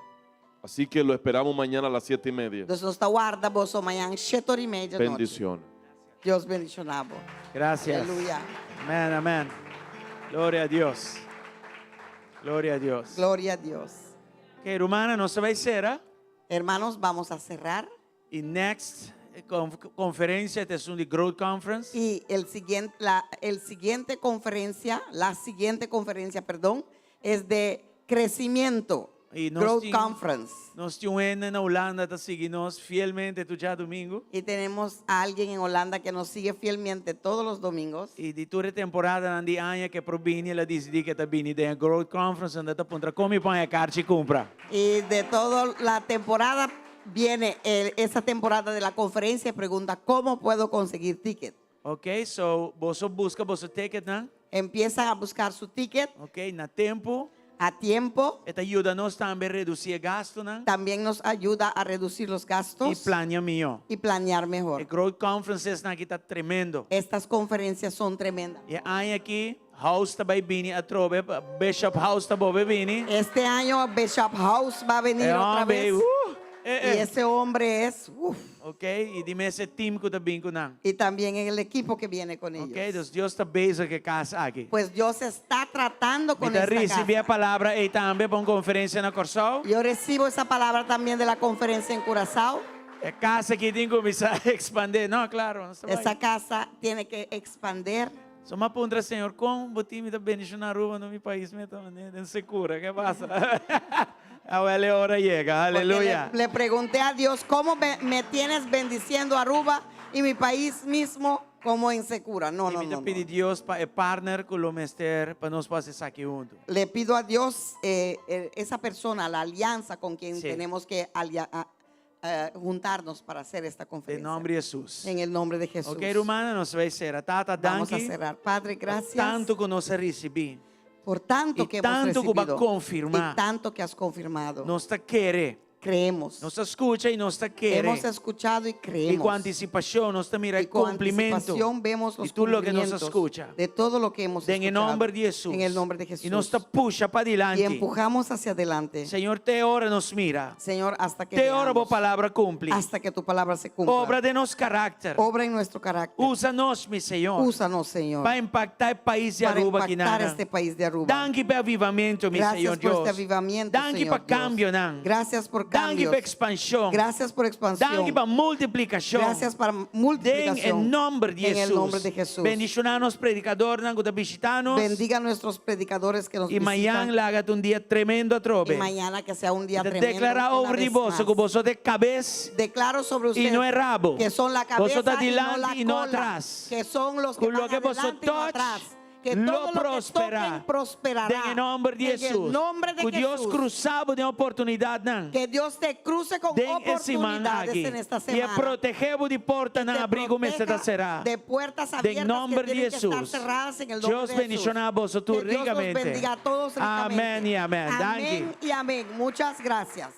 Así que lo esperamos mañana a las 7:30. Nós nos guarda você amanhã às 7h30 da noite. Bendiciones. Deus bendicionado. Gracias. Aleluya. Amén, amén. Gloria a Dios. Gloria a Dios. Glória a Deus. Que Romana, no se va a hacer, Hermanos, vamos a cerrar. y next conferencia es un Growth Conference. Y la siguiente conferencia, perdón, es de crecimiento. Y nos Growth tiene- Conference. Nos tiene en Holanda, está siguiendo fielmente tu ya domingo. Y tenemos a alguien en Holanda que nos sigue fielmente todos los domingos. Y de toda temporada de año que provini la decidi que está vini de Growth Conference, donde te pondrá come pone a carchi compra. Y de toda la temporada viene esa temporada de la conferencia y pregunta, ¿cómo puedo conseguir ticket? Ok, so você busca você ticket, né? Empiezan a buscar su ticket Ok, na tempo. a tiempo. Esta ajuda nós também a reduzir gasto, né? También nos ayuda a reducir los E gastos plania melhor. y planear E mejor. Growth Conferences aqui tá tremendo. Estas conferencias son tremendas. E aí aqui, house tá vai bini a trobe, Bishop House tá bobe bini. Este año Bishop House va a venir otra vez. Y ese hombre es, Ok, e de esse time que tá bem com não. y también el equipo que viene con ellos. Ok, dus Deus tá bezig que casa aqui. Pues Dios está tratando con Me esta recebi a casa. palavra e também para uma conferência na Corsal. Yo recibo esa palabra también de la conferencia en Curazao. É casa que tem que começar a expandir. Não, claro. Não Esa casa tiene que expandir. só uma pergunta, Senhor, como o time da bendição na rua no meu país me não se cura? Que passa? A hora llega, Porque aleluya. le pregunté a Dios, ¿cómo me tienes bendiciendo Aruba y mi país mismo como insegura? No, E no, me no. pedi Deus para partner com o mestre para nós fazer isso aqui junto. Le pido a Dios esa persona, la alianza con quien Sí. tenemos que juntarnos para hacer esta Em conferencia. nome de Jesus. En el nombre de Jesús. Ok, hermana, nós vai ser. Tata, Vamos a danke. cerrar. Padre, gracias Tanto que nós recebemos. por tanto y que tanto hemos que va a recibido confirmar. y tanto que has confirmado. Nós está querer. Creemos. Nós escuta e nós está querer. Hemos escuchado y E com creemos. antecipação nós está mira Y el con cumprimento. anticipación vemos los Y tú lo que nos cumplimientos escucha. de todo lo que hemos En el escuchado. nombre de Jesús. En el nombre de Jesús. E nós está puxa para Y adelante. empujamos hacia adelante. Senhor, te hora nos mira. Señor, hasta que Te hora veamos, a palavra cumpre. hasta que tu palabra se cumpla. Obra de nosso carácter. Obra en nuestro carácter. Usa-nos, meu Senhor. Úsanos, Señor, Para impactar o país de para Aruba aqui impactar na. este país de Aruba. Danke para avivamento, meu Gracias Senhor por Deus. este avivamiento, Danke Señor para Dios. cambio, não. Gracias por Danke cambios. para expansão. Gracias por expansión. Danke para multiplicação. Gracias para Den multiplicación. em nome de En Jesus. el nombre de Jesús. Bendicionanos predicadores que estão visitando. Bendiga a nuestros predicadores que nos E amanhã visitan. laga um dia tremendo a trobe. Y mañana que sea un día Te tremendo. declara una over de vez vos más. que vos sos de cabeça Declaro sobre e ustedes não é rabo. que son la Vos cabeza sos y no adelante la e não cola, atrás. que son los que Com lo van que vos adelante y no touch, atrás. Que lo todo lo que prospera. toquen prosperará. En nome de En Jesus. el nombre de O Deus Jesús. cruzado de oportunidade não. Que Dios te cruce con Den esse man oportunidades aqui. en esta E semana. protegeu de porta Te não abrigo me proteja será. de puertas De abiertas nombre que de tienen que estar Jesús. cerradas en el nombre Dios de Jesús. bendicionar a vos tú Que Dios nos ricamente. bendiga a todos ricamente. Amén y amén. Amén Danke. y amén. Muchas gracias.